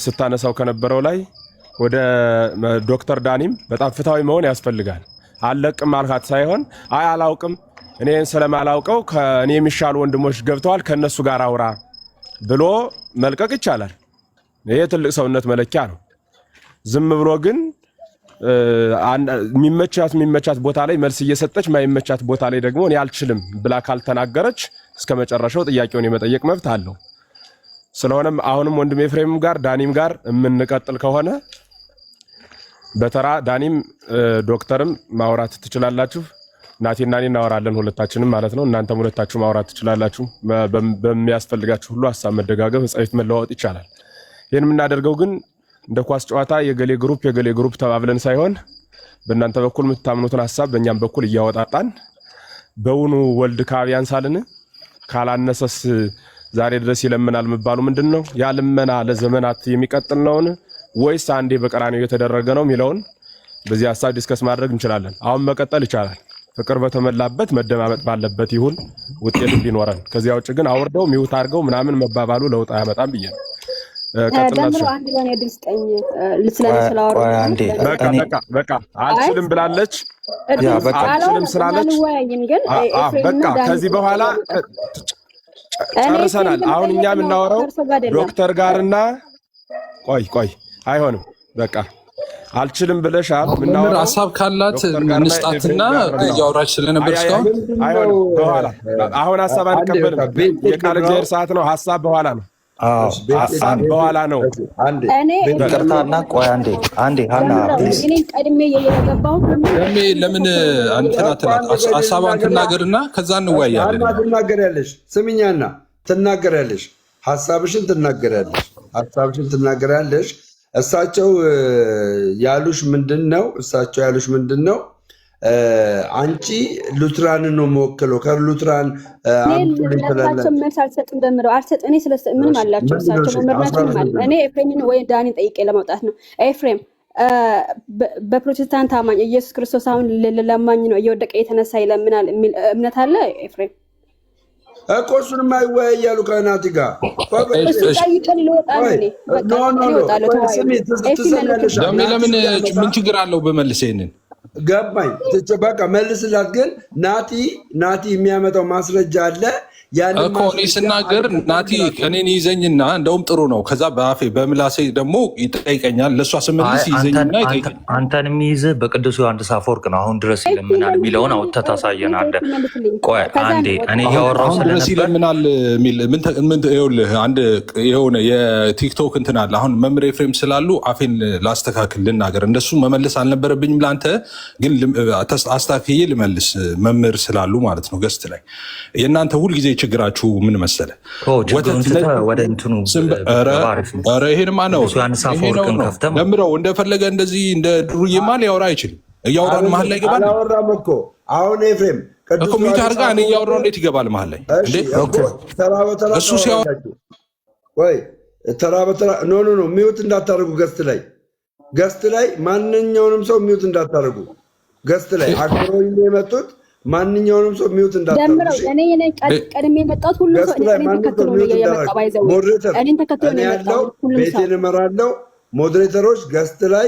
ስታነሳው ከነበረው ላይ ወደ ዶክተር ዳኒም በጣም ፍትሃዊ መሆን ያስፈልጋል። አለቅም አልካት ሳይሆን አይ አላውቅም እኔን ስለማላውቀው ከኔ የሚሻሉ ወንድሞች ገብተዋል ከነሱ ጋር አውራ ብሎ መልቀቅ ይቻላል። ይሄ ትልቅ ሰውነት መለኪያ ነው። ዝም ብሎ ግን የሚመቻት ቦታ ላይ መልስ እየሰጠች ማይመቻት ቦታ ላይ ደግሞ እኔ አልችልም ብላ ካልተናገረች እስከ መጨረሻው ጥያቄውን የመጠየቅ መብት አለው። ስለሆነም አሁንም ወንድም ኤፍሬም ጋር ዳኒም ጋር የምንቀጥል ከሆነ በተራ ዳኒም ዶክተርም ማውራት ትችላላችሁ። ናቲና እኔ እናወራለን ሁለታችንም ማለት ነው። እናንተም ሁለታችሁ ማውራት ትችላላችሁ። በሚያስፈልጋችሁ ሁሉ ሐሳብ መደጋገፍ ጻይት መለዋወጥ ይቻላል። ይሄን የምናደርገው ግን እንደ ኳስ ጨዋታ የገሌ ግሩፕ ተባብለን ሳይሆን በእናንተ በኩል የምታምኑትን ሐሳብ በእኛም በኩል እያወጣጣን በውኑ ወልድ ከአብ ያንሳልን ካላነሰስ ዛሬ ድረስ ይለምናል መባሉ ምንድነው? ያ ልመና ለዘመናት የሚቀጥል ነውን ወይስ አንዴ በቀራንዮ የተደረገ ነው የሚለውን በዚህ ሐሳብ ዲስከስ ማድረግ እንችላለን። አሁን መቀጠል ይቻላል። ፍቅር በተመላበት መደማመጥ ባለበት ይሁን ውጤት እንዲኖረን። ከዚያ ውጭ ግን አውርደው ሚውት አድርገው ምናምን መባባሉ ለውጥ አያመጣም ብዬ ነው። ቀጥላችሁ አንድ ባን የድስጠኝ ልስላለ ስላወራ በቃ አልችልም ብላለች። አልችልም ስላለች በቃ ከዚህ በኋላ ጨርሰናል። አሁን እኛ የምናወራው ዶክተር ጋርና ቆይ አይሆንም። በቃ አልችልም ብለሻል። ምናወራው ሐሳብ ካላት እንስጣትና እያወራች ስለነበር እስካሁን አይሆንም። በኋላ አሁን ሐሳብ አንቀበልም። የቃል እግዚአብሔር ሰዓት ነው። ሐሳብ በኋላ ነው። በኋላ ነው። ይቅርታና ቆይ አንዴ ሃና ፕሊዝ እኔ ቀድሜ የገባው ለምን አንተና ተናት ሐሳቧን ትናገርና ከዛ እንወያያለን። ትናገሪያለሽ። ስሚኛና ትናገሪያለሽ። ሐሳብሽን ትናገሪያለሽ። እሳቸው ያሉሽ ምንድነው? አንቺ ሉትራንን ነው የምወክለው ከሉትራን አንተ መልስ አልሰጥም በምለው አልሰጥ እኔ ምንም አላቸው እሳቸው መመርናቸው ማለት እኔ ኤፍሬምን ወይ ዳኒን ጠይቄ ለማውጣት ነው። ኤፍሬም በፕሮቴስታንት አማኝ ኢየሱስ ክርስቶስ አሁን ለማኝ ነው እየወደቀ የተነሳ ይለምናል የሚል እምነት አለ ኤፍሬም? እኮ እሱንም አይወያያሉ ከናቲ ጋር ለምን ምን ችግር አለው በመልስ ይሄንን ገባኝ። በቃ መልስላት። ግን ናቲ የሚያመጣው ማስረጃ አለ እኮ እኔ ስናገር ናቲ እኔን ይዘኝና እንደውም ጥሩ ነው። ከዛ በአፌ በምላሴ ደግሞ ይጠይቀኛል። ለእሷ ስመልስ ይዘኝና ይጠይቀኛል። አንተን የሚይዝ በቅዱስ ዮሐንስ አፈወርቅ ነው። አሁን ድረስ ይለምናል የሚለውን አውጥተህ ታሳየናለህ። ቆይ አንዴ እኔ እያወራሁ አሁን ድረስ ይለምናል የሚል ይኸውልህ፣ አንድ የሆነ የቲክቶክ እንትን አለ። አሁን መምህር ኤፍሬም ስላሉ አፌን ላስተካክል ልናገር። እንደሱ መመለስ አልነበረብኝም። ለአንተ ግን አስታክዬ ልመልስ መምህር ስላሉ ማለት ነው። ገስት ላይ የእናንተ ሁልጊዜ ችግራችሁ ምን መሰለ? ይሄንማ ነው ለምረው እንደፈለገ እንደዚህ እንደ ድሩዬማ ሊያወራ አይችልም። እያወራን መሀል ላይ ይገባል። አላወራም እኮ አሁን ኤፍሬም እኮ ሚውት አድርጋ እኔ እያወራሁ እንዴት ይገባል መሀል ላይ? እሱ ሲያወራ ወይ ተራ በተራ ኖ ሚውት እንዳታደርጉ። ገስት ላይ ማንኛውንም ሰው ሚውት እንዳታደርጉ። ገስት ላይ አክብረው የመጡት ማንኛውንም ሰው ሚውት እንዳታደርጉ። እኔ ቀድሜ የመጣሁት ሁሉ ሰው እኔን ተከትሎ ነው የመጣው። ባይዘው እኔን ተከትሎ ነው የመጣው። ሁሉ ሰው ቤቴን እመራለሁ። ሞዴሬተሮች ገስት ላይ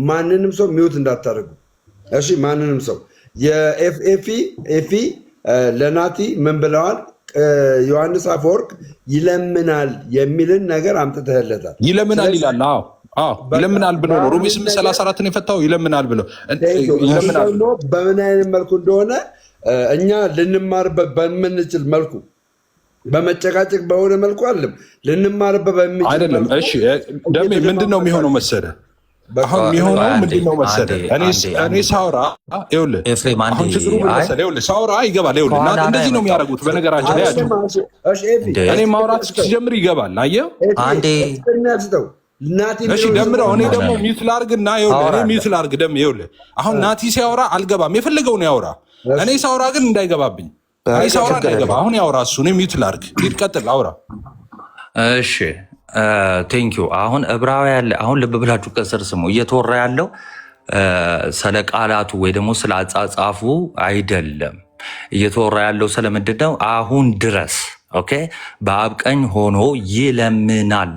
ማንንም ሰው ሚውት እንዳታደርጉ እሺ። ማንንም ሰው የኤፊ ለናቲ ምን ብለዋል? ዮሐንስ አፈወርቅ ይለምናል የሚልን ነገር አምጥተህለታል። ይለምናል ይላል። ይለምናል ብሎ ነው ሮሜ 8:34 ነው የፈታው። ይለምናል ብሎ በምን አይነት መልኩ እንደሆነ እኛ ልንማርበት በምንችል መልኩ በመጨቃጨቅ በሆነ መልኩ አለም ልንማርበት በሚችል አይደለም። እሺ ደሜ ምንድነው የሚሆነው መሰለህ? አሁን የሚሆነው ምንድነው መሰለህ? እኔ ሳውራ ይኸውልህ፣ አሁን ችግሩ ምን መሰለህ? ይኸውልህ ሳውራ ይገባል። ይኸውልህ እና እንደዚህ ነው የሚያደርጉት። በነገራችን ላይ እኔ ማውራት ሲጀምር ይገባል። አየህ አንዴ እሺ ደምረው። እኔ ደግሞ ሚውት ላርግና ይኸውልህ፣ እኔ ሚውት ላርግ ደም ይኸውልህ፣ አሁን ናቲ ሲያወራ አልገባም። የፈለገው ነው ያወራ። እኔ ሳውራ ግን እንዳይገባብኝ። እኔ ሳውራ እንዳይገባ። አሁን ያወራ እሱ። እኔ ሚውት ላርግ። ይቀጥል አውራ። እሺ ቴንኪዩ። አሁን ዕብራውያን ያለ አሁን ልብ ብላችሁ ከስር ስሙ። እየተወራ ያለው ስለ ቃላቱ ወይ ደግሞ ስለ አጻጻፉ አይደለም። እየተወራ ያለው ስለምንድን ነው? አሁን ድረስ ኦኬ፣ በአብ ቀኝ ሆኖ ይለምናል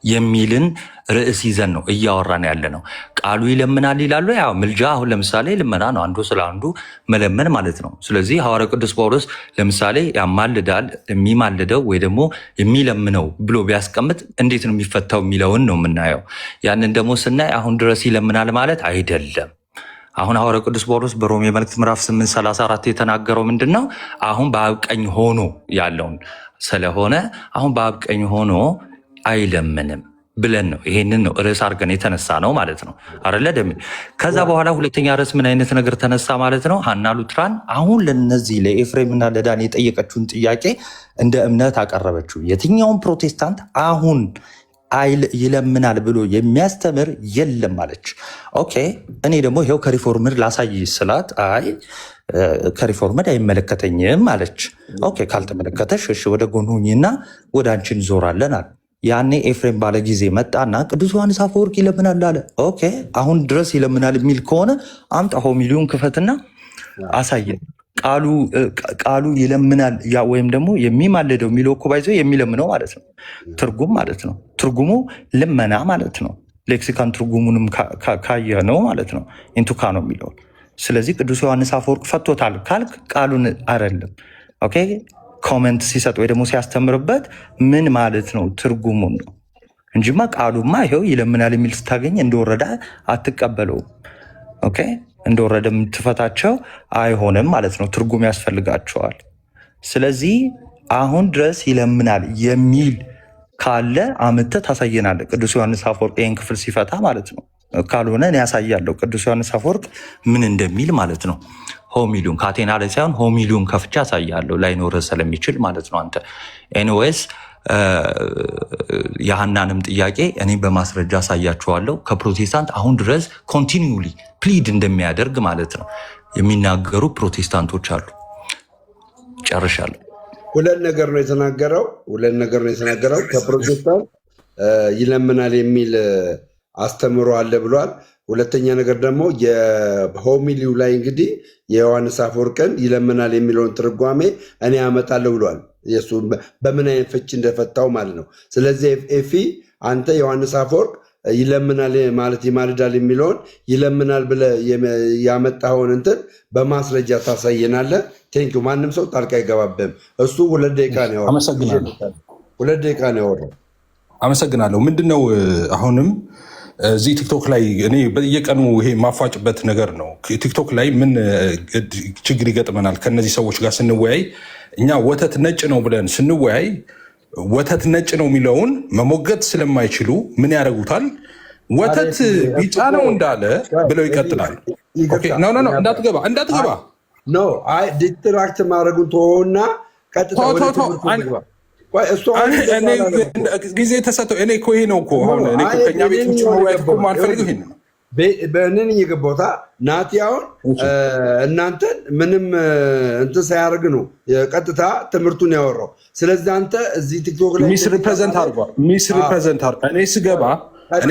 የሚልን ርዕስ ይዘን ነው እያወራን ያለ ነው። ቃሉ ይለምናል ይላሉ። ያው ምልጃ አሁን ለምሳሌ ልመና ነው፣ አንዱ ስለ አንዱ መለመን ማለት ነው። ስለዚህ ሐዋርያው ቅዱስ ጳውሎስ ለምሳሌ ያማልዳል፣ የሚማልደው ወይ ደግሞ የሚለምነው ብሎ ቢያስቀምጥ እንዴት ነው የሚፈታው የሚለውን ነው የምናየው። ያንን ደግሞ ስናይ አሁን ድረስ ይለምናል ማለት አይደለም። አሁን ሐዋርያው ቅዱስ ጳውሎስ በሮሜ መልእክት ምዕራፍ 8:34 የተናገረው ምንድን ነው? አሁን በአብ ቀኝ ሆኖ ያለውን ስለሆነ አሁን በአብ ቀኝ ሆኖ አይለምንም ብለን ነው ይሄንን ነው ርዕስ አድርገን የተነሳ ነው ማለት ነው አይደለ ደም። ከዛ በኋላ ሁለተኛ ርዕስ ምን አይነት ነገር ተነሳ ማለት ነው? ሐና ሉትራን አሁን ለነዚህ ለኤፍሬምና ለዳን የጠየቀችውን ጥያቄ እንደ እምነት አቀረበችው። የትኛውም ፕሮቴስታንት አሁን ይለምናል ብሎ የሚያስተምር የለም አለች። ኦኬ እኔ ደግሞ ይሄው ከሪፎርምድ ላሳይ ስላት አይ ከሪፎርምድ አይመለከተኝም አለች። ኦኬ ካልተመለከተሽ እሺ ወደ ጎን ሁኚና ወደ አንቺ እንዞራለን አለ። ያኔ ኤፍሬም ባለ ጊዜ መጣና ቅዱስ ዮሐንስ አፈወርቅ ይለምናል አለ። ኦኬ አሁን ድረስ ይለምናል የሚል ከሆነ አምጣ ሆሚሊውን ክፈትና አሳየን። ቃሉ ይለምናል ወይም ደግሞ የሚማልደው የሚለው እኮ ባይዘው የሚለምነው ማለት ነው፣ ትርጉም ማለት ነው። ትርጉሙ ልመና ማለት ነው። ሌክሲካን ትርጉሙንም ካየ ነው ማለት ነው ኢንቱካ ነው የሚለው። ስለዚህ ቅዱስ ዮሐንስ አፈወርቅ ፈቶታል ካልክ ቃሉን አይደለም ኦኬ ኮመንት ሲሰጥ ወይ ደግሞ ሲያስተምርበት ምን ማለት ነው ትርጉሙን ነው እንጂማ ቃሉማ ይሄው ይለምናል የሚል ስታገኝ እንደወረደ አትቀበለውም። ኦኬ እንደወረደ የምትፈታቸው አይሆንም ማለት ነው። ትርጉም ያስፈልጋቸዋል። ስለዚህ አሁን ድረስ ይለምናል የሚል ካለ አምጥተህ ታሳየናለህ። ቅዱስ ዮሐንስ አፈወርቅ ይህን ክፍል ሲፈታ ማለት ነው። ካልሆነ እኔ ያሳያለሁ ቅዱስ ዮሐንስ አፈወርቅ ምን እንደሚል ማለት ነው። ሆሚሉን ካቴና ላይ ሳይሆን ሆሚሉን ከፍቻ ያሳያለሁ ላይኖርህ ስለሚችል ማለት ነው። አንተ ኤኒዌይስ የሐናንም ጥያቄ እኔ በማስረጃ አሳያችኋለሁ። ከፕሮቴስታንት አሁን ድረስ ኮንቲኒውሊ ፕሊድ እንደሚያደርግ ማለት ነው የሚናገሩ ፕሮቴስታንቶች አሉ። ጨርሻለሁ። ሁለት ነገር ነው የተናገረው። ከፕሮቴስታንት ይለምናል የሚል አስተምሮ አለ ብሏል። ሁለተኛ ነገር ደግሞ የሆሚሊው ላይ እንግዲህ የዮሐንስ አፈወርቅን ይለምናል የሚለውን ትርጓሜ እኔ አመጣለሁ ብሏል። የሱ በምን አይነት ፍቺ እንደፈታው ማለት ነው። ስለዚህ ኤፊ አንተ ዮሐንስ አፈወርቅ ይለምናል ማለት ይማልዳል የሚለውን ይለምናል ብለህ ያመጣኸውን እንትን በማስረጃ ታሳየናለህ። ቴንኪው። ማንም ሰው ጣልቃ አይገባብህም። እሱ 2 ደቂቃ ነው ያወራው። 2 ደቂቃ ነው ያወራው። አመሰግናለሁ። ምንድነው አሁንም እዚህ ቲክቶክ ላይ እኔ በየቀኑ ይሄ ማፏጭበት ነገር ነው። ቲክቶክ ላይ ምን ችግር ይገጥመናል ከነዚህ ሰዎች ጋር ስንወያይ፣ እኛ ወተት ነጭ ነው ብለን ስንወያይ ወተት ነጭ ነው የሚለውን መሞገት ስለማይችሉ ምን ያደርጉታል? ወተት ቢጫ ነው እንዳለ ብለው ይቀጥላል። እንዳትገባ ዲስትራክት ማድረጉን ተወውና ቀጥታ ጊዜ ተሰጠው። እኔ እኮ ይሄ ነው እኮ አሁን ከኛ ቤት ውጭ መወያየት እኮ የማልፈልገው ይሄን ነው። በእንን እየገባሁት ናቲ አሁን እናንተን ምንም እንትን ሳያደርግ ነው ቀጥታ ትምህርቱን ያወራው። ስለዚህ አንተ እዚህ ቲክቶክ ላይ ሚስ ሪፕሬዘንት አድርጓል። እኔ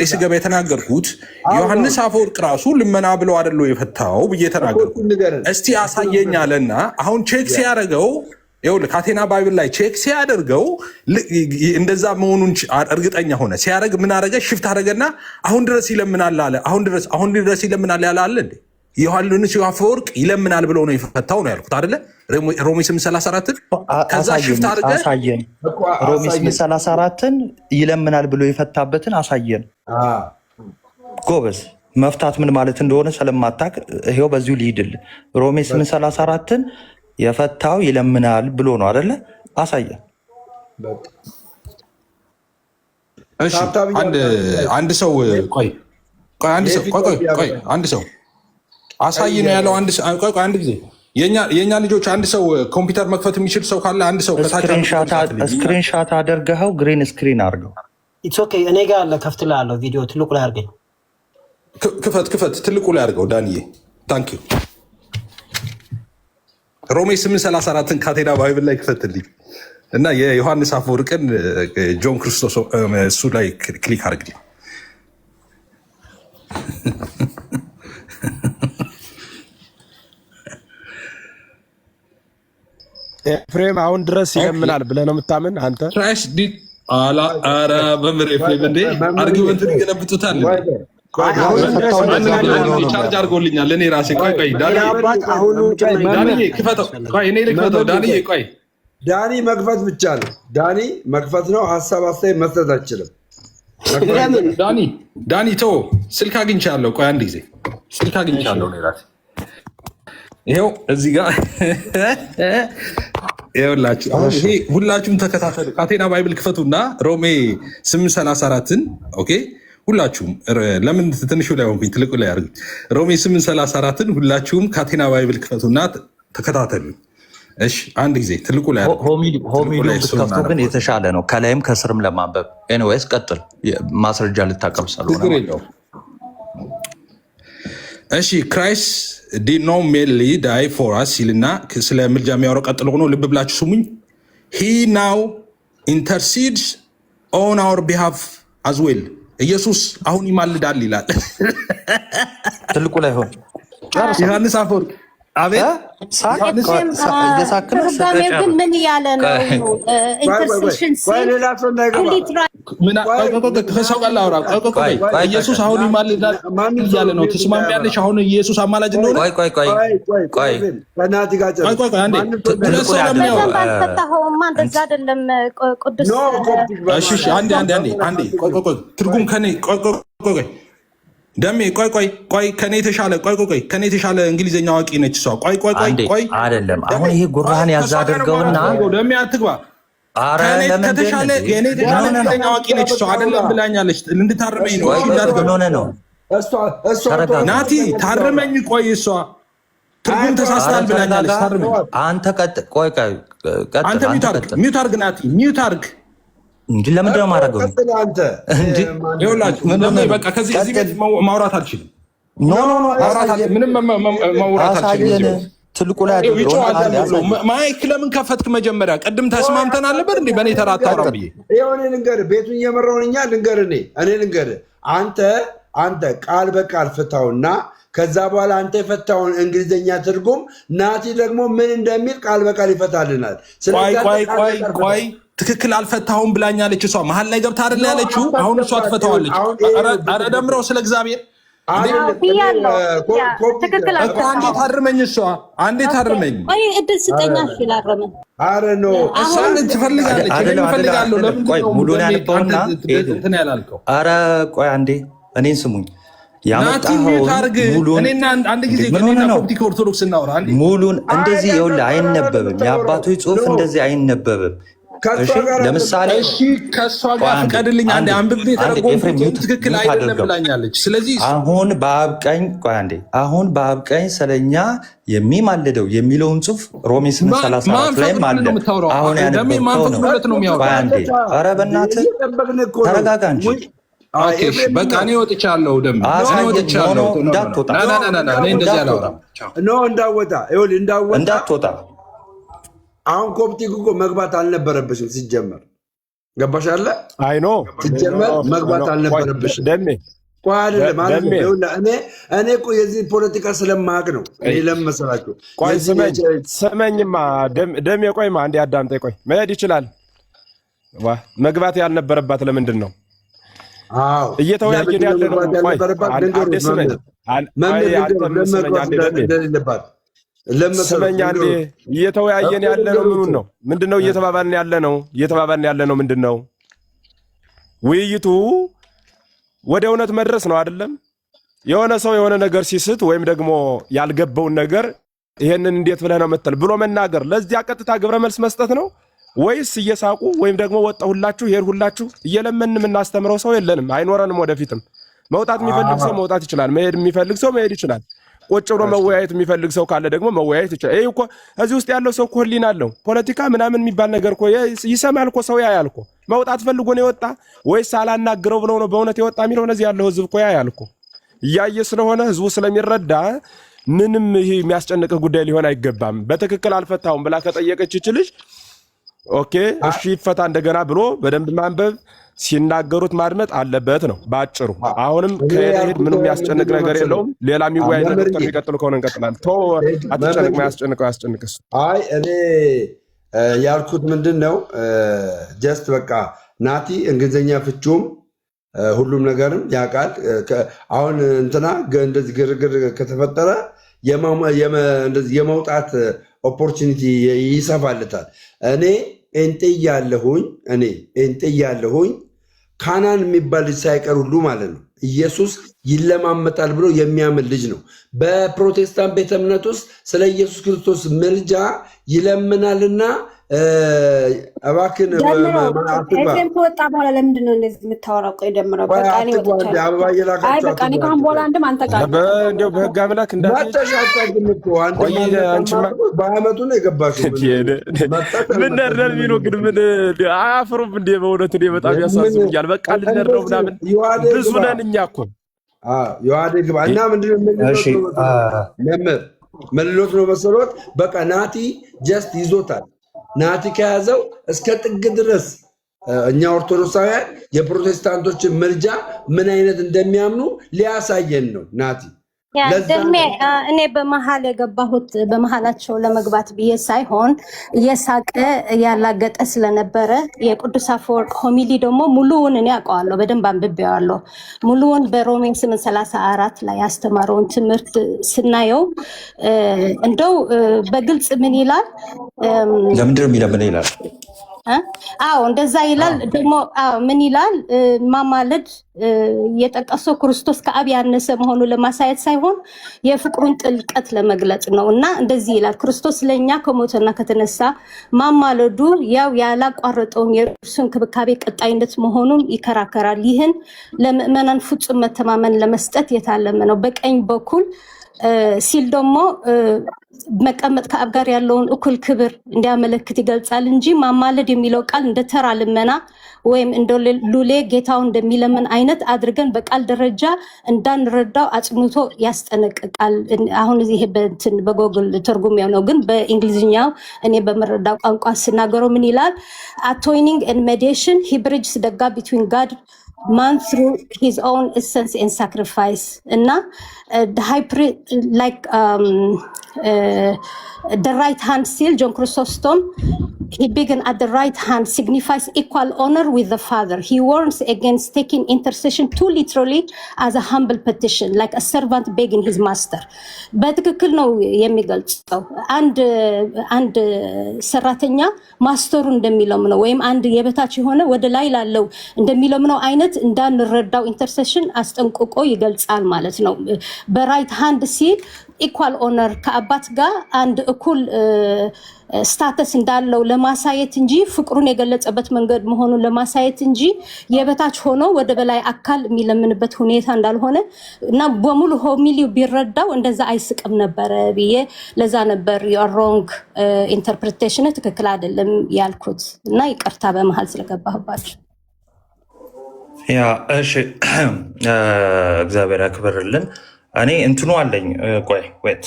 ስገባ የተናገርኩት ዮሐንስ አፈወርቅ ራሱ ልመና ብለው አይደለ የፈታው ብዬ ተናገርኩት። እስቲ አሳየኝ አለና አሁን ቼክ ሲያደርገው ይኸውልህ ካቴና ባይብል ላይ ቼክ ሲያደርገው እንደዛ መሆኑን እርግጠኛ ሆነ። ሲያደርግ ምን አደረገ? ሽፍት አደረገና አሁን ድረስ ይለምናል አለ። አሁን ድረስ ይለምናል ያለ አለ እንዴ? ዮሐንስ አፈወርቅ ይለምናል ብለው ነው የፈታው ነው ያልኩት አይደለ? ሮሜ 8:34 ከዛ ሽፍት አደረገ አሳየን። ሮሜ 8:34 ይለምናል ብሎ የፈታበትን አሳየን። ጎበዝ መፍታት ምን ማለት እንደሆነ ስለማታውቅ ይሄው በዚሁ ልሂድል። ሮሜ 8:34 የፈታው ይለምናል ብሎ ነው አይደለ? አሳየን። እሺ አንድ ሰው አሳይ ነው ያለው። አንድ ጊዜ የኛ ልጆች አንድ ሰው ኮምፒውተር መክፈት የሚችል ሰው ካለ አንድ ሰው ስክሪንሻት አድርገው ግሪን ስክሪን አድርገው። ኢትስ ኦኬ። እኔ ጋር አለ ከፍትልሃለሁ። ቪዲዮ ትልቁ ላይ አድርገኝ። ክፈት ትልቁ ላይ አድርገው ዳንዬ። ታንክ ዩ። ሮሜ 8:34 ካቴና ባይብል ላይ ክፈትልኝ እና የዮሐንስ አፈወርቅን ጆን ክርስቶስ እሱ ላይ ክሊክ አድርግልኝ። ኤፍሬም አሁን ድረስ ይለምናል ብለህ ነው የምታምን አንተ? ኧረ መምህር ኤፍሬም እንዴ አርጊመንቱን ይገለብጡታል። ቻርጅ አድርጎልኛል እኔ ራሴ። ቆይ ዳንዬ ክፈተው። ቆይ እኔ ልክፈተው። ዳንዬ ቆይ ዳኒ መክፈት ብቻ ነው። ዳኒ መክፈት ነው። ሀሳብ አስተያየት መስጠት አችልም። ዳኒ ተው። ስልክ አግኝቻለሁ። ቆይ አንድ ጊዜ ስልክ አግኝቻለሁ እኔ ራሴ። ይኸው እዚህ ጋር ይኸውላችሁ። አሁን ይሄ ሁላችሁም ተከታተሉ። ካቴና ባይብል ክፈቱና ሮሜ 8:34ን ኦኬ ሁላችሁም ለምን ትንሹ ላይ ሆንኩኝ ትልቁ ላይ አድርጉ። ሮሜ 8:34ን ሁላችሁም ካቴና ባይብል ክፈቱና ተከታተሉ። እሺ አንድ ጊዜ ትልቁ ላይ አድርጉ። ሆሚሉ ብትከፍቱ ግን የተሻለ ነው፣ ከላይም ከስርም ለማንበብ። ኤኒዌይስ ቀጥል፣ ማስረጃ ልታቀርብ ስለሆነ። እሺ ክራይስት ዲድ ኖት ሜርሊ ዳይ ፎር አስ ይልና ስለ ምልጃ የሚያወራው ቀጥሎ ሆኖ ልብ ብላችሁ ስሙኝ። ሂ ናው ኢንተርሲድስ ኦን አወር ቢሃፍ አዝ ዌል። ኢየሱስ አሁን ይማልዳል ይላል። ትልቁ ላይ ሆን ዮሐንስ አፈወርቅ አቤት ግን ምን እያለ ነው? ኢንተርሴሽን ከሰው ጋር ላውራ። ኢየሱስ አሁን ይማልዳል እያለ ነው። ትስማሚያለሽ? አሁን ኢየሱስ አማላጅ እንደሆነ ትርጉም ደሜ ቆይ ከኔ የተሻለ እንግሊዝኛ አዋቂ ነች እሷ። ቆይ አይደለም። አሁን ይሄ ጉራህን ያዝ አድርገውና ደሜ አትግባ። ከተሻለ የኔ የተሻለ እንግሊዝኛ አዋቂ ነች እሷ አይደለም ብላኛለች። እንድታርመኝ ነው። ናቲ ታርመኝ። ቆይ እሷ ትርጉም ተሳስታል ብላኛለች። ታርመኝ አንተ። አንተ ሚውት አርግ ናቲ፣ ሚውት አርግ። እንጂ ለምንድን ነው የማደርገው? በቃ ከዚህ ቤት ማውራት አልችልም። ምንም ማውራት አልችልም። ትልቁ ላይ ማይክ ለምን ከፈትክ? መጀመሪያ ቅድም ተስማምተን አለበት እንዴ? በእኔ ተራ አታውራም ብዬ እኔ ልንገርህ፣ ቤቱን እየመራውን እኛ ልንገርህ፣ እኔ ልንገርህ፣ አንተ ቃል በቃል ፍታውና ከዛ በኋላ አንተ የፈታውን እንግሊዝኛ ትርጉም ናቲ ደግሞ ምን እንደሚል ቃል በቃል ይፈታልናል። ቆይ ትክክል አልፈታሁም ብላኛለች እሷ። መሀል ላይ ገብታ አይደል ያለችው? አሁን እሷ ትፈታዋለች። ኧረ ደምረው ስለ እግዚአብሔር አንዴ ታርመኝ፣ እሷ አንዴ ታርመኝ። እድል ስጠኛ ላረመ እሷን ትፈልጋለች። እፈልጋለሁ። ሙሉን ያልከውና እንትን ያላልከው። ኧረ ቆይ አንዴ እኔን ስሙኝ። ኦርቶዶክስ እናውራ። ሙሉን እንደዚህ ይኸውልህ አይነበብም። የአባቶች ጽሑፍ እንደዚህ አይነበብም። ለምሳሌ ከእሷ ጋር ፍቀድልኝ። አንዴ አንብቤ ተረጎምኩት ትክክል አይደለም ብላኛለች። ስለዚህ አሁን አሁን በአብ ቀኝ ስለኛ የሚማልደው የሚለውን ጽሑፍ ሮሜ 8:34 ላይም አለ። አሁን ያነበብከው ነው። ኧረ በእናትህ ተረጋጋ እንጂ። በቃ እኔ ወጥቻለሁ። እንዳትወጣ። አሁን ኮፕቲክ እኮ መግባት አልነበረብሽም ሲጀመር። ገባሽ አለ አይኖ ሲጀመር መግባት አልነበረብሽም። ደሜ እኔ እኮ የዚህ ፖለቲካ ስለማቅ ነው። እኔ ለመሰላችሁ ስመኝማ ደሜ ቆይማ አንዴ አዳምጠኝ። ቆይ መሄድ ይችላል። መግባት ያልነበረባት ለምንድን ነው? እየተወያየን ያለ ነው። ስመኝ አንዴ እየተወያየን ያለ ነው። ምኑን ነው? ምንድን ነው እየተባባልን ያለ ነው? ምንድን ነው ውይይቱ? ወደ እውነት መድረስ ነው አይደለም? የሆነ ሰው የሆነ ነገር ሲስት ወይም ደግሞ ያልገባውን ነገር ይሄንን እንዴት ብለህ ነው የምትል ብሎ መናገር፣ ለዚያ ቀጥታ ግብረ መልስ መስጠት ነው ወይስ እየሳቁ ወይም ደግሞ ወጣሁላችሁ ይሄድሁላችሁ እየለመን የምናስተምረው ሰው የለንም፣ አይኖረንም። ወደፊትም መውጣት የሚፈልግ ሰው መውጣት ይችላል። መሄድ የሚፈልግ ሰው መሄድ ይችላል። ቁጭ ብሎ መወያየት የሚፈልግ ሰው ካለ ደግሞ መወያየት ይችላል። ይሄ እኮ እዚህ ውስጥ ያለው ሰው እኮ ህሊና አለው። ፖለቲካ ምናምን የሚባል ነገር እኮ ይሰማል እኮ ሰው ያያል እኮ። መውጣት ፈልጎ ነው የወጣ ወይስ አላናግረው ብለው ነው በእውነት የወጣ የሚለው እነዚህ ያለው ህዝብ እኮ ያያል እኮ። እያየ ስለሆነ ህዝቡ ስለሚረዳ ምንም ይሄ የሚያስጨንቅህ ጉዳይ ሊሆን አይገባም። በትክክል አልፈታሁም ብላ ከጠየቀች ይችልሽ ኦኬ እሺ ይፈታ እንደገና ብሎ በደንብ ማንበብ ሲናገሩት ማድመጥ አለበት ነው ባጭሩ። አሁንም ከሄድ ምንም ያስጨንቅ ነገር የለውም። ሌላ የሚወያይ ነገር የሚቀጥሉ ከሆነ እንቀጥላለን። ቶ አትጨንቅ፣ ያስጨንቅስ። አይ እኔ ያልኩት ምንድን ነው ጀስት በቃ ናቲ እንግሊዝኛ ፍቹም ሁሉም ነገርም ያውቃል። አሁን እንትና እንደዚህ ግርግር ከተፈጠረ የመውጣት ኦፖርቹኒቲ ይሰፋልታል። እኔ ጴንጤ ያለሁኝ ካናን የሚባል ልጅ ሳይቀር ሁሉ ማለት ነው ኢየሱስ ይለማመጣል ብሎ የሚያምን ልጅ ነው። በፕሮቴስታንት ቤተ እምነት ውስጥ ስለ ኢየሱስ ክርስቶስ ምልጃ ይለምናልና እባክን ኤፍሬም ከወጣ በኋላ ለምንድን ነው እንደዚህ የምታወራው? ቆይ ደምረው በቃ እኔ ወጥቻለሁ። አበባ እየላካችሁ በቃ እኔ ካሁን በኋላ አንድም አንተ ጋር እንደው በህግ አምላክ እንዳትሻታግም እኮ በአመቱ ነው የገባሽው። ምን ነርነር ቢሉ ግን ምን አያፍሩም እንዴ? በእውነቱ እኔ በጣም ያሳስቡኛል። በቃ ልነር ነው ምናምን ብዙ ነን እኛ እኮ ዮሐዴ ግባ እና ምንድን ነው መልሎት ነው መሰሎት። በቃ ናቲ ጀስት ይዞታል። ናቲ ከያዘው እስከ ጥግ ድረስ እኛ ኦርቶዶክሳውያን የፕሮቴስታንቶችን ምልጃ ምን አይነት እንደሚያምኑ ሊያሳየን ነው ናቲ። ደሜ እኔ በመሀል የገባሁት በመሀላቸው ለመግባት ብዬ ሳይሆን እየሳቀ ያላገጠ ስለነበረ የቅዱስ አፈወርቅ ሆሚሊ ደግሞ ሙሉውን እኔ አውቀዋለሁ፣ በደንብ አንብቤዋለሁ። ሙሉውን በሮሜ 8:34 ላይ ያስተማረውን ትምህርት ስናየው እንደው በግልጽ ምን ይላል? ለምንድን ነው የሚለምን ይላል? አዎ እንደዛ ይላል። ደግሞ ምን ይላል? ማማለድ የጠቀሰው ክርስቶስ ከአብ ያነሰ መሆኑን ለማሳየት ሳይሆን የፍቅሩን ጥልቀት ለመግለጽ ነው። እና እንደዚህ ይላል፣ ክርስቶስ ለእኛ ከሞተና ከተነሳ ማማለዱ ያው ያላቋረጠውን የእርሱን እንክብካቤ ቀጣይነት መሆኑን ይከራከራል። ይህን ለምእመናን ፍጹም መተማመን ለመስጠት የታለመ ነው። በቀኝ በኩል ሲል ደግሞ መቀመጥ ከአብ ጋር ያለውን እኩል ክብር እንዲያመለክት ይገልጻል እንጂ ማማለድ የሚለው ቃል እንደ ተራ ልመና ወይም እንደ ሉሌ ጌታው እንደሚለምን አይነት አድርገን በቃል ደረጃ እንዳንረዳው አጽንቶ ያስጠነቅቃል። አሁን ይሄ በጎግል ትርጉም ነው፣ ግን በእንግሊዝኛው እኔ በመረዳው ቋንቋ ስናገረው ምን ይላል? atoning and mediation he bridges the gap between God man through his own essence and sacrifice. እና the high priest like the right hand seal John Chrysostom he began at the right hand signifies equal honor with the Father. He warns against taking intercession too literally as a humble petition like a servant begging his master. በትክክል ነው የሚገልጸው። አንድ ሰራተኛ ማስተሩ እንደሚለምነው ወይም አንድ የበታች የሆነ ወደ ላይ ላለው እንደሚለምነው አይነት እንዳንረዳው ኢንተርሴሽን አስጠንቅቆ ይገልጻል ማለት ነው። በራይት ሃንድ ሲል ኢኳል ኦነር ከአባት ጋር አንድ እኩል ስታተስ እንዳለው ለማሳየት እንጂ ፍቅሩን የገለጸበት መንገድ መሆኑን ለማሳየት እንጂ የበታች ሆኖ ወደ በላይ አካል የሚለምንበት ሁኔታ እንዳልሆነ እና በሙሉ ሆሚሊው ቢረዳው እንደዛ አይስቅም ነበረ ብዬ ለዛ ነበር የሮንግ ኢንተርፕሬቴሽን ትክክል አይደለም ያልኩት እና ይቅርታ በመሃል ስለገባህባችሁ። ያ እሺ፣ እግዚአብሔር ያክብርልን። እኔ እንትኑ አለኝ። ቆይ ወይት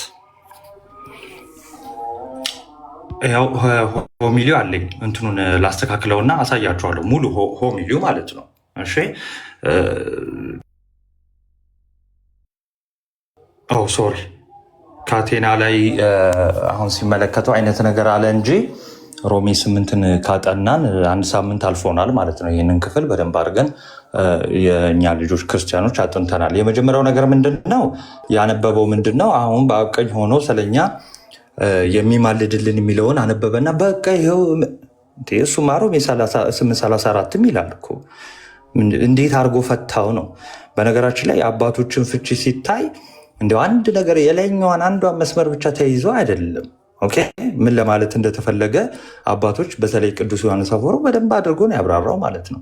ያው ሆሚሊው አለኝ። እንትኑን ላስተካክለውና አሳያችኋለሁ። ሙሉ ሆሚሊው ማለት ነው። እሺ ሶሪ ካቴና ላይ አሁን ሲመለከተው አይነት ነገር አለ እንጂ ሮሜ 8ን ካጠናን 1 ሳምንት አልፎናል ማለት ነው። ይህንን ክፍል በደንብ አድርገን የእኛ ልጆች ክርስቲያኖች አጥንተናል። የመጀመሪያው ነገር ምንድነው ያነበበው? ምንድነው አሁን በአብ ቀኝ ሆኖ ስለኛ የሚማልድልን የሚለውን አነበበና በቃ ይኸው እሱ ሮሜ 8:34 ይላል እኮ። እንዴት አድርጎ ፈታው ነው። በነገራችን ላይ የአባቶችን ፍቺ ሲታይ እንደ አንድ ነገር የላይኛዋን አንዷን መስመር ብቻ ተይዞ አይደለም። ኦኬ ምን ለማለት እንደተፈለገ አባቶች በተለይ ቅዱስ ዮሐንስ አፈወርቅ በደንብ አድርጎ ነው ያብራራው ማለት ነው።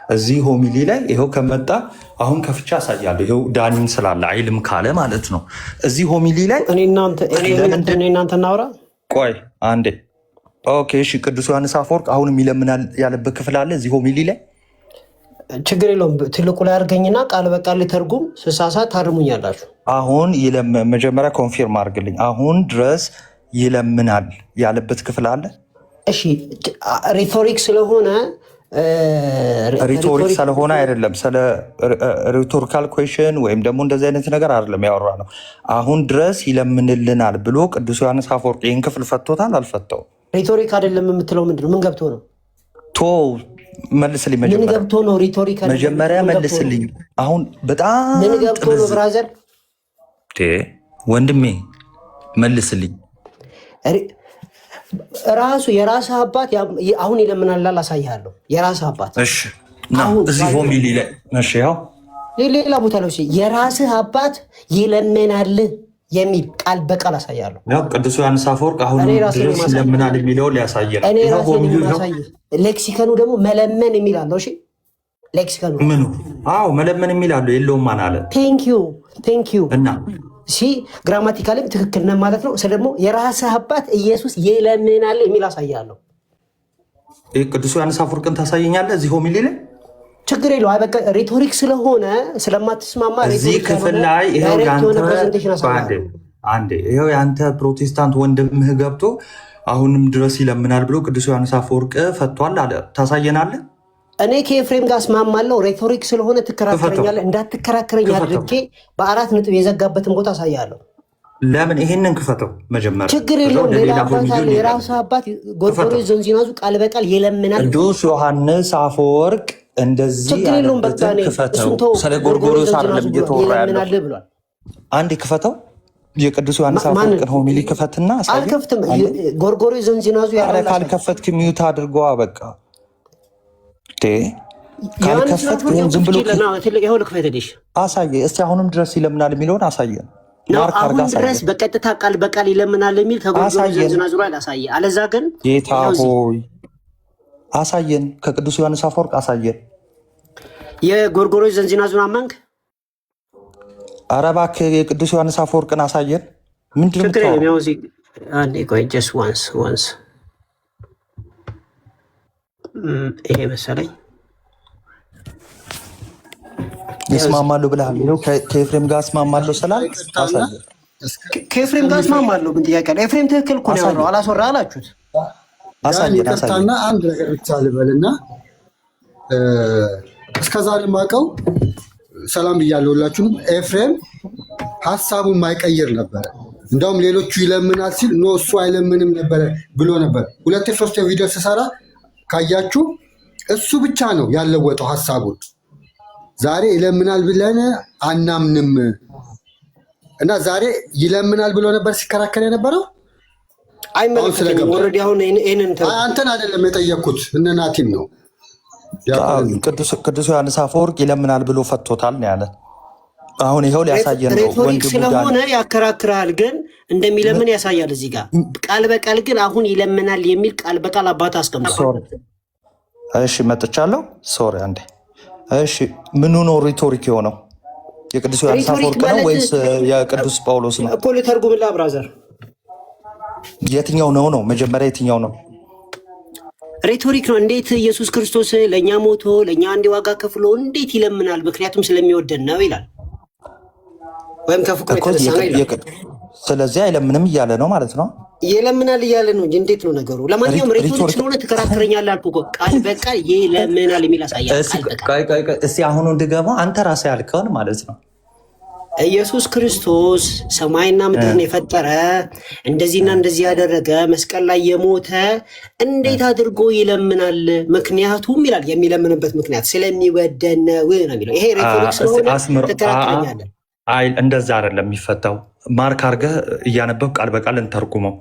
እዚህ ሆሚሊ ላይ ይኸው ከመጣ አሁን ከፍቻ አሳያለሁ። ይኸው ዳኒን ስላለ አይልም ካለ ማለት ነው። እዚህ ሆሚሊ ላይ እኔ እናንተ እናውራ። ቆይ አንዴ። ኦኬ እሺ። ቅዱስ ዮሐንስ አፈወርቅ አሁንም ይለምናል ያለበት ክፍል አለ እዚህ ሆሚሊ ላይ። ችግር የለውም። ትልቁ ላይ አድርገኝና ቃል በቃል ተርጉም ስሳሳት ታርሙኛላችሁ። አሁን መጀመሪያ ኮንፊርም አድርግልኝ። አሁን ድረስ ይለምናል ያለበት ክፍል አለ። እሺ ሪቶሪክ ስለሆነ ሪቶሪክ ስለሆነ አይደለም፣ ስለ ሪቶሪካል ኩዌሽን ወይም ደግሞ እንደዚህ አይነት ነገር አይደለም ያወራ ነው። አሁን ድረስ ይለምንልናል ብሎ ቅዱስ ዮሐንስ አፈወርቅ ይህን ክፍል ፈቶታል አልፈታው? ሪቶሪክ አይደለም የምትለው ምንድነው? ምን ገብቶ ነው? መልስልኝ። ምን ገብቶ ነው ሪቶሪካል? መጀመሪያ መልስልኝ። አሁን በጣም ምን ገብቶ ነው ብራዘር? ወንድሜ መልስልኝ። ራሱ የራስ አባት አሁን ይለምናል አሳያለሁ። የራስ አባት እሺ፣ አሁን እዚህ ሆሚሊ ላይ እሺ፣ ያው ሌላ ቦታ ላይ የራስ አባት ይለምናል የሚል ቃል በቃል አሳያለሁ። ያው ቅዱስ ዮሐንስ አፈወርቅ አሁን ድረስ ይለምናል የሚለው ሊያሳየን እኔ ራሴ ማሳይ። ሌክሲከኑ ደግሞ መለመን የሚል አለው። እሺ ሌክሲከኑ ምኑ? አዎ መለመን የሚል አለው። የለውም ማን አለ? ቴንክ ዩ እና ግራማቲካሊም ትክክል ነህ ማለት ነው። ደግሞ የራስ አባት ኢየሱስ ይለምናል የሚል አሳያለሁ። ቅዱስ ዮሐንስ አፈወርቅን ታሳየኛለህ እዚህ ሆሚሊ ላይ? ችግር የለው። አይ በቃ ሪቶሪክ ስለሆነ ስለማትስማማ እዚህ ክፍል ላይ ይሄው ያንተ ፕሮቴስታንት ወንድምህ ገብቶ አሁንም ድረስ ይለምናል ብሎ ቅዱስ ዮሐንስ አፈወርቅ ፈቷል አለ። ታሳየናለህ? እኔ ከኤፍሬም ጋር እስማማለሁ። ሬቶሪክ ስለሆነ ትከራከረኛለህ። እንዳትከራከረኝ አድርጌ በ4 ነጥብ የዘጋበትን ቦታ አሳያለሁ። ለምን? ይሄንን ክፈተው መጀመሪያ። ችግር የለውም። ሌላ አባት አለ። የራሱ አባት ጎርጎርዮስ ዘንዚናዙ ቃል በቃል ይለምናል። ቅዱስ ዮሐንስ አፈወርቅ እንደዚህ ያለበትን ክፈተው። ስለ ጎርጎርዮስ አይደለም እየተወራ ያለው ብሏል። አንዴ ክፈተው። የቅዱስ ዮሐንስ አፈወርቅን ሆሚሊ ክፈትና አሳይ። አልከፍትም። ጎርጎርዮስ ዘንዚናዙ ያለው ካልከፈትክ ሚዩት አድርጎ በቃ ካልከፈትክ ዝም ብሎ ይኸው ልክፈትልሽ። አሳየ እስቲ አሁንም ድረስ ይለምናል የሚለውን አሳየን። አሁን ድረስ በቀጥታ ቃል በቃል ይለምናል የሚል ከጎርጎርዮስ ዘንዚናዙ ላይ አሳየ። አለዛ ግን ጌታ ሆይ አሳየን። ከቅዱስ ዮሐንስ አፈወርቅ አሳየን። የጎርጎርዮስ ዘንዚናዙን አመንክ? ኧረ እባክህ የቅዱስ ዮሐንስ አፈወርቅን አሳየን። ምንድን ነው ይሄ መሰለኝ ይስማማለሁ ብለሃል። ከኤፍሬም ጋር እስማማለሁ ስላልክ አሳየን። ከኤፍሬም ጋር እስማማለሁ። ምን ጥያቄ አለ? ኤፍሬም ትክክል እኮ ነው ያወራው። አላስወራ አላችሁት? አሳየን። አንድ ነገር ብቻ ልበልና እስከዛሬ የማውቀው ሰላም ብያለሁ ሁላችሁንም። ኤፍሬም ሀሳቡን ማይቀይር ነበረ። እንደውም ሌሎቹ ይለምናል ሲል ኖ እሱ አይለምንም ነበረ ብሎ ነበር። 2-3 ቪዲዮ ስሰራ ካያችሁ እሱ ብቻ ነው ያለወጠው ሀሳቡን። ዛሬ ይለምናል ብለን አናምንም እና ዛሬ ይለምናል ብሎ ነበር ሲከራከር የነበረው። አንተን አይደለም የጠየኩት እነ ናቲን ነው። ቅዱስ ዮሐንስ አፈወርቅ ይለምናል ብሎ ፈቶታል ነው ያለ። አሁን ይኸው ሊያሳየን ነው። ሬቶሪክ ስለሆነ ያከራክራል፣ ግን እንደሚለምን ያሳያል። እዚህ ጋር ቃል በቃል ግን አሁን ይለምናል የሚል ቃል በቃል አባት አስቀምጧል። እሺ መጥቻለሁ። ሶሪ አንዴ። እሺ ምኑ ነው ሪቶሪክ የሆነው? የቅዱስ ዮሐንስ አፈወርቅ ነው ወይስ የቅዱስ ጳውሎስ ነው? እኮ ልተርጉምልህ ብራዘር። የትኛው ነው ነው? መጀመሪያ የትኛው ነው? ሬቶሪክ ነው። እንዴት ኢየሱስ ክርስቶስ ለእኛ ሞቶ ለእኛ አንድ ዋጋ ከፍሎ እንዴት ይለምናል? ምክንያቱም ስለሚወደን ነው ይላል። ወይም ከፍቅር የተነሳ ነው ይላል። ስለዚህ አይለምንም እያለ ነው ማለት ነው። ይለምናል እያለ ነው እንጂ እንዴት ነው ነገሩ? ለማንኛውም ሬቶሪክ ስለሆነ ትከራከረኛለህ አልኩህ እኮ። ቃል በቃል ይለምናል የሚል አሳያል። እስቲ አሁኑ እንድገባ አንተ ራስህ ያልከውን ማለት ነው። ኢየሱስ ክርስቶስ ሰማይና ምድርን የፈጠረ እንደዚህና እንደዚህ ያደረገ መስቀል ላይ የሞተ እንዴት አድርጎ ይለምናል? ምክንያቱም ይላል የሚለምንበት ምክንያት ስለሚወደን ነው የሚለው። ይሄ ሬቶሪክ ስለሆነ ትከራከረኛለህ። አይ እንደዛ አይደለም የሚፈታው። ማርክ አድርገህ እያነበብ ቃል በቃል እንተርጉመው።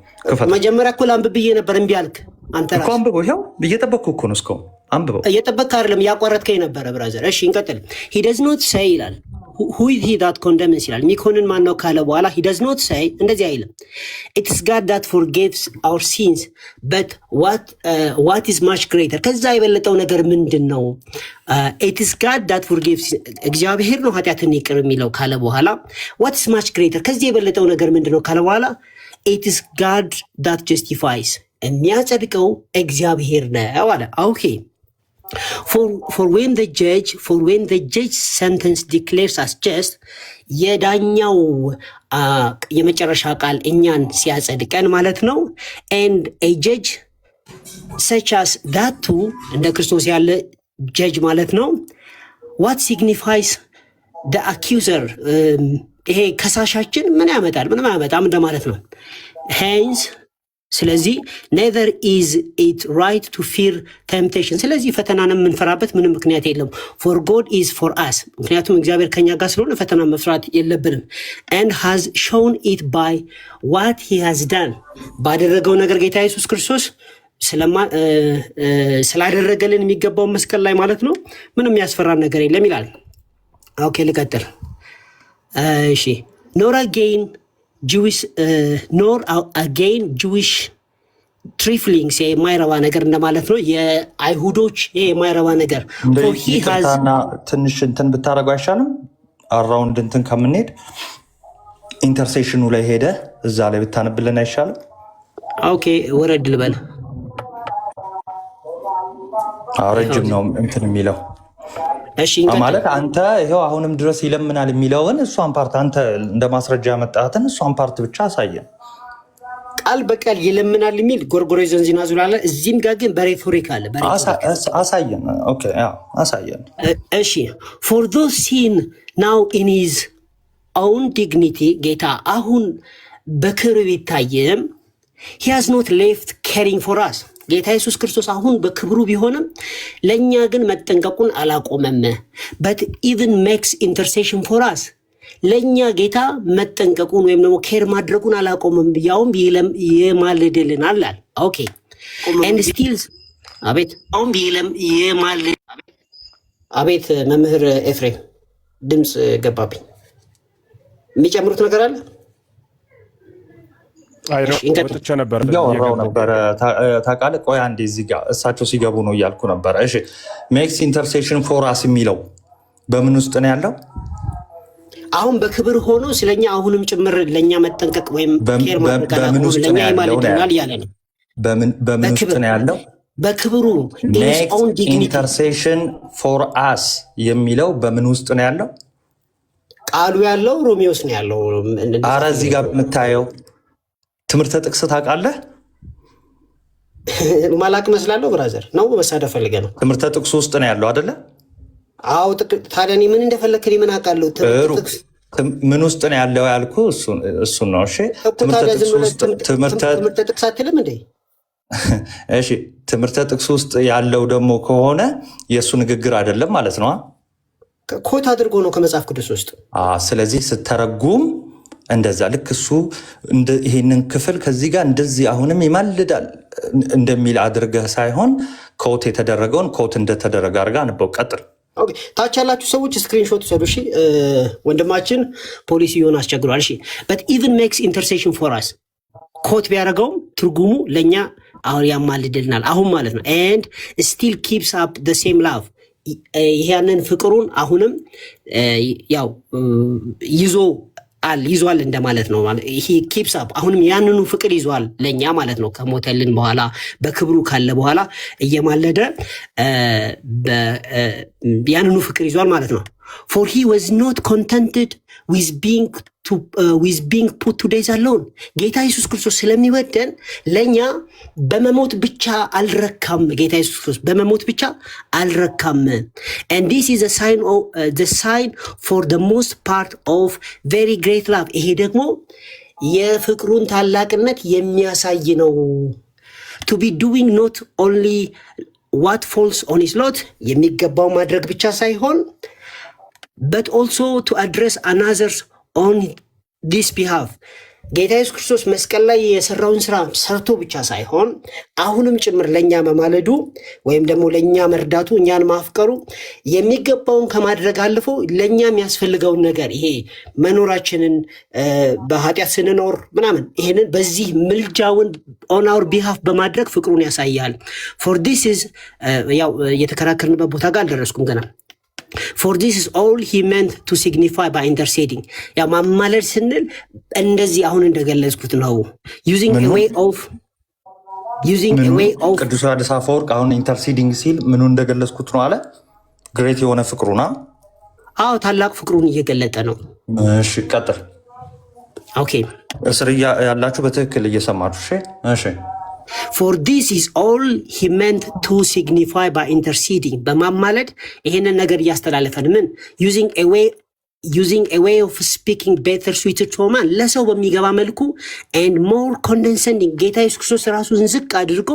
መጀመሪያ እኮ ላንብብ ብዬ ነበር፣ እምቢ አልክ አንተ ራስህ። አንብበው። ይኸው እየጠበቅኩ እኮ ነው። እስካሁን አንብበው። እየጠበቅክ አይደለም፣ እያቋረጥከኝ ነበረ ብራዘር። እሺ እንቀጥል። ሂ ደዝ ኖት ሴይ ይላል who is he that condemns ይላል። ሚኮንን ማን ነው ካለ በኋላ he does not say እንደዚህ አይልም። it is God that forgives our sins but what is much greater ከዛ የበለጠው ነገር ምንድን ነው? it is God that forgives እግዚአብሔር ነው ኃጢአትን ይቅር የሚለው ካለ በኋላ what is much greater ከዚህ የበለጠው ነገር ምንድን ነው ካለ በኋላ it is God that justifies የሚያጸድቀው እግዚአብሔር ነው አለ። ኦኬ For when the judge sentence declares us just የዳኛው የመጨረሻ ቃል እኛን ሲያጸድቀን ማለት ነው። and a judge such as that too እንደ ክርስቶስ ያለ ጀጅ ማለት ነው። what signifies the accuser ይሄ ከሳሻችን ምን ያመጣል? ምንም አያመጣም እንደማለት ነው። hence ስለዚህ neither is it right to fear temptation ስለዚህ ፈተናን የምንፈራበት ምንም ምክንያት የለም for God is for us ምክንያቱም እግዚአብሔር ከኛ ጋር ስለሆነ ፈተና መፍራት የለብንም and has shown it by what he has done ባደረገው ነገር ጌታ ኢየሱስ ክርስቶስ ስላደረገልን የሚገባው መስቀል ላይ ማለት ነው ምንም ያስፈራ ነገር የለም ይላል ኦኬ ልቀጥል እሺ nor again Jewish triflings የማይረባ ነገር እንደማለት ነው የአይሁዶች የማይረባ ነገር ትንሽ እንትን ብታረጉ አይሻልም አራውንድ እንትን ከምንሄድ ኢንተርሴሽኑ ላይ ሄደ እዛ ላይ ብታነብልን አይሻልም ኦኬ ወረድ ልበል ረጅም ነው እንትን የሚለው ማለት አንተ ይሄው አሁንም ድረስ ይለምናል የሚለውን እሷን ፓርት አንተ እንደ ማስረጃ ያመጣሃትን እሷን ፓርት ብቻ አሳየን ቃል በቃል ይለምናል የሚል ጎርጎሮስ ዚናዙላ አለ እዚህም ጋር ግን በሬቶሪክ አለ አሳየን ኦኬ አሳየን እሺ for those seen now in his own dignity ጌታ አሁን በክብር ቢታየም he has not left caring for us ጌታ ኢየሱስ ክርስቶስ አሁን በክብሩ ቢሆንም ለኛ ግን መጠንቀቁን አላቆመም but even makes intercession for us ለኛ ጌታ መጠንቀቁን ወይም ደግሞ ኬር ማድረጉን አላቆመም ያውም ይማልድልናል አለ ኦኬ and still አቤት መምህር ኤፍሬም ድምጽ ገባብኝ የሚጨምሩት ነገር አለ ወጥቼ ነበር ያወራው ነበር ታውቃለህ ቆይ አንዴ እዚህ ጋር እሳቸው ሲገቡ ነው እያልኩ ነበር እሺ ሜክስ ኢንተርሴሽን ፎር አስ የሚለው በምን ውስጥ ነው ያለው አሁን በክብር ሆኖ ስለኛ አሁንም ጭምር ለኛ መጠንቀቅ ወይም ኬር ማድረግ በምን ውስጥ ነው ያለው በምን ውስጥ ነው ያለው በክብሩ ኢንተርሴሽን ፎር አስ የሚለው በምን ውስጥ ነው ያለው ቃሉ ያለው ሮሜዎስ ነው ያለው አረ እዚህ ጋር የምታየው ትምህርተ ጥቅስ ታውቃለህ ማላቅ መስላለሁ ብራዘር ነው መሳደብ ፈልገህ ነው ትምህርተ ጥቅስ ውስጥ ነው ያለው አይደለ አው ታዲያ ምን እንደፈለክኝ ምን አውቃለሁ ምን ውስጥ ነው ያለው ያልኩ እሱ ነው እሺ ትምህርተ ጥቅስ አትልም እንዴ እሺ ትምህርተ ጥቅስ ውስጥ ያለው ደግሞ ከሆነ የሱ ንግግር አይደለም ማለት ነው ኮት አድርጎ ነው ከመጽሐፍ ቅዱስ ውስጥ ስለዚህ ስተረጉም እንደዛ ልክ እሱ ይሄንን ክፍል ከዚህ ጋር እንደዚህ አሁንም ይማልዳል እንደሚል አድርገህ ሳይሆን ኮት የተደረገውን ኮት እንደተደረገ አድርጋ አንበው ቀጥል ኦኬ ታች ያላችሁ ሰዎች ስክሪንሾት ሰዱ እሺ ወንድማችን ፖሊሲ ይሆን አስቸግሯል እሺ but even makes intercession for us ኮት ቢያደርገውም ትርጉሙ ለኛ አሁን ያማልድልናል አሁን ማለት ነው and still keeps up the same love ይሄንን ፍቅሩን አሁንም ያው ይዟል እንደማለት ነው ማለት he keeps up አሁንም ያንኑ ፍቅር ይዟል ለኛ ማለት ነው ከሞተልን በኋላ በክብሩ ካለ በኋላ እየማለደ ያንኑ ፍቅር ይዟል ማለት ነው for he was not contented with being put to death alone ጌታ ኢየሱስ ክርስቶስ ስለሚወደን ለኛ በመሞት ብቻ አልረካም ጌታ ኢየሱስ ክርስቶስ በመሞት ብቻ አልረካም and this is a sign of the sign for the most part of very great love ይሄ ደግሞ የፍቅሩን ታላቅነት የሚያሳይ ነው to be doing not only what falls on his lot የሚገባው ማድረግ ብቻ ሳይሆን but also to address others on this behalf ጌታ ኢየሱስ ክርስቶስ መስቀል ላይ የሰራውን ስራ ሰርቶ ብቻ ሳይሆን አሁንም ጭምር ለኛ መማለዱ ወይም ደግሞ ለኛ መርዳቱ እኛን ማፍቀሩ የሚገባውን ከማድረግ አልፎ ለኛ የሚያስፈልገውን ነገር ይሄ መኖራችንን በኃጢአት ስንኖር ምናምን ይሄንን በዚህ ምልጃውን on our behalf በማድረግ ፍቅሩን ያሳያል for this is ያው የተከራከርንበት ቦታ ጋር አልደረስኩም ገና for this is all he meant to signify by interceding ያ ማማለድ ስንል እንደዚህ አሁን እንደገለጽኩት ነው using a way of ቅዱስ ዮሐንስ አፈወርቅ አሁን ኢንተርሲዲንግ ሲል ምኑ እንደገለጽኩት ነው አለ ግሬት የሆነ ፍቅሩና አዎ ታላቅ ፍቅሩን እየገለጠ ነው እሺ ቀጥል ኦኬ እስር ያላችሁ በትክክል እየሰማችሁ እሺ for this is all he meant to signify by interceding በማማለድ ይሄንን ነገር ያስተላለፈን ምን using a way using a way of speaking better suited to a man ለሰው በሚገባ መልኩ and more condescending ጌታ ኢየሱስ ክርስቶስ ራሱን ዝቅ አድርጎ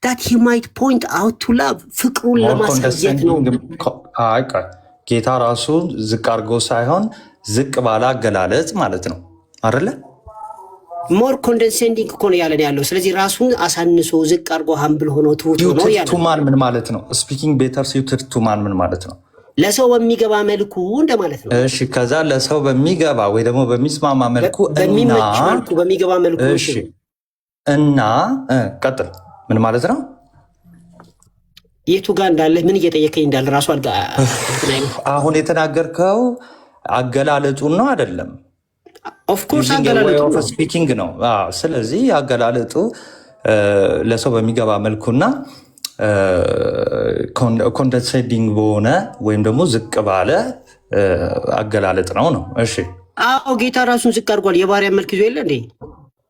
that he might point out to love ፍቅሩን ለማሳየት ነው። ጌታ ራሱን ዝቅ አድርጎ ሳይሆን ዝቅ ባለ አገላለጽ ማለት ነው አይደለ? ሞር ኮንደንሴንዲንግ እኮ ነው ያለን ያለው። ስለዚህ ራሱን አሳንሶ ዝቅ አድርጎ ሀምብል ሆኖ ትሁት ሆኖ ያለው ቱማን ምን ማለት ነው? ስፒኪንግ ቤተር ሲዩትድ ቱማን ምን ማለት ነው? ለሰው በሚገባ መልኩ እንደማለት ነው። እሺ፣ ከዛ ለሰው በሚገባ ወይ ደግሞ በሚስማማ መልኩ በሚመች መልኩ በሚገባ መልኩ። እሺ፣ እና ቀጥል ምን ማለት ነው? የቱ ጋር እንዳለ ምን እየጠየቀኝ እንዳለ ራሱ አሁን የተናገርከው አገላለጡን ነው አይደለም? ኦፍኮርስ አገላለጡ ስፒኪንግ ነው። ስለዚህ አገላለጡ ለሰው በሚገባ መልኩና ኮንደንሴንዲንግ በሆነ ወይም ደግሞ ዝቅ ባለ አገላለጥ ነው። እሺ፣ አዎ ጌታ ራሱን ዝቅ አድርጓል። የባሪያ መልክ ይዞ የለ እንዴ?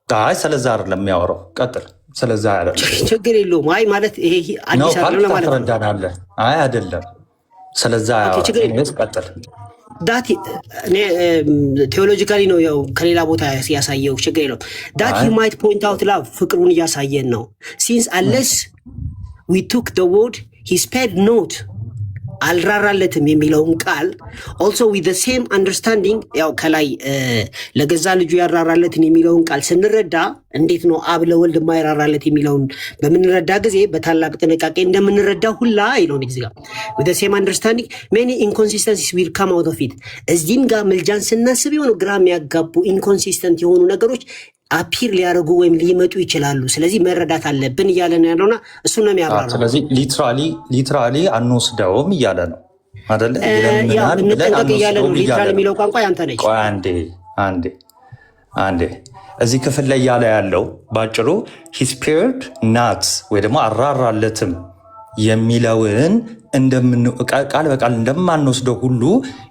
አይ ስለዛ አይደለም የሚያወራው። ቀጥል። ስለዛ አይደለም፣ ችግር የለውም። አይ ማለት ይሄ አዲስ አይደለም ለማለት ነው። አይ አይደለም፣ ስለዛ ቀጥል። ዳት ቴዎሎጂካሊ ነው ያው ከሌላ ቦታ ያሳየው። ችግር የለውም። ዳት ሂ ማይት ፖይንት አውት ላቭ ፍቅሩን እያሳየን ነው። ሲንስ አንለስ ዊ ቱክ ዘ ወርድ ሂ ስፔድ ኖት አልራራለትም የሚለውን ቃል ኦልሶ ዊዝ ዘ ሴም አንደርስታንዲንግ ያው ከላይ ለገዛ ልጁ ያራራለትን የሚለውን ቃል ስንረዳ እንዴት ነው አብ ለወልድ የማይራራለት የሚለውን በምንረዳ ጊዜ በታላቅ ጥንቃቄ እንደምንረዳ ሁላ ይለውን ጊዜ ጋር ዊዝ ዘ ሴም አንደርስታንዲንግ ሜኒ ኢንኮንሲስተንሲስ ዊል ካም አውት ኦፍ ኢት። እዚህም ጋር ምልጃን ስናስብ የሆኑ ግራ የሚያጋቡ ኢንኮንሲስተንት የሆኑ ነገሮች አፒር ሊያደርጉ ወይም ሊመጡ ይችላሉ። ስለዚህ መረዳት አለብን እያለ ነው ያለውና እሱ ነው የሚያብራራው። ስለዚህ ሊትራሊ አንወስደውም እያለ ነው አይደለ? እንጠንቀቅ እያለ ነው። ሊትራሊ የሚለው ቋንቋ ያንተ ነች። አንዴ እዚህ ክፍል ላይ ያለ ያለው ባጭሩ ሂ ስፔርድ ናት ወይ ደግሞ አራራለትም የሚለውን ቃል በቃል እንደማንወስደው ሁሉ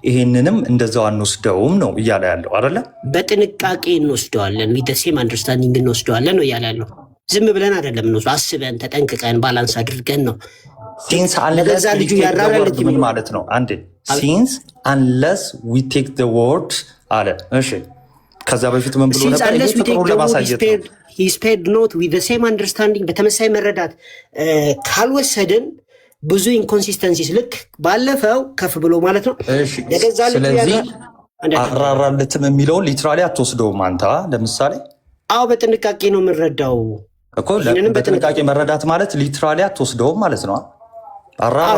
ይሄንንም እንደዛው አንወስደውም ነው እያለ ያለው አይደለ? በጥንቃቄ እንወስደዋለን፣ ዊዝ ዘ ሴም አንደርስታንዲንግ እንወስደዋለን ነው እያለ ያለው። ዝም ብለን አይደለም እንወስደው፣ አስበን ተጠንቅቀን ባላንስ አድርገን ነው። ሲንስ አንለስ ልጁ ያራራለት ምን ማለት ነው? አንዴ ሲንስ አንለስ ዊ ቴክ ዘ ወርድ አለ። እሺ ከዛ በፊት ምን ብሎ ነበር? ይሄ ፍቅሩን ለማሳየት ነው። ሂ ስፔድ ኖት ዊዝ ዘ ሴም አንደርስታንዲንግ በተመሳሳይ መረዳት ካልወሰድን ብዙ ኢንኮንሲስተንሲስ ልክ ባለፈው ከፍ ብሎ ማለት ነው። ስለዚህ አራራለትም የሚለውን ሊትራሊ አትወስደውም አንተ ለምሳሌ? አዎ በጥንቃቄ ነው የምንረዳው እኮ። በጥንቃቄ መረዳት ማለት ሊትራሊ አትወስደውም ማለት ነው።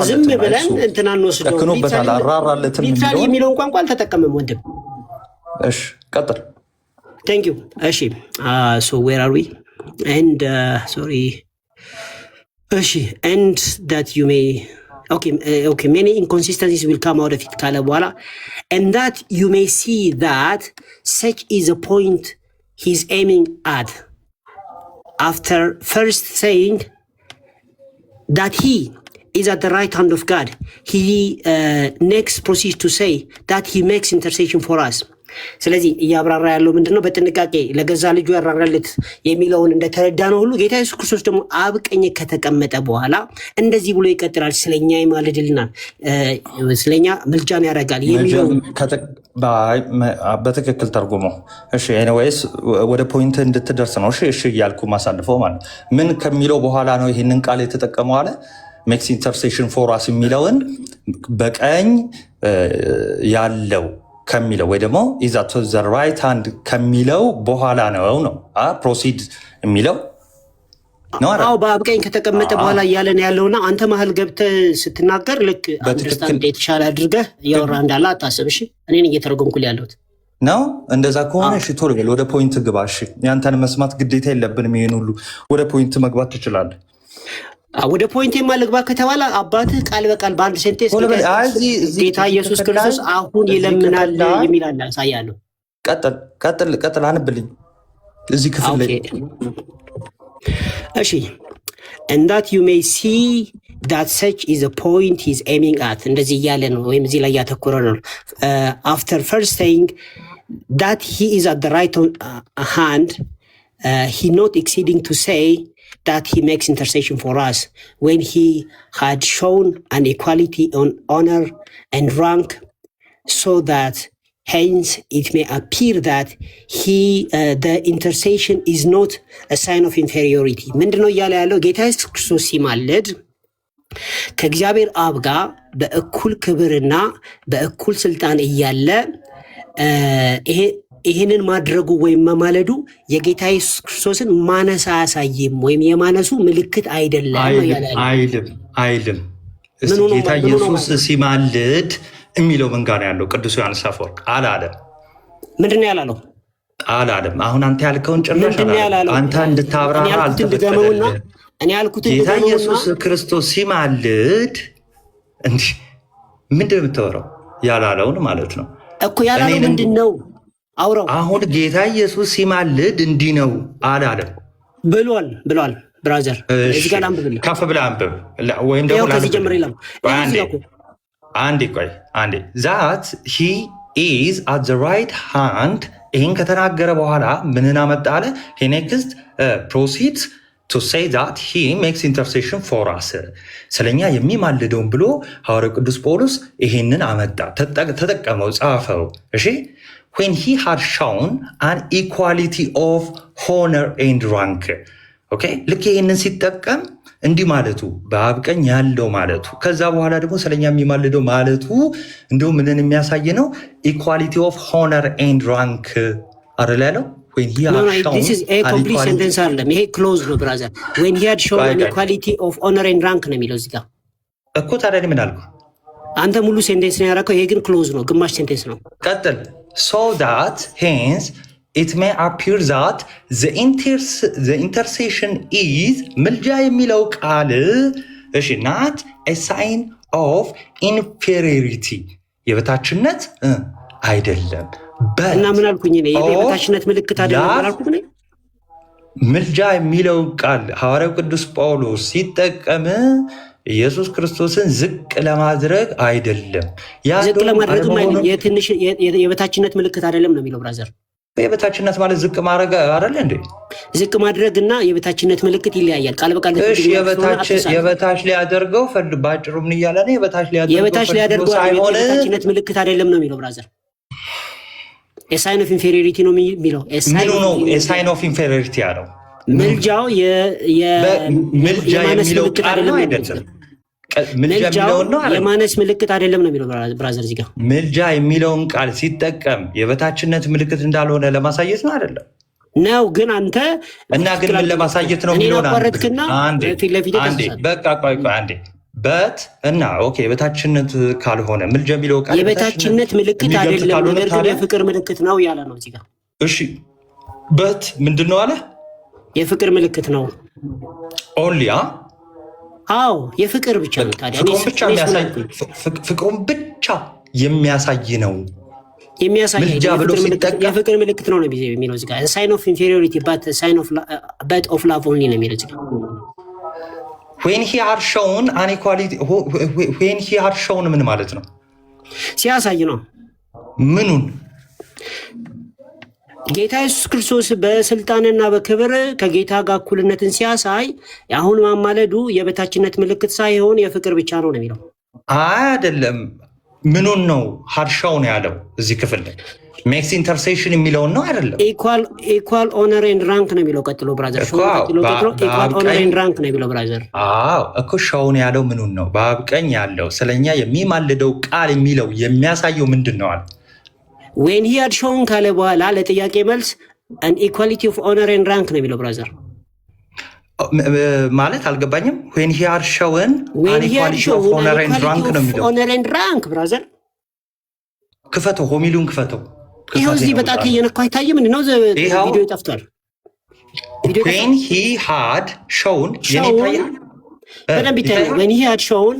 ዝም ብለን እንትና እንወስደው አራራለትም የሚለውን ቋንቋ አልተጠቀምም ወንድም። እሺ ቀጥል። Thank you. Ashi. So where are we? And sorry. Ashi. And that you may. Okay. Many inconsistencies will come out of it, kala bwala. And that you may see that such is a point he's aiming at. After first saying that he is at the right hand of God, he next proceeds to say that he makes intercession for us. ስለዚህ እያብራራ ያለው ምንድነው? በጥንቃቄ ለገዛ ልጁ ያራራለት የሚለውን እንደተረዳ ነው ሁሉ ጌታ ኢየሱስ ክርስቶስ ደግሞ አብ ቀኝ ከተቀመጠ በኋላ እንደዚህ ብሎ ይቀጥላል። ስለኛ ይማልድልናል፣ ስለኛ ምልጃን ያደርጋል የሚለው በትክክል ተርጉሞ። እሺ ኤኒዌይስ ወደ ፖይንት እንድትደርስ ነው እሺ እያልኩ ማሳልፈው ማለት ምን ከሚለው በኋላ ነው ይህንን ቃል የተጠቀመው አለ። ሜክስ ኢንተርሴሽን ፎር አስ የሚለውን በቀኝ ያለው ከሚለው ወይ ደግሞ ኢዝ አት ዘ ራይት ሃንድ ከሚለው በኋላ ነው ፕሮሲድ የሚለው ነው። አዎ በአብ ቀኝ ከተቀመጠ በኋላ እያለን ያለውና አንተ መሀል ገብተህ ስትናገር ልክ አንደርስታንድ የተሻለ አድርገህ እያወራ እንዳለ አታስብ። እሺ እኔን እየተረጎምኩልህ ያለሁት ነው። እንደዛ ከሆነ እሺ ቶሎ በል ወደ ፖይንት ግባ። እሺ ያንተን መስማት ግዴታ የለብንም። ይሄን ሁሉ ወደ ፖይንት መግባት ትችላለህ። ወደ ፖይንት የማልግባ ከተባለ አባትህ ቃል በቃል በአንድ ሴንቴንስ ጌታ ኢየሱስ ክርስቶስ አሁን ይለምናል የሚል አለ። አሳያለሁ። ቀጥል አንብልኝ እዚህ ክፍል ላይ እሺ። and that you may see that such is a point he's aiming at እንደዚህ እያለ ነው ወይም እዚህ ላይ ያተኮረ ነው። after first saying that he is at the right hand he not exceeding to say that he makes intercession for us when he had shown an equality on honor and rank so that hence it may appear that the intercession is not a sign of inferiority. ምንድነው እያለ ያለው? ጌታ ኢየሱስ ክርስቶስ ሲማልድ ከእግዚአብሔር አብ ጋር በእኩል ክብርና በእኩል ስልጣን እያለ ይሄንን ማድረጉ ወይም መማለዱ የጌታ ኢየሱስ ክርስቶስን ማነስ አያሳይም ወይም የማነሱ ምልክት አይደለም አይልም። እስቲ ጌታ ኢየሱስ ሲማልድ የሚለው ምን ጋር ያለው? ቅዱስ ዮሐንስ አፈወርቅ አላለም። ምንድነው ያላለው? አላለም። አሁን አንተ ያልከውን ጭራሽ አንተ እንድታብራራ አልተፈቀደልህም። እኔ ያልኩትን ጌታ ኢየሱስ ክርስቶስ ሲማልድ እንዲህ ምንድን ነው የምታወራው? ያላለውን ማለት ነው እኮ። ያላለው ምንድን ነው? አውራው። አሁን ጌታ ኢየሱስ ሲማልድ እንዲህ ነው አላለም። ብሏል ብራዘር፣ እዚህ ጋር አንብብልህ። ከፍ ብለህ አንብብ፣ ወይም ደግሞ ከዚህ ጀምር ይላል። አንዴ ዛት ሂ ኢዝ አት ዘ ራይት ሃንድ። ይህን ከተናገረ በኋላ ምንን አመጣ አለ? ሂ ኔክስት ፕሮሲድስ to say that he makes intercession for us ስለኛ የሚማልደውን ብሎ ሐዋርያው ቅዱስ ጳውሎስ ይሄንን አመጣ፣ ተጠቀመው፣ ጻፈው። እሺ when he had shown an equality of honor and rank okay ልክ ይሄንን ሲጠቀም እንዲህ ማለቱ በአብ ቀኝ ያለው ማለቱ፣ ከዛ በኋላ ደግሞ ስለኛ የሚማልደው ማለቱ እንደው ምንን የሚያሳይ ነው? equality of honor and rank አይደል ያለው? When he had shown this is a complete sentence አይደለም፣ ይሄ ክሎዝ ነው ብራዘር። when he had shown an equality of honor and rank ነው የሚለው እዚህ ጋር እኮ። ታዲያ ምን አልኩ? አንተ ሙሉ ሴንቴንስ ነው ያደረከው፣ ይሄ ግን ክሎዝ ነው፣ ግማሽ ሴንቴንስ ነው። ቀጥል። so that hence it may appear that the intercession is ምልጃ የሚለው ቃል እሺ not a sign of inferiority የበታችነት አይደለም። እና ምን አልኩኝ? የበታችነት ምልክት አይደለም አላልኩም? ምልጃ የሚለው ቃል ሐዋርያው ቅዱስ ጳውሎስ ሲጠቀም ኢየሱስ ክርስቶስን ዝቅ ለማድረግ አይደለም። ዝቅ ለማድረግ የበታችነት ምልክት አይደለም ነው የሚለው ብራዘር። የበታችነት ማለት ዝቅ ማድረግ አይደለ እንዴ? ዝቅ ማድረግና የበታችነት ምልክት ይለያያል። ቃል በቃል የበታች ሊያደርገው ባጭሩ ምን እያለ ነው? የበታች ሊያደርገው ሳይሆን የበታችነት ምልክት አይደለም ነው የሚለው ብራዘር። ሳይን ኦፍ ኢንፌሪዮሪቲ ነው የሚለው። ምኑ ነው ሳይን ኦፍ ኢንፌሪዮሪቲ ያለው? ምልጃው ምልጃ የሚለው ቃል ነው አይደለም? ምልጃው የማነስ ምልክት አይደለም ነው የሚለው ብራዘር። እዚህ ጋር ምልጃ የሚለውን ቃል ሲጠቀም የበታችነት ምልክት እንዳልሆነ ለማሳየት ነው አይደለም? ነው ግን አንተ እና ግን ምን ለማሳየት ነው የሚለው አንዴ በቃ ቆይ አንዴ በት እና ኦኬ የበታችነት ካልሆነ ምልጃ የሚለው ቃል የበታችነት ምልክት አይደለም፣ ነገር ግን የፍቅር ምልክት ነው ያለ ነው እዚህ ጋር። እሺ በት ምንድነው አለ? የፍቅር ምልክት ነው ኦንሊያ። አዎ የፍቅር ብቻ ነው። ታዲያ ፍቅሩን ብቻ የሚያሳይ ነው የፍቅር ምልክት ነው የሚለው እዚህ ጋር። ሳይን ኦፍ ኢንፌሪዮሪቲ በት ሳይን ኦፍ ላቭ ኦንሊ ነው የሚለው እዚህ ጋር። when he had shown an equality when he had shown ምን ማለት ነው? ሲያሳይ ነው። ምኑን? ጌታ ኢየሱስ ክርስቶስ በስልጣንና በክብር ከጌታ ጋር እኩልነትን ሲያሳይ አሁን ማማለዱ የበታችነት ምልክት ሳይሆን የፍቅር ብቻ ነው የሚለው። አይደለም። ምኑን ነው had shown ያለው እዚህ ክፍል ላይ? ሜክስ ኢንተርሴሽን የሚለውን ነው አይደለም? ኢኳል ኦነር ኤንድ ራንክ ነው የሚለው ቀጥሎ ብራዘር። ኢኳል ኦነር ኤንድ ራንክ ነው የሚለው ብራዘር። አዎ እኮ ሻውን ያለው ምኑን ነው? በአብ ቀኝ ያለው ስለኛ የሚማልደው ቃል የሚለው የሚያሳየው ምንድን ነው አለ? ዌን ሂ ሃድ ሾውን ካለ በኋላ ለጥያቄ መልስ አን ኢኳሊቲ ኦፍ ኦነር ኤንድ ራንክ ነው የሚለው ብራዘር። ማለት አልገባኝም። ዌን ሂ ሃድ ሾውን አን ኢኳሊቲ ኦፍ ኦነር ኤንድ ራንክ ነው የሚለው። ኦነር ኤንድ ራንክ ብራዘር። ክፈተው፣ ሆሚሉን ክፈተው። ይሄው እዚህ በጣት እየነካ አይታይም? ምንድነው ቪዲዮ ይጠፍቷል። when he had shown ይታያል በደንብ ይታያል። when he had shown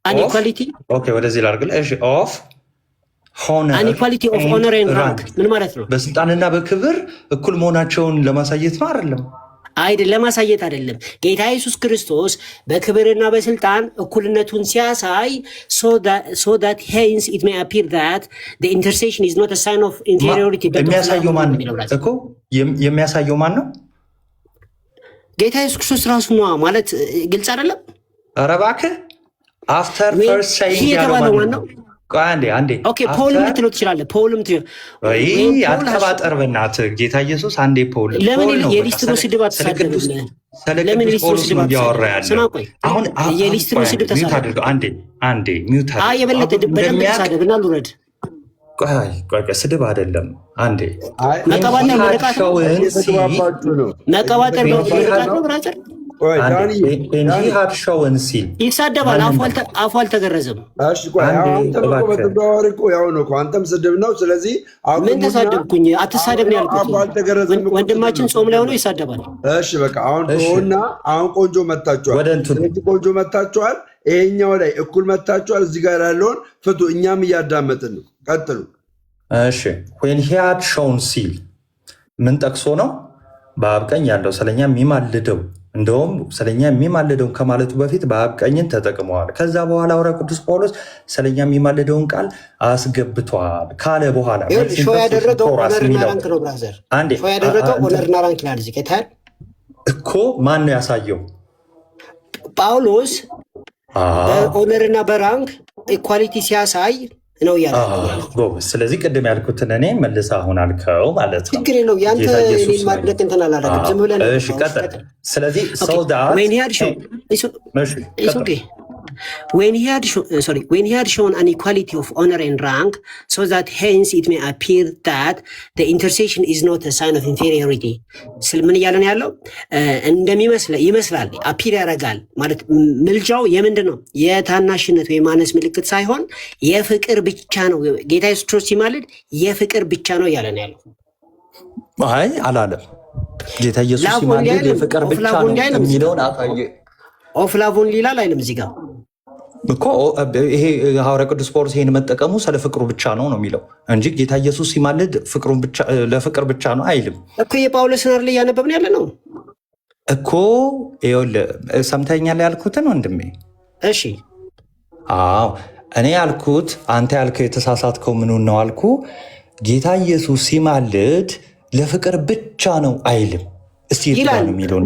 an equality okay ወደዚህ ላድርግልህ። እሺ of honor an equality of honor and rank ምን ማለት ነው? በስልጣንና በክብር እኩል መሆናቸውን ለማሳየት ነው አይደለም? አይደለም፣ ለማሳየት አይደለም። ጌታ ኢየሱስ ክርስቶስ በክብርና በስልጣን እኩልነቱን ሲያሳይ so that hence it may appear that the intercession is not a sign of inferiority but የሚያሳየው ማን እኮ የሚያሳየው ማን ነው? ጌታ ኢየሱስ ክርስቶስ ራሱ ነው ማለት ግልጽ አይደለም? ኧረ እባክህ አፍተር ፈርስት ሴይንግ የተባለው ማን ነው? አንዴ ኦኬ ፖልም ልትለው ትችላለህ። ፖልም አትቀባጠር በእናትህ ጌታ ኢየሱስ አንዴ ፖል ለምን የሊስትሮ ስድብ አትሳደብም? ለምን የሊስትሮ ስድብ አትሳደብም? ስማ ቆይ አሁን የሊስትሮ ስድብ ተሳደብ። አንዴ ሚውት አድርገው። የበለጠ በደንብ ተሳደብና ልውረድ። ቆይ ስድብ አይደለም። አንዴ መቀባጠር መለቃት መቀባጠር ነው ብራዘር ሾውን ሲል ይሳደባል። አፉ አልተገረዘም። አንተም ስድብ ነው። ስለዚህ ምን ተሳደብኩኝ? አትሳደብ ነው ያልኩት። ወንድማችን ጾም ላይ ሆኖ ይሳደባል። እሺ በቃ አሁን አሁን ቆንጆ መታችኋል፣ ቆንጆ መታችኋል። ይሄኛው ላይ እኩል መታችኋል። እዚህ ጋር ያለውን ፍቱ። እኛም እያዳመጥን ነው። ቀጥሉ። እሺ when he had shown ሲል ምን ጠቅሶ ነው? በአብ ቀኝ ያለው ስለኛ የሚማልደው እንደውም ስለኛ የሚማልደውን ከማለቱ በፊት በአብ ቀኝን ተጠቅመዋል። ከዛ በኋላ ሐዋርያው ቅዱስ ጳውሎስ ስለኛ የሚማልደውን ቃል አስገብቷል ካለ በኋላ ሾው ያደረገው ኦነርና ራንክ ነው ብራዘር። ሾው ያደረገው ኦነርና ራንክ ላይ አድርገህ ከታል እኮ ማን ነው ያሳየው? ጳውሎስ በኦነርና በራንክ ኢኳሊቲ ሲያሳይ ነው ያለው። ስለዚህ ቅድም ያልኩትን እኔ መልስ አሁን አልከው ማለት ነው። ችግር የለው ያንተ እኔን ማድረግ እንትን አላደረግም። ዝም ብለን እሺ ቀጥል። ስለዚህ ሰው ዳት when he had shown an equality of honor and rank, so that hence it may appear that the intercession is not a sign of inferiority. ምን እያለ ነው ያለው? ይመስላል አፒር ያደርጋል ማለት ምልጃው የምንድን ነው? የታናሽነት ወይ ማነስ ምልክት ሳይሆን የፍቅር ብቻ ነው። ጌታ ኢየሱስ ክርስቶስ ሲማልድ የፍቅር ብቻ ነው እያለ ነው ያለው። አይ አላለም። ጌታ ኢየሱስ ሲማልድ የፍቅር ብቻ ነው የሚለውን አታየ ኦፍ ላቮን ሊላል አይልም እዚህ ጋር እኮ ይሄ ሐዋርያው ቅዱስ ጳውሎስ ይሄን መጠቀሙ ስለ ፍቅሩ ብቻ ነው የሚለው እንጂ ጌታ ኢየሱስ ሲማልድ ፍቅሩን ብቻ ለፍቅር ብቻ ነው አይልም እኮ። የጳውሎስን አይደል እያነበብን ያለ ነው እኮ። ይኸውልህ ሰምተኛል ያልኩትን ወንድሜ። እሺ አዎ እኔ ያልኩት አንተ ያልከው የተሳሳትከው ምኑን ነው አልኩ። ጌታ ኢየሱስ ሲማልድ ለፍቅር ብቻ ነው አይልም። እስቲ ይላል የሚለው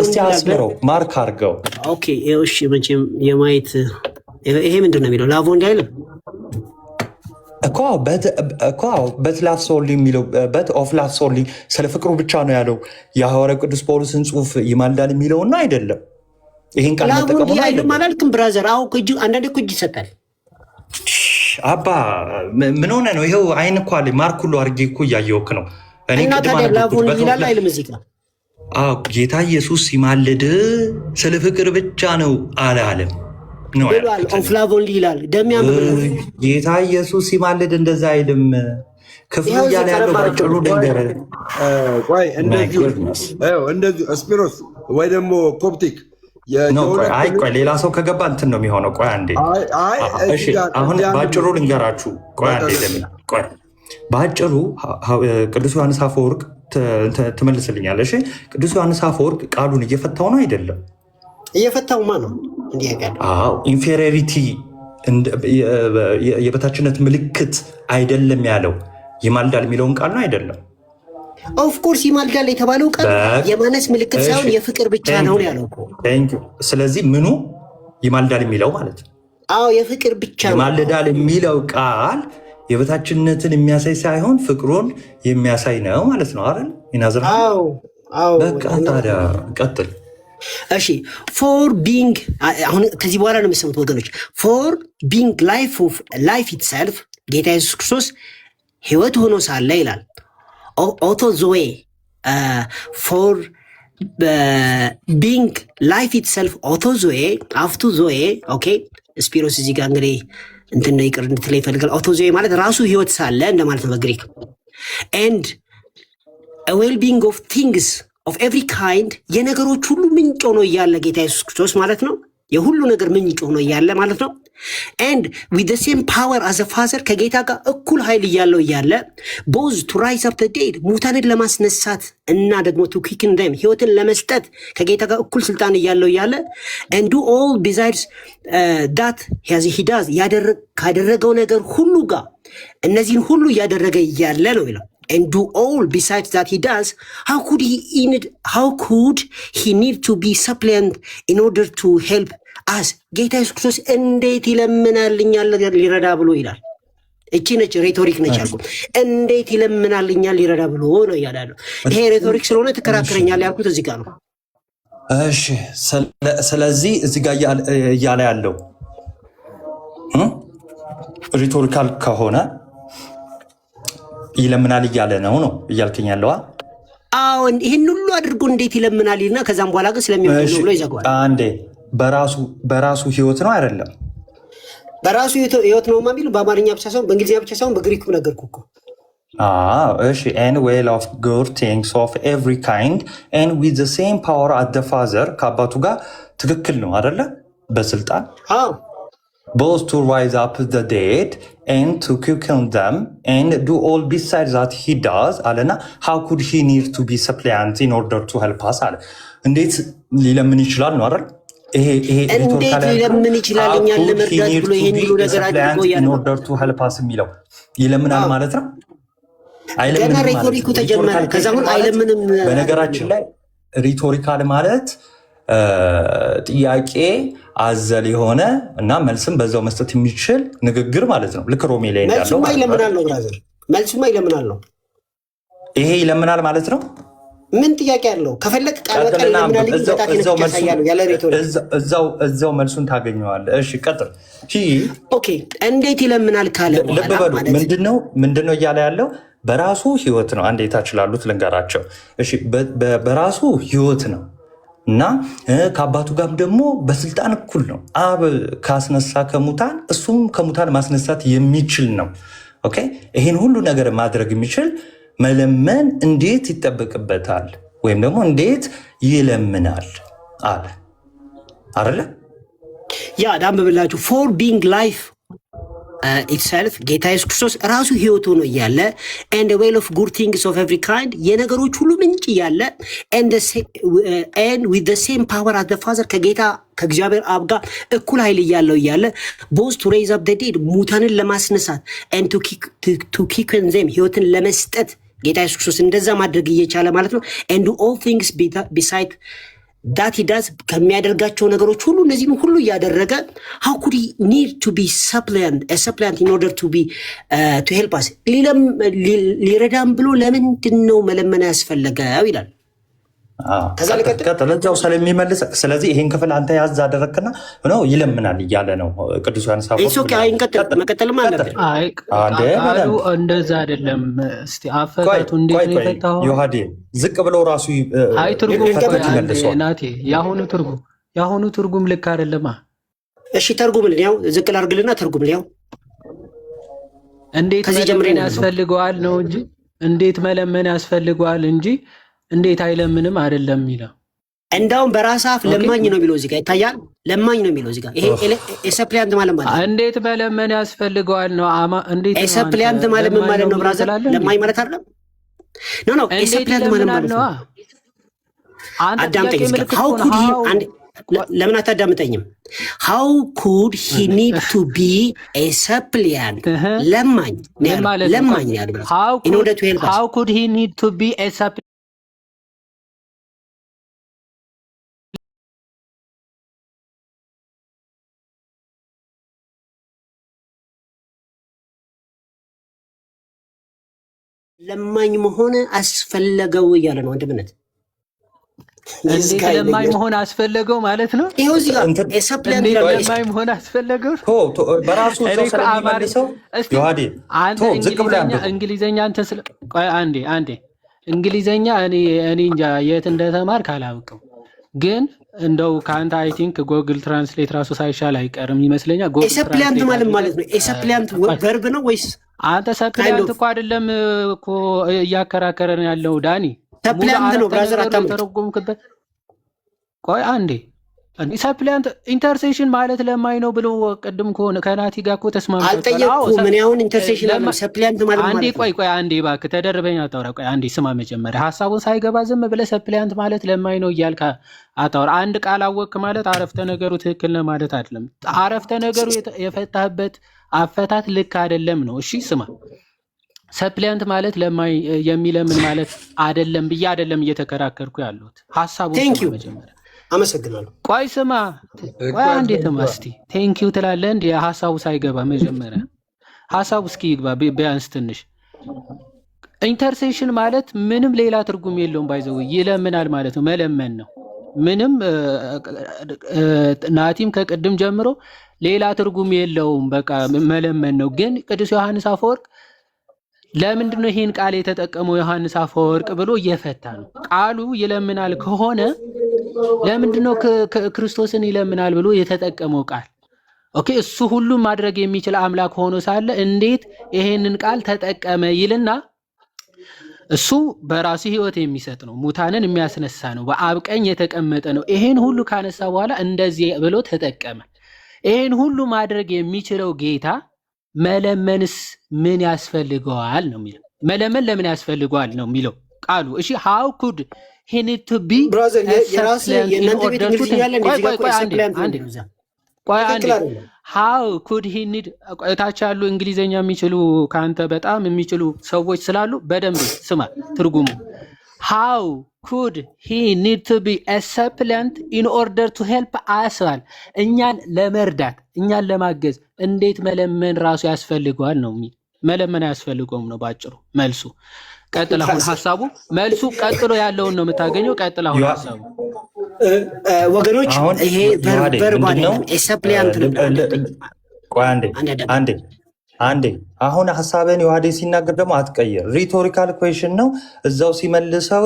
እስቲ አስምረው ማርክ አድርገው። ኦኬ እሺ መቼም የማየት ይሄ ምንድን ነው የሚለው? ላቮንዲ አይልም እኮ በት ላቭ ሶሊ የሚለው በት ኦፍ ላቭ ሶሊ ስለ ፍቅሩ ብቻ ነው ያለው። የሐዋርያው ቅዱስ ጳውሎስን ጽሑፍ ይማልዳል የሚለውና አይደለም። ይሄን ቃል መጠቀሙ ነው አይደለም አላልክም ብራዘር። አዎ እጅ አንዳንዴ እኮ እጅ ይሰጣል። አባ ምን ሆነ ነው? ይሄው አይን እኮ አለ ማርክ ሁሉ አድርጌ እኮ እያየሁህ ነው እኔ ቅድማ ላቮንዲ ይላል አይልም እዚህ ጋር። ጌታ ኢየሱስ ሲማልድ ስለ ፍቅር ብቻ ነው አላለም ነው ይላል። ኦፍላቮንዲ ይላል ደሚያም ጌታ ኢየሱስ ሲማልድ እንደዛ አይልም። ክፍሉ እያለ ያለው ባጭሩ ድንገረ ቆይ እንደዚህ ስፒሮስ ወይ ደግሞ ኮፕቲክ ቆይ ሌላ ሰው ከገባ እንትን ነው የሚሆነው። ቆይ አንዴ እሺ አሁን ባጭሩ ልንገራችሁ። ቆይ አንዴ ቆይ ባጭሩ ቅዱስ ዮሐንስ አፈወርቅ ትመልስልኛለሽ። ቅዱስ ዮሐንስ አፈወርቅ ቃሉን እየፈታው ነው አይደለም? እየፈታው ማ ነው እንዲህ ያጋል? ኢንፌሪዮሪቲ የበታችነት ምልክት አይደለም ያለው ይማልዳል የሚለውን ቃል ነው አይደለም? ኦፍኮርስ ይማልዳል የተባለው ቃል የማነስ ምልክት ሳይሆን የፍቅር ብቻ ነው ያለው እኮ። ስለዚህ ምኑ ይማልዳል የሚለው ማለት ነው? አዎ የፍቅር ብቻ ነው። ይማልዳል የሚለው ቃል የበታችነትን የሚያሳይ ሳይሆን ፍቅሩን የሚያሳይ ነው ማለት ነው አይደል? ይናዘር በቃ ታዲያ ቀጥል። እሺ ፎር ቢንግ አሁን ከዚህ በኋላ ነው የምትሰሙት ወገኖች። ፎር ቢንግ ላይፍ ኢትሰልፍ ጌታ ኢየሱስ ክርስቶስ ህይወት ሆኖ ሳለ ይላል ኦቶ ዞዌ ፎር ቢንግ ላይፍ ኢትሰልፍ ኦቶ ዞዌ አፍቱ ዞዌ ኦኬ። ስፒሮስ እዚህ ጋር እንግዲህ እንትን ነው ይቅር እንድትለይ ይፈልጋል። ኦቶዞ ማለት ራሱ ህይወት ሳለ እንደማለት ነው በግሪክ። ኤንድ ዌልቢንግ ኦፍ ቲንግስ ኦፍ ኤቭሪ ካይንድ የነገሮች ሁሉ ምንጭ ሆኖ እያለ ጌታ ኢየሱስ ክርስቶስ ማለት ነው የሁሉ ነገር ምንጭ ሆኖ እያለ ማለት ነው። ኤንድ ዊዝ ዘ ሴም ፓወር አዘ ፋዘር ከጌታ ጋር እኩል ኃይል እያለው እያለ ቦዝ ቱ ራይዝ አፕ ዘ ዴድ ሙታንን ለማስነሳት እና ደግሞ ቱ ኪክን ደም ህይወትን ለመስጠት ከጌታ ጋር እኩል ስልጣን እያለው እያለ and do all besides that he does ካደረገው ነገር ሁሉ ጋር እነዚህን ሁሉ እያደረገ እያለ ነው ይላል። and do all besides that he does, how could he need to be suppliant in order to help አስ ጌታ ኢየሱስ ክርስቶስ እንዴት ይለምናልኛል ሊረዳ ብሎ ይላል። እቺ ነች ሬቶሪክ ነች ያልኩት። እንዴት ይለምናልኛል ሊረዳ ብሎ ነው እያለ ይሄ ሬቶሪክ ስለሆነ ትከራከረኛል ያልኩት እዚህ ጋር ነው። እሺ ስለዚህ እዚህ ጋር እያለ ያለው ሪቶሪካል ከሆነ ይለምናል እያለ ነው እያልከኝ ያለው? አዎ ይህን ሁሉ አድርጎ እንዴት ይለምናል እና ከዛም በኋላ ግን ስለሚሆን ነው ብሎ ይዘጋዋል። አንዴ በራሱ ህይወት ነው አይደለም? በራሱ ህይወት ነው የሚለው በአማርኛ ብቻ ሳይሆን በእንግሊዝኛ ብቻ ሳይሆን በግሪኩም ነገርኩህ እኮ። እሺ and well of good things of every kind and with the same power as the father ከአባቱ ጋር ትክክል ነው አይደለ? በስልጣን both to rise up the dead and to quicken them and do all besides that he does አለና how could he need to be suppliant in order to help us አለ። እንዴት ሊለምን ይችላል ነው አይደል? ይሄ እንዴት ሊለምን ይችላል እኛን ለመርዳት ብሎ ይሄን ሁሉ ነገር አድርጎ in order to help us የሚለው ይለምናል ማለት ነው። ገና ሪቶሪኩ ተጀመረ። ከዛም አይለምንም። በነገራችን ላይ ሪቶሪካል ማለት ጥያቄ አዘል የሆነ እና መልስም በዛው መስጠት የሚችል ንግግር ማለት ነው። ልክ ሮሜ ላይ እንዳለው መልሱማ ይለምናል ነው ብራዘር፣ መልሱማ ይለምናል ነው። ይሄ ይለምናል ማለት ነው። ምን ጥያቄ አለው? ከፈለክ ቃል በቃል ይለምናል ያለ ሪቶሪክ እዛው መልሱን ታገኘዋለህ። እሺ ቀጥል። ኦኬ እንዴት ይለምናል ካለ ልብ በሉ ምንድነው እያለ ያለው? በራሱ ህይወት ነው። አንዴ ታች ላሉት ልንገራቸው። እሺ በራሱ ህይወት ነው እና ከአባቱ ጋር ደግሞ በስልጣን እኩል ነው። አብ ካስነሳ ከሙታን እሱም ከሙታን ማስነሳት የሚችል ነው። ኦኬ ይሄን ሁሉ ነገር ማድረግ የሚችል መለመን እንዴት ይጠበቅበታል? ወይም ደግሞ እንዴት ይለምናል አለ አይደለ? ያ ዳም ብላችሁ ፎር ቢንግ ላይፍ ኢትሰልፍ ጌታ ኢየሱስ ክርስቶስ ራሱ ህይወቱ ነው እያለ and the well of good things of every kind የነገሮች ሁሉ ምንጭ እያለ and with the same power as the father ከጌታ ከእግዚአብሔር አብ ጋር እኩል ኃይል እያለው እያለ both to raise up the dead ሙታንን ለማስነሳት and to quicken them ህይወትን ለመስጠት ጌታ ኢየሱስ ክርስቶስ እንደዛ ማድረግ እየቻለ ማለት ነው። and do all things beside that he does ከሚያደርጋቸው ነገሮች ሁሉ እነዚህን ሁሉ እያደረገ how could he need to be a supplicant in order to help us ሊረዳም ብሎ ለምንድን ነው መለመን ያስፈለገው ይላል። ከዛ ለቀጥለኛው ስለሚመልስ ስለዚህ ይሄን ክፍል አንተ ያዝ አደረክና ነው ይለምናል እያለ ነው ቅዱስ ዮሐንስ አፈ እሱ መቀጠልም አለበት። እንደዛ አይደለም። እስቲ አፈታቱ እንዴት ነው የፈታው? ዮሐዴ ዝቅ ብሎ ራሱ አይ ትርጉም ናቴ ያሁኑ ትርጉም ልክ አይደለማ። እሺ ተርጉምልን፣ ያው ዝቅ ላድርግልና ተርጉምልን። ያው እንዴት መለመን ያስፈልገዋል ነው እንጂ እንዴት መለመን ያስፈልገዋል እንጂ እንዴት አይለምንም አይደለም የሚለው። እንዳውም በራስ አፍ ለማኝ ነው የሚለው እዚህ ጋር ይታያል። ለማኝ ነው የሚለው እዚህ ጋር። ይሄ ሰፕሊያንት ማለት እንዴት መለመን ያስፈልገዋል ነው። እንዴት ሰፕሊያንት ማለት ምን ማለት ነው ብራዘር? ለማኝ ማለት አይደለም። ኖ ሰፕሊያንት ማለት ነው። አዳምጠኝ። how could he ለምን አታዳምጠኝም? how could he need to be a suppliant ለማኝ ያለው in order to help us? how could he need to be a suppliant ለማኝ መሆን አስፈለገው እያለ ነው ወንድምነት። እንዴት ለማኝ መሆን አስፈለገው ማለት ነው? ይሄው እዚህ ጋር ሰፕሊያንት ለማኝ መሆን አስፈለገው በራሱ ሰው ስለሚመልሰው ዮሐዴ እንግሊዘኛ አንተ ስለ ቆይ አንዴ እንግሊዘኛ እኔ እንጃ የት እንደተማርክ አላውቅም፣ ግን እንደው ከአንተ አይ ቲንክ ጎግል ትራንስሌት ራሱ ሳይሻል አይቀርም ይመስለኛል። ጎግል ሰፕሊያንት ማለት ነው። ሰፕሊያንት ቨርብ ነው ወይስ? አንተ ሰፕሊያንት እኮ አይደለም እኮ እያከራከረን ያለው ዳኒ። ሰፕሊያንት ነው ብራዘር፣ ተረጎምክበት። ቆይ አንዴ ሰፕሊያንት ኢንተርሴሽን ማለት ለማኝ ነው ብሎ ቅድም ከናቲ ጋር እኮ ተስማምተናል። አልጠየቅኩም ምን ያሁን ኢንተርሴሽን አለ ሰፕሊያንት ማለት አንዴ ቆይ አንዴ እባክህ ተደርበኝ አታውራ። ቆይ አንዴ ስማ፣ መጀመሪያ ሀሳቡን ሳይገባ ዝም ብለህ ሰፕሊያንት ማለት ለማኝ ነው እያልክ አታውራ። አንድ ቃል አወቅክ ማለት አረፍተ ነገሩ ትክክል ነው ማለት አይደለም። አረፍተ ነገሩ የፈታህበት አፈታት ልክ አይደለም ነው። እሺ ስማ፣ ሰፕሊያንት ማለት ለማኝ የሚለምን ማለት አይደለም ብዬ አይደለም እየተከራከርኩ ያለሁት። ሀሳቡን መጀመሪያ አመሰግናለሁ። ቆይ ስማ፣ ቆይ አንዴ ስማ እስቲ። ቴንኪው ትላለህ እንዴ? ሀሳቡ ሳይገባ መጀመሪያ ሀሳቡ እስኪ ይግባ ቢያንስ ትንሽ። ኢንተርሴሽን ማለት ምንም ሌላ ትርጉም የለውም። ባይዘው ይለምናል ማለት ነው፣ መለመን ነው። ምንም ናቲም ከቅድም ጀምሮ ሌላ ትርጉም የለውም፣ በቃ መለመን ነው። ግን ቅዱስ ዮሐንስ አፈወርቅ ለምንድን ነው ይሄን ቃል የተጠቀመው ዮሐንስ አፈወርቅ ብሎ እየፈታ ነው። ቃሉ ይለምናል ከሆነ ለምንድን ነው ክርስቶስን ይለምናል ብሎ የተጠቀመው ቃል? ኦኬ እሱ ሁሉም ማድረግ የሚችል አምላክ ሆኖ ሳለ እንዴት ይሄንን ቃል ተጠቀመ ይልና እሱ በራሱ ህይወት የሚሰጥ ነው፣ ሙታንን የሚያስነሳ ነው፣ በአብ ቀኝ የተቀመጠ ነው። ይሄን ሁሉ ካነሳ በኋላ እንደዚህ ብሎ ተጠቀመ። ይሄን ሁሉ ማድረግ የሚችለው ጌታ መለመንስ ምን ያስፈልገዋል ነው የሚለው። መለመን ለምን ያስፈልገዋል ነው የሚለው ቃሉ። እሺ how could he need to be how could he need እታች ያሉ እንግሊዘኛ የሚችሉ ከአንተ በጣም የሚችሉ ሰዎች ስላሉ በደንብ ስማ ትርጉሙ። how could he need to be a supplant in order to help us? እኛን ለመርዳት እኛን ለማገዝ እንዴት መለመን ራሱ ያስፈልገዋል ነው የሚል። መለመን አያስፈልገውም ነው ባጭሩ መልሱ። ቀጥል አሁን ሀሳቡ መልሱ ቀጥሎ ያለውን ነው የምታገኘው። ቀጥል አሁን ሀሳቡ ወገኖች ይሄ ቨርባል ነው፣ ሰፕሊያንት ነው። ቆይ አንዴ አሁን ሀሳብን ዮሐዴ ሲናገር ደግሞ አትቀየር። ሪቶሪካል ኩዌሽን ነው። እዛው ሲመልሰው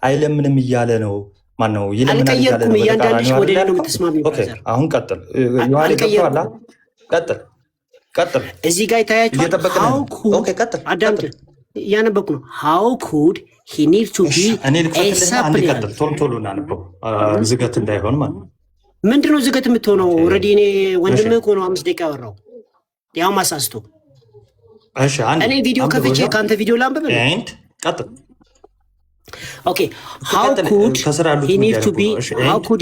አይለምንም እያለ ነው። ማን ነው ይለምናል እያለ ነው። እያንዳንድሽ ወደ ሌላ ነው የምትስማሚው። ኦኬ አሁን ቀጥል ዮሐዴ ተፈዋላ። ቀጥል እዚህ ጋር ይታያችኋል። ኦኬ ቀጥል አዳምጥ። እያነበብኩ ነው። how could he need to be a supplement? ቶሎ እናነበው ዝገት እንዳይሆን ማለት ነው። ምንድነው ዝገት የምትሆነው? ኦልሬዲ እኔ ወንድምህ እኮ ነው 5 ደቂቃ ያወራው ያው ማሳስቶ። እሺ አንዴ እኔ ቪዲዮ ከፍቼ ካንተ ቪዲዮ ላንብብ። ቀጥል። ኦኬ how could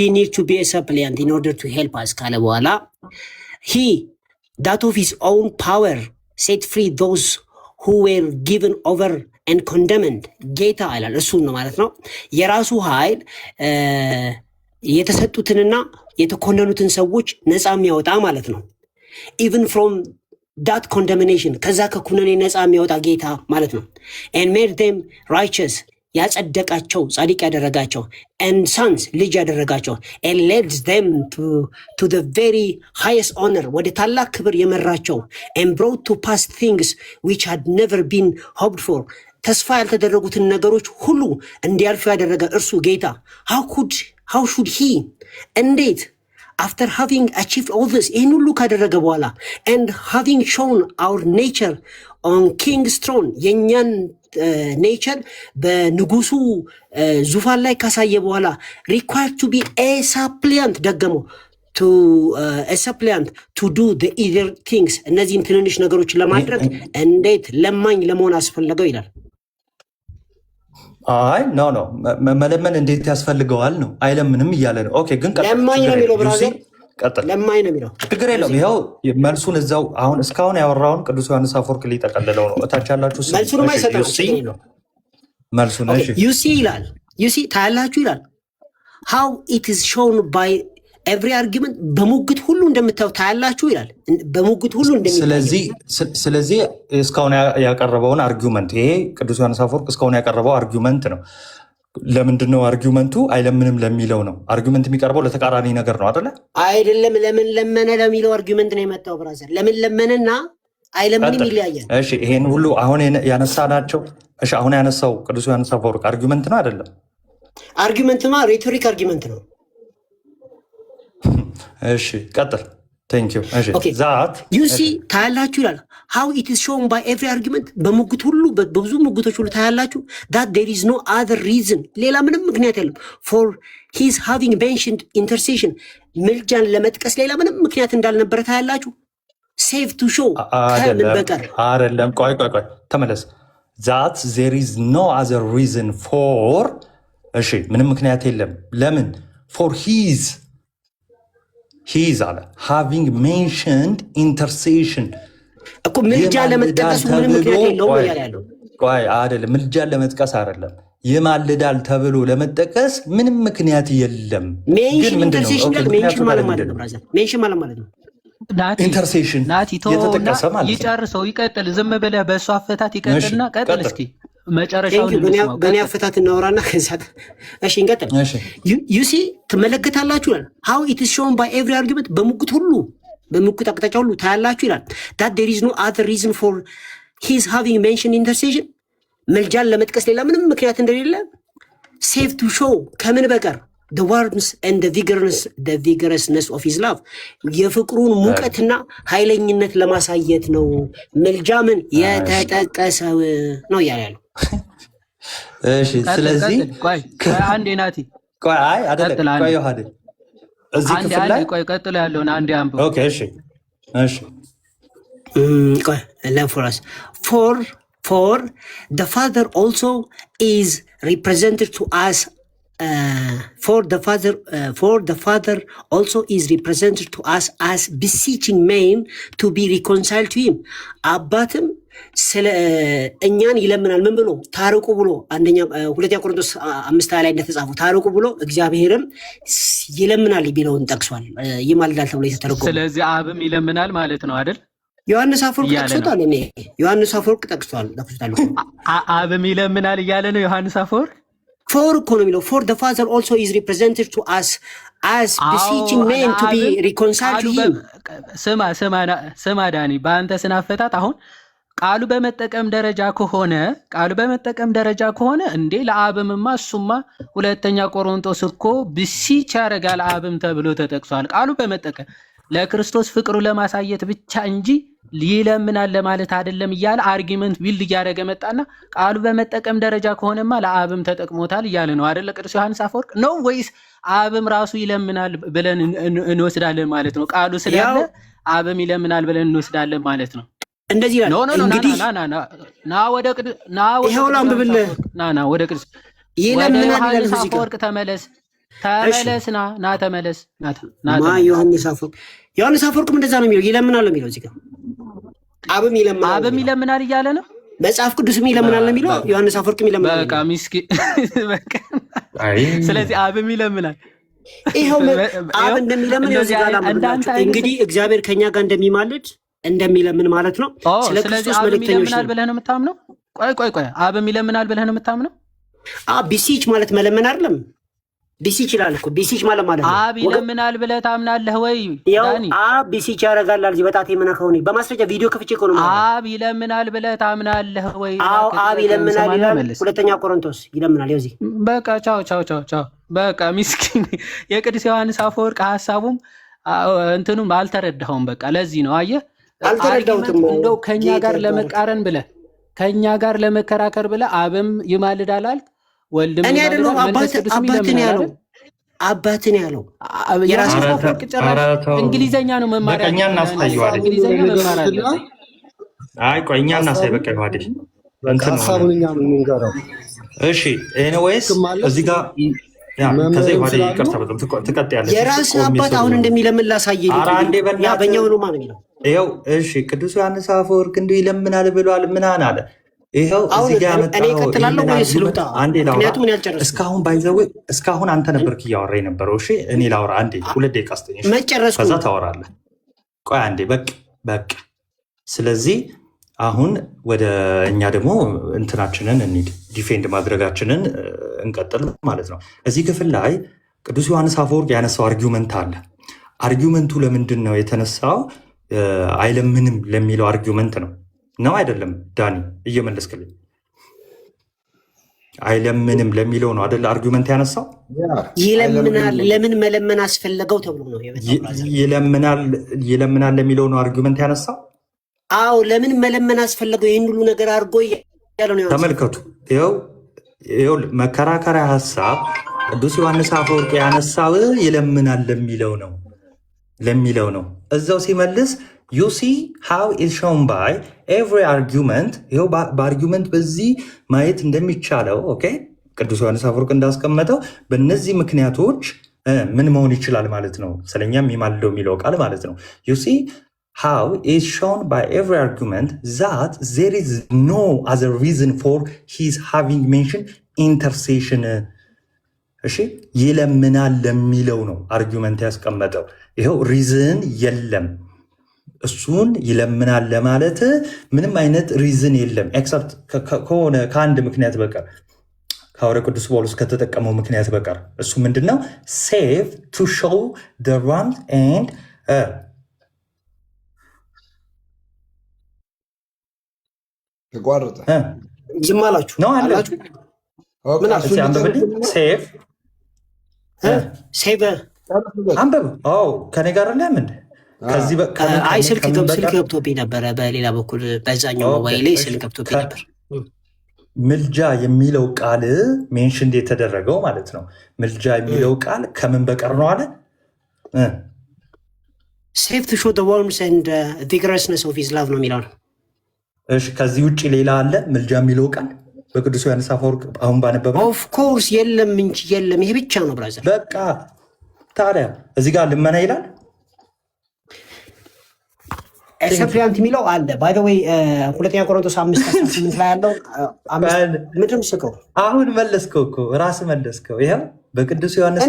he need to be a supplement in order to help us ካለ በኋላ he that of his own power set free those who were given over and condemned. ጌታ ይላል እሱን ነው ማለት ነው። የራሱ ኃይል የተሰጡትንና የተኮነኑትን ሰዎች ነፃ የሚያወጣ ማለት ነው። even from that condemnation ከዛ ከኩነኔ ነፃ የሚያወጣ ጌታ ማለት ነው። and made them righteous ያጸደቃቸው ጻድቅ ያደረጋቸው and sons ልጅ ያደረጋቸው and led them to the very highest honor ወደ ታላቅ ክብር የመራቸው and brought to pass things which had never been hoped for ተስፋ ያልተደረጉትን ነገሮች ሁሉ እንዲያልፉ ያደረገ እርሱ ጌታ how should he እንዴት after having achieved all this ይህን ሁሉ ካደረገ በኋላ and having shown our nature on king's throne የኛን ኔቸር በንጉሱ ዙፋን ላይ ካሳየ በኋላ required to be a suppliant ደገመው a suppliant to do the other things እነዚህን ትንንሽ ነገሮች ለማድረግ እንዴት ለማኝ ለመሆን አስፈለገው ይላል። አይ ኖ መለመን እንዴት ያስፈልገዋል ነው አይለምንም እያለ ነው። ኦኬ ግን ለማኝ ነው የሚለው ብራዘር ለማኝ ነው የሚለው ችግር የለውም። ይኸው መልሱን እዛው አሁን እስካሁን ያወራውን ቅዱስ ዮሐንስ አፈወርቅ ሊጠቀልለው ነው። እታች ያላችሁ መልሱን ማይሰጠው መልሱን እሺ ዩሲ ይላል ዩሲ ታያላችሁ ይላል how it is shown by every argument በሙግት ሁሉ እንደምታዩ ታያላችሁ ይላል። በሙግት ሁሉ ስለዚህ እስካሁን ያቀረበውን አርጊውመንት ይሄ ቅዱስ ዮሐንስ አፈወርቅ እስካሁን ያቀረበው አርጊውመንት ነው። ለምንድን ነው አርጊውመንቱ አይለምንም ለሚለው ነው። አርጊውመንት የሚቀርበው ለተቃራኒ ነገር ነው አይደለ? አይደለም። ለምን ለመነ ለሚለው አርጊውመንት ነው የመጣው ብራዘር። ለምን ለመነና አይለምንም ይለያያል። እሺ ይሄን ሁሉ አሁን ያነሳናቸው እሺ አሁን ያነሳው ቅዱስ ዮሐንስ አፈወርቅ አርጊውመንት ነው አይደለም? አርጊውመንትማ ሬቶሪክ አርጊውመንት ነው። እሺ ቀጥል። ቴንክ ዩ። እሺ ዛት ዩ ሲ ታያላችሁ ይላል how it is shown by every argument በሙግት ሁሉ በብዙ ሙግቶች ሁሉ ታያላችሁ that there is no other reason ሌላ ምንም ምክንያት የለም for his having mentioned intercession ምልጃን ለመጥቀስ ሌላ ምንም ምክንያት እንዳልነበረ ታያላችሁ። save to show ከምን በቀር አይደለም። ቆይ ተመለስ። that there is no other reason for እሺ ምንም ምክንያት የለም። ለምን for his አለ having mentioned intercession እኮ ምልጃ ለመጥቀስ ምንም ምክንያት የለውም እያለ ያለው። ቆይ አይደለም ምልጃ ለመጥቀስ አይደለም ይማልዳል ተብሎ ለመጠቀስ ምንም ምክንያት የለም። ሜንሽን ኢንተርሴሽን ማለት ሜንሽን ማለት ነው ብራዘር። ሜንሽን ማለት ነው ኢንተርሴሽን የተጠቀሰ ማለት ነው። ይጨርሰው ይቀጥል። ዝም ብለህ በእሱ አፈታት ይቀጥልና ቀጥል እስኪ መጨረሻውን በእኔ አፈታት እናወራና ከዛ እሺ እንቀጥል። ዩሲ ትመለከታላችሁ ይላል how it is shown by every argument በሙግት ሁሉ በሙግት አቅጣጫ ሁሉ ታያላችሁ ይላል that there is no other reason for his having mentioned intercession መልጃን ለመጥቀስ ሌላ ምንም ምክንያት እንደሌለ save to show ከምን በቀር the warmth and the vigorousness of his love የፍቅሩን ሙቀትና ኃይለኝነት ለማሳየት ነው መልጃ ምን የተጠቀሰው ነው ያለው። እሺ ስለዚህ ቆይ አንዴ ናቲ ቆይ አይደለም ቆይ ዮሐድ እዚህ ክፍል ላይ ቆይ ቀጥሎ ያለውን አንዴ አንብብ። ኦኬ እሺ ቆይ for us for the father also is represented to us for the father also is represented to us as beseeching men to be reconciled to him አባትም ስለ እኛን ይለምናል ምን ብሎ ታርቁ ብሎ አንደኛ ሁለተኛ ቆሮንቶስ 5 ላይ እንደተጻፈው ታርቁ ብሎ እግዚአብሔርም ይለምናል ቢለውን ጠቅሷል። ይማልዳል ተብሎ የተተረጎመ ስለዚህ አብም ይለምናል ማለት ነው አይደል? ዮሐንስ አፈወርቅ ጠቅሶታል። እኔ ዮሐንስ አፈወርቅ ጠቅሷል። አብም ይለምናል እያለ ነው ዮሐንስ አፈወርቅ። for እኮ ነው የሚለው for the father also is represented to us as beseeching men to be reconciled to him። ስማ ዳኒ በአንተ ስናፈታት አሁን ቃሉ በመጠቀም ደረጃ ከሆነ እንዴ ለአብምማ እሱማ ሁለተኛ ቆሮንቶስ እኮ ብሲች ያደርጋል አብም ተብሎ ተጠቅሷል። ቃሉ በመጠቀም ለክርስቶስ ፍቅሩ ለማሳየት ብቻ እንጂ ይለምናል ለማለት አይደለም እያለ አርጊመንት ቢልድ እያደረገ መጣና ቃሉ በመጠቀም ደረጃ ከሆነማ ለአብም ተጠቅሞታል እያለ ነው አይደል? ቅዱስ ዮሐንስ አፈወርቅ ነው ወይስ አብም ራሱ ይለምናል ብለን እንወስዳለን ማለት ነው? ቃሉ ስላለ አብም ይለምናል ብለን እንወስዳለን ማለት ነው? እንደዚህ ይላል። እንግዲህ ወደ ቅዱስ ዮሐንስ አፈወርቅ ተመለስ ዮሐንስ አፈወርቅም እንደዛ ነው የሚለው ይለምናል ነው የሚለው እዚህ ጋር አብም ይለምናል እያለ ነው። መጽሐፍ ቅዱስም ይለምናል ነው የሚለው ዮሐንስ አፈወርቅም ይለምናል። በቃ ምስኪን ስለዚህ አብም ይለምናል። ይሄው አብ እንደሚለምን እንግዲህ እግዚአብሔር ከኛ ጋር እንደሚለምን ማለት ነው። ስለ ክርስቶስ መልእክተኞች ይለምናል ብለህ ነው የምታምነው? ቆይ አብም ይለምናል ብለህ ነው የምታምነው? ቢሲች ማለት መለመን አይደለም። ቢሲች ይላል እኮ ቢሲች ማለት ነው። አብ ይለምናል ብለህ ታምናለህ ወይ ዳኒ? አብ ቢሲች ያደርጋል አልጂ በጣቴ የምነካው ነው። በማስረጃ ቪዲዮ ከፍቼ እኮ ነው። አብ ይለምናል ብለህ ታምናለህ ወይ? አዎ አብ ይለምናል ይላል። ሁለተኛ ቆሮንቶስ ይለምናል። ይኸው በቃ ቻው። በቃ ምስኪን የቅዱስ ዮሐንስ አፈወርቅ ሐሳቡም እንትኑም አልተረዳኸውም። በቃ ለዚህ ነው አየህ፣ አልተረዳሁትም። እንደው ከኛ ጋር ለመቃረን ብለህ ከኛ ጋር ለመከራከር ብለህ አብም ይማልዳል አልክ፣ ወልድም እኔ አይደለም አባትን ያለው የራሱ አፈወርቅ ጭራሽ እንግሊዘኛ ነው መማር እኛ እናሳየዋለን። እንግሊዘኛ መማር አለ። አይ ቆይ እኛ እናሳይ። በቃ ይዋደሽ እንትን ነው። እሺ ኤኒዌይስ እዚህ ጋር ከዛ ይዋደ ይቅርታ በጣም ትቀጥያለሽ። የራስ አባት አሁን እንደሚለምን ላሳየኝ ያ በእኛው ነው ማለት ነው። ይኸው እሺ ቅዱስ ዮሐንስ አፈወርቅ እንዲሁ ይለምናል ብሏል ምናን አለ። ይኸው እዚህ ጋር እስካሁን ባይዘው እስካሁን አንተ ነበርክ እያወራ የነበረው። እሺ እኔ ላውራ አንዴ 2 ደቂቃ አስተኝ ከዛ ታወራለህ። ቆይ አንዴ በቃ ስለዚህ አሁን ወደ እኛ ደግሞ እንትናችንን እንሂድ፣ ዲፌንድ ማድረጋችንን እንቀጥል ማለት ነው። እዚህ ክፍል ላይ ቅዱስ ዮሐንስ አፈወርቅ ያነሳው አርጊውመንት አለ። አርጊውመንቱ ለምንድን ነው የተነሳው? አይለምንም ለሚለው አርጊውመንት ነው አይደለም? ዳኒ እየመለስክልኝ። አይለምንም ለሚለው ነው አይደል አርጊውመንት ያነሳው? ይለምናል። ለምን መለመን አስፈለገው ተብሎ ነው ይለምናል ለሚለው ነው አርጊውመንት ያነሳው። አዎ ለምን መለመን አስፈለገው? ይህን ሁሉ ነገር አድርጎ ያለው ነው። ተመልከቱ። ይኸው መከራከሪያ ሀሳብ ቅዱስ ዮሐንስ አፈወርቅ ያነሳው ይለምናል ለሚለው ነው። እዛው ሲመልስ you see how is shown by every argument ይኸው በአርጊውመንት በዚህ ማየት እንደሚቻለው ኦኬ ቅዱስ ዮሐንስ አፈወርቅ እንዳስቀመጠው በእነዚህ ምክንያቶች ምን መሆን ይችላል ማለት ነው። ስለኛ የሚማልደው የሚለው ቃል ማለት ነው። you see how is shown by every argument that there is no other reason for his having mentioned ኢንተርሴሽን እሺ ይለምናል ለሚለው ነው አርጊመንት ያስቀመጠው። ይኸው ሪዝን የለም እሱን ይለምናል ለማለት ምንም አይነት ሪዝን የለም ኤክሰፕት ከሆነ ከአንድ ምክንያት በቀር ሐዋርያው ቅዱስ ጳውሎስ ከተጠቀመው ምክንያት በቀር እሱ ምንድነው? ሴቭ ቱ ሾው ዘ ራምስ ኤንድ ተቋረጠ። ዝም አላችሁ ነው አላችሁ። ምን አልኩ? ሴቭ ሴቭ አንበብ ከኔ ጋር ለምን ከዚህ አይ ስልክ ገብቶብኝ ነበረ። በሌላ በኩል በዛኛው ሞባይል ላይ ስልክ ገብቶብኝ ነበር። ምልጃ የሚለው ቃል ሜንሽን የተደረገው ማለት ነው። ምልጃ የሚለው ቃል ከምን በቀር ነው አለ? ሴቭ ቱ ሾው ዘ ዋርምስ ኤንድ ቪግረስነስ ኦፍ ሂዝ ላቭ ነው የሚለው ነው። እሺ ከዚህ ውጭ ሌላ አለ ምልጃ የሚለው ቃል በቅዱስ ዮሐንስ አፈወርቅ አሁን ባነበበው? ኦፍ ኮርስ የለም እንጂ የለም። ይሄ ብቻ ነው ብራዘር። በቃ ታዲያ እዚህ ጋር ልመና ይላል ሰፕሊያንት የሚለው አለ። ባይ ዘ ዌይ ሁለተኛ ቆሮንቶስ 5:18 ላይ ያለው ምንድን ስከው አሁን መለስከው እኮ ራስህ መለስከው። ይሄው በቅዱስ ዮሐንስ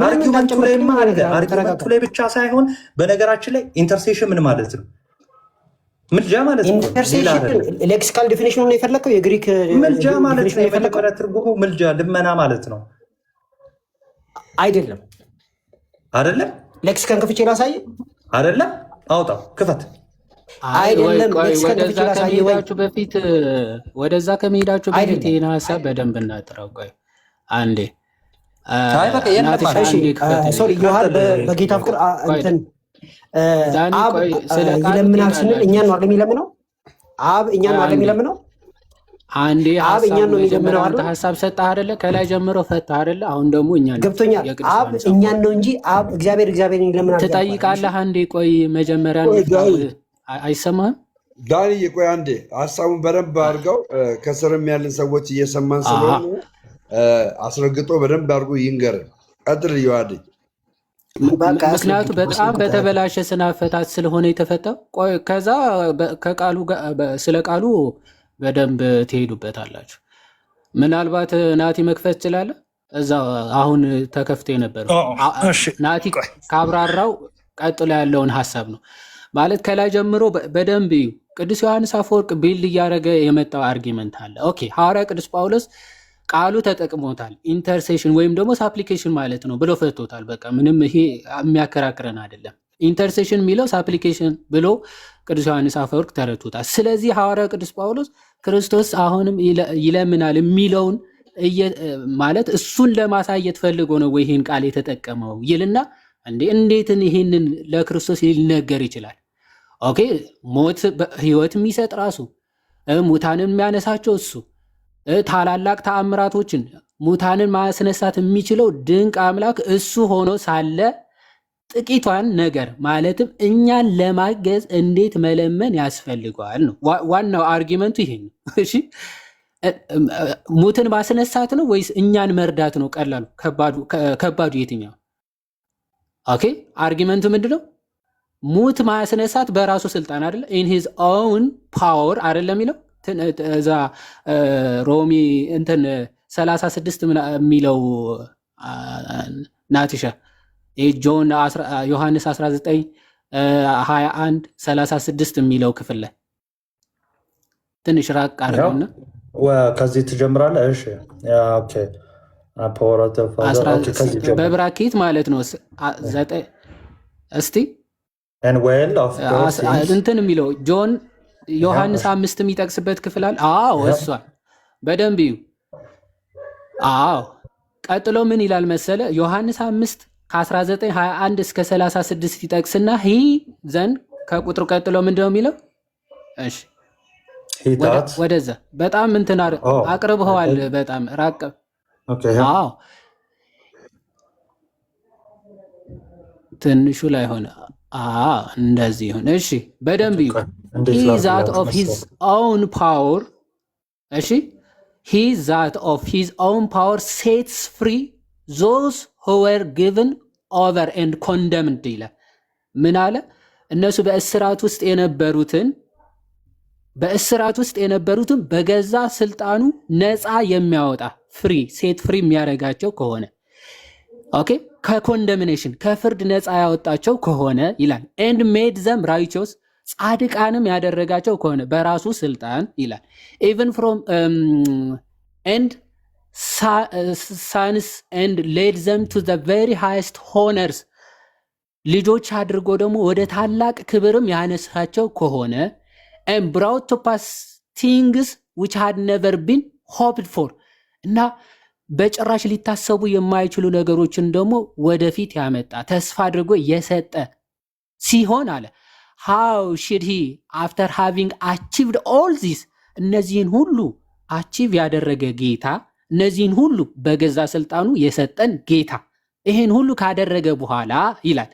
አርጊመንቱ ላይ ብቻ ሳይሆን በነገራችን ላይ ኢንተርሴሽን ምን ማለት ነው? ምልጃ ማለት ነው። ኢንተርሴሽን ሌክሲካል ዲፊኒሽኑ ነው የፈለከው? የግሪክ ምልጃ ማለት ነው የፈለከው ትርጉሙ ምልጃ ልመና ማለት ነው አይደለም? አይደለም ሌክሲካን ከፍቼ ላሳይ አይደለም? አውጣው ክፈት። አይደለም ወደዛ ከመሄዳችሁ በፊት ይህን ሀሳብ በደንብ እናጥራው። ቆይ አንዴ በጌታ ፍቅር እንትን አብ ይለምናል ስንል እኛን ነው የሚለምነው? አብ እኛን ነው የሚለምነው? አንዴ አንተ ሀሳብ ሰጠህ አይደለ? ከላይ ጀምሮ ፈታህ አይደለ? አሁን ደግሞ እኛን ገብቶኛል። አብ እኛን ነው እንጂ አብ እግዚአብሔርን ይለምናል ትጠይቃለህ። አንዴ ቆይ መጀመሪያ አይሰማህም? ዳኒ ቆይ አንዴ ሀሳቡን በደንብ አድርገው። ከስርም ያለን ሰዎች እየሰማን ስለሆነ አስረግጦ በደንብ አድርጎ ይንገር። ቀጥል ይዋደኝ። ምክንያቱ በጣም በተበላሸ ስነ አፈታት ስለሆነ የተፈታው። ቆይ ከዛ ከቃሉ ስለ ቃሉ በደንብ ትሄዱበታላችሁ። ምናልባት ናቲ መክፈት ትችላለህ። እዛ አሁን ተከፍቶ የነበረው ናቲ ካብራራው ቀጥሎ ያለውን ሀሳብ ነው ማለት ከላይ ጀምሮ በደንብ እዩ። ቅዱስ ዮሐንስ አፈወርቅ ቢልድ እያደረገ የመጣው አርጊመንት አለ። ኦኬ ሐዋርያ ቅዱስ ጳውሎስ ቃሉ ተጠቅሞታል። ኢንተርሴሽን ወይም ደግሞ ሳፕሊኬሽን ማለት ነው ብሎ ፈቶታል። በቃ ምንም ይሄ የሚያከራክረን አይደለም። ኢንተርሴሽን የሚለው ሳፕሊኬሽን ብሎ ቅዱስ ዮሐንስ አፈወርቅ ተረድቶታል። ስለዚህ ሐዋርያው ቅዱስ ጳውሎስ ክርስቶስ አሁንም ይለምናል የሚለውን ማለት እሱን ለማሳየት ፈልጎ ነው ወይ ይህን ቃል የተጠቀመው ይልና እንዴትን ይህንን ለክርስቶስ ሊነገር ይችላል? ኦኬ ሞት ህይወት የሚሰጥ ራሱ ሙታንን የሚያነሳቸው እሱ ታላላቅ ተአምራቶችን ሙታንን ማስነሳት የሚችለው ድንቅ አምላክ እሱ ሆኖ ሳለ ጥቂቷን ነገር ማለትም እኛን ለማገዝ እንዴት መለመን ያስፈልገዋል ነው ዋናው አርጊመንቱ። ይሄ ነው። እሺ ሙትን ማስነሳት ነው ወይስ እኛን መርዳት ነው? ቀላሉ ከባዱ የትኛው? ኦኬ አርጊመንቱ ምንድነው? ሙት ማስነሳት በራሱ ስልጣን አይደለ? ኢን ሂዝ ኦውን ፓወር አይደለም የሚለው እዛ ሮሚ እንትን 36 የሚለው ናትሻ ጆን ዮሐንስ 19 21 36 የሚለው ክፍል ላይ ትንሽ ራቅ አድርገውና ከዚህ ትጀምራለህ። እሺ ኦኬ በብራኬት ማለት ነው 9 እስቲ እንትን የሚለው ጆን ዮሐንስ 5 የሚጠቅስበት ክፍል አለ። አዎ እሷን በደንብ እዩ። አዎ ቀጥሎ ምን ይላል መሰለ? ዮሐንስ 5 ከ1921 እስከ 36 ይጠቅስና ሂ ዘንድ ከቁጥሩ ቀጥሎ ምንድነው የሚለው? እሺ ወደዛ በጣም እንትን አቅርበዋል። በጣም ራቅ። አዎ ትንሹ ላይ ሆነ። እንደዚህ ሆነ። እሺ በደንብ እዩ። he that of his own power እሺ he that of his own power sets free those who were given over and condemned ይላል። ምን አለ? እነሱ በእስራት ውስጥ የነበሩትን በእስራት ውስጥ የነበሩትን በገዛ ስልጣኑ ነፃ የሚያወጣ ሴት ፍሪ የሚያደርጋቸው ከሆነ ኦኬ ከኮንደምኔሽን ከፍርድ ነፃ ያወጣቸው ከሆነ ይላል ኤንድ ሜድ ዘም ራይቸስ ጻድቃንም ያደረጋቸው ከሆነ በራሱ ስልጣን ይላል ኢቨን ፍሮም ኤንድ ሳንስ ኤንድ ሌድ ዘም ቱ ዘ ቬሪ ሃይስት ሆነርስ ልጆች አድርጎ ደግሞ ወደ ታላቅ ክብርም ያነሳቸው ከሆነ and brought to pass things which had never been hoped for እና በጭራሽ ሊታሰቡ የማይችሉ ነገሮችን ደግሞ ወደፊት ያመጣ ተስፋ አድርጎ የሰጠ ሲሆን አለ how should he after having achieved all this እነዚህን ሁሉ አቺቭ ያደረገ ጌታ እነዚህን ሁሉ በገዛ ስልጣኑ የሰጠን ጌታ ይሄን ሁሉ ካደረገ በኋላ ይላል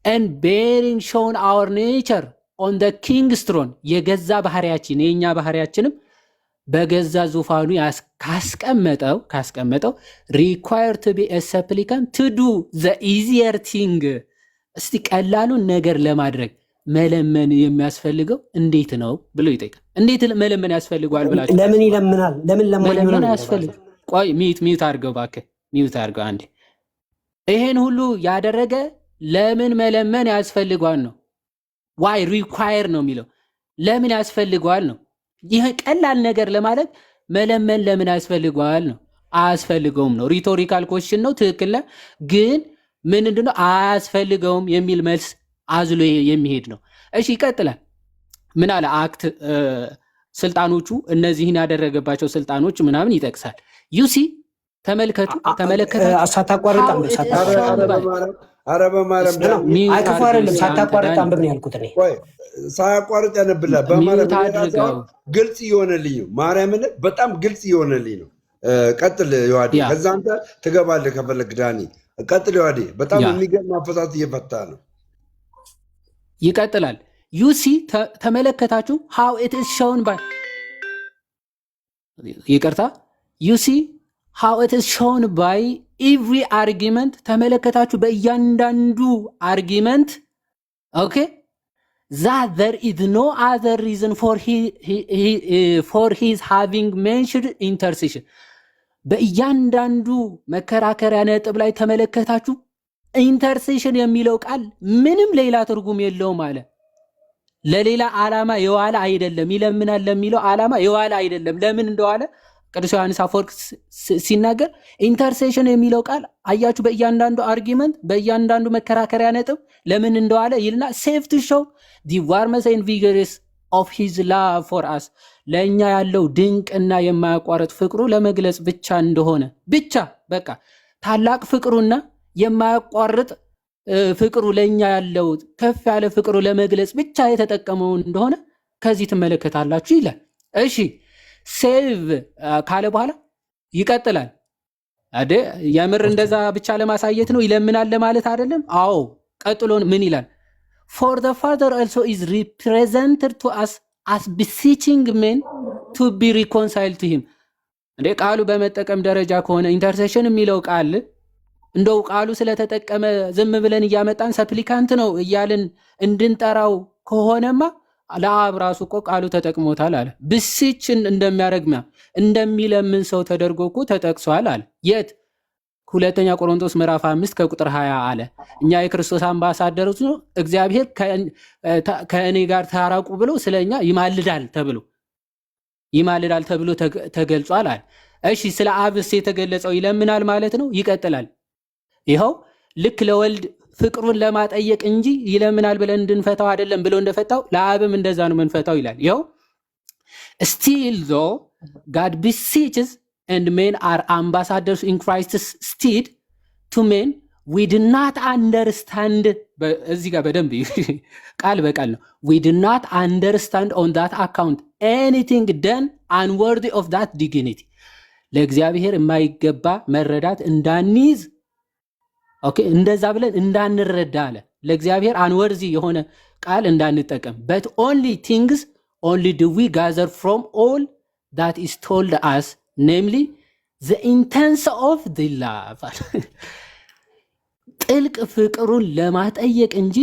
and bearing shown our nature on the king's throne የገዛ ባህሪያችን የኛ ባህሪያችንም በገዛ ዙፋኑ ካስቀመጠው required to be a supplicant to do the easier thing እስቲ ቀላሉን ነገር ለማድረግ መለመን የሚያስፈልገው እንዴት ነው ብሎ ይጠይቃል እንዴት መለመን ያስፈልጋል ብላችሁ ለምን ይለምናል ለምን ያስፈልግ ቆይ ሚዩት አድርገው እባክህ ሚዩት አድርገው አንዴ ይሄን ሁሉ ያደረገ ለምን መለመን ያስፈልጋል ነው why require ነው የሚለው ለምን ያስፈልጋል ነው ይሄ ቀላል ነገር ለማለት መለመን ለምን ያስፈልጋል ነው አያስፈልገውም ነው ሪቶሪካል ኩዌስችን ነው ትክክል ግን ምንድነው አያስፈልገውም የሚል መልስ አዝሎ የሚሄድ ነው እሺ ይቀጥላል ምን አለ አክት ስልጣኖቹ እነዚህን ያደረገባቸው ስልጣኖች ምናምን ይጠቅሳል ዩሲ ተመለከተ ሳታቋርጥ አረበ ማረም አይከፋ አይደለም ሳታቋርጥ አንብብ ነው ያልኩት እኔ ሳያቋርጥ ያነብላ በማረም ግልጽ ይሆነልኝ ማርያምን በጣም ግልጽ ይሆነልኝ ነው ቀጥል ዮሐዴ ከዛ አንተ ትገባለህ ከፈለክ ዳኒ ቀጥል ዮሐዴ በጣም የሚገርም አፈታት እየፈታ ነው ይቀጥላል ዩሲ ተመለከታችሁ how it is shown by ይቅርታ ዩሲ how it is shown by every argument ተመለከታችሁ በእያንዳንዱ argument okay that there is no other reason for his having mentioned intercession በእያንዳንዱ መከራከሪያ ነጥብ ላይ ተመለከታችሁ ኢንተርሴሽን የሚለው ቃል ምንም ሌላ ትርጉም የለውም አለ ለሌላ ዓላማ የዋለ አይደለም ይለምናል ለሚለው ዓላማ የዋለ አይደለም ለምን እንደዋለ ቅዱስ ዮሐንስ አፈወርቅ ሲናገር ኢንተርሴሽን የሚለው ቃል አያችሁ በእያንዳንዱ አርጊመንት በእያንዳንዱ መከራከሪያ ነጥብ ለምን እንደዋለ ይልና ሴቭ ቱ ሾው ዲ ዋርመስ ኤንድ ቪገረስ ኦፍ ሂዝ ላቭ ፎር አስ ለእኛ ያለው ድንቅና የማያቋርጥ ፍቅሩ ለመግለጽ ብቻ እንደሆነ ብቻ በቃ ታላቅ ፍቅሩና የማያቋርጥ ፍቅሩ ለኛ ያለው ከፍ ያለ ፍቅሩ ለመግለጽ ብቻ የተጠቀመው እንደሆነ ከዚህ ትመለከታላችሁ ይላል እሺ ሴቭ ካለ በኋላ ይቀጥላል አደ ያምር እንደዛ ብቻ ለማሳየት ነው ይለምናል ለማለት አይደለም አዎ ቀጥሎ ምን ይላል for the father also is represented to us as beseeching men to be reconciled to him እንደ ቃሉ በመጠቀም ደረጃ ከሆነ ኢንተርሴሽን የሚለው ቃል እንደው ቃሉ ስለተጠቀመ ዝም ብለን እያመጣን ሰፕሊካንት ነው እያልን እንድንጠራው ከሆነማ ለአብ ራሱ እኮ ቃሉ ተጠቅሞታል አለ ብስጭን እንደሚያረግማ እንደሚለምን ሰው ተደርጎ እኮ ተጠቅሷል አለ የት ሁለተኛ ቆሮንቶስ ምዕራፍ 5 ከቁጥር 20 አለ እኛ የክርስቶስ አምባሳደሮች ነው እግዚአብሔር ከእኔ ጋር ታራቁ ብሎ ስለኛ ይማልዳል ተብሎ ተገልጿል አለ እሺ ስለ አብስ የተገለጸው ይለምናል ማለት ነው ይቀጥላል ይኸው ልክ ለወልድ ፍቅሩን ለማጠየቅ እንጂ ይለምናል ብለን እንድንፈታው አይደለም ብሎ እንደፈታው ለአብም እንደዛ ነው መንፈታው ይላል ይኸው still though God beseeches and men are ambassadors in Christ's stead to men we do not understand እዚህ ጋር በደንብ ቃል በቃል ነው we do not understand on that account anything done unworthy of that dignity ለእግዚአብሔር የማይገባ መረዳት እንዳንይዝ ኦኬ እንደዛ ብለን እንዳንረዳ አለ ለእግዚአብሔር አንወርዚ የሆነ ቃል እንዳንጠቀም but only do we gather from all that is told us namely the intense of the love ጥልቅ ፍቅሩን ለማጠየቅ እንጂ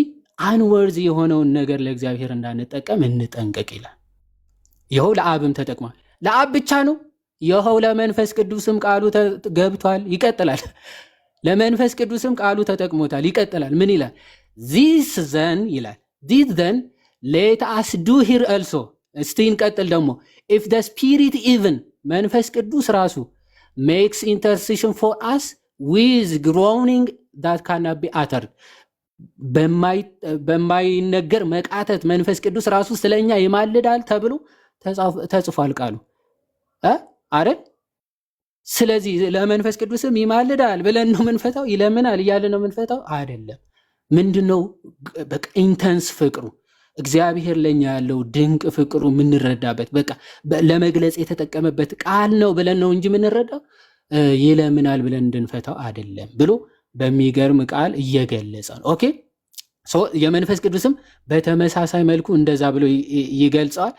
አንወርዚ የሆነውን ነገር ለእግዚአብሔር እንዳንጠቀም እንጠንቀቅ ይላል ይኸው ለአብም ተጠቅሟል። ለአብ ብቻ ነው? ይኸው ለመንፈስ ቅዱስም ቃሉ ገብቷል። ይቀጥላል። ለመንፈስ ቅዱስም ቃሉ ተጠቅሞታል። ይቀጥላል። ምን ይላል? ዚስ ዘን ይላል። ዚስ ዘን ሌት አስ ዱ ሂር አልሶ። እስቲ እንቀጥል ደግሞ ኢፍ ደ ስፒሪት ኢቭን መንፈስ ቅዱስ ራሱ ሜክስ ኢንተርሴሽን ፎር አስ ዊዝ ግሮኒንግ ዳት ካናት ቢ አተርድ፣ በማይነገር መቃተት መንፈስ ቅዱስ ራሱ ስለኛ ይማልዳል ተብሎ ተጽፏል ቃሉ አይደል? ስለዚህ ለመንፈስ ቅዱስም ይማልዳል ብለን ነው ምንፈታው? ይለምናል እያለ ነው ምንፈታው? አይደለም። ምንድነው? በቃ ኢንተንስ ፍቅሩ እግዚአብሔር ለኛ ያለው ድንቅ ፍቅሩ የምንረዳበት በቃ ለመግለጽ የተጠቀመበት ቃል ነው ብለን ነው እንጂ የምንረዳው ይለምናል ብለን እንድንፈታው አይደለም ብሎ በሚገርም ቃል እየገለጸ ነው። ኦኬ የመንፈስ ቅዱስም በተመሳሳይ መልኩ እንደዛ ብሎ ይገልጸዋል።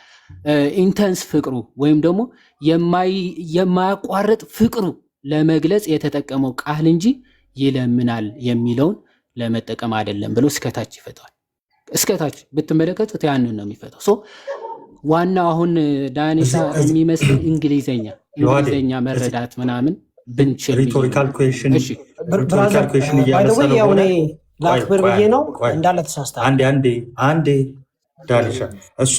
ኢንተንስ ፍቅሩ ወይም ደግሞ የማያቋርጥ ፍቅሩ ለመግለጽ የተጠቀመው ቃል እንጂ ይለምናል የሚለውን ለመጠቀም አይደለም ብሎ እስከታች ይፈታዋል። እስከታች ብትመለከቱት ያንን ነው የሚፈታው። ዋናው አሁን ዳኒሳ የሚመስል እንግሊዘኛ መረዳት ምናምን ብንችል ሪቶሪካል ኩዌሽን እያነሳነው ላክብር ብዬ ነው እንዳለ ተሳስታ አንዴ ዳኒሻ እሱ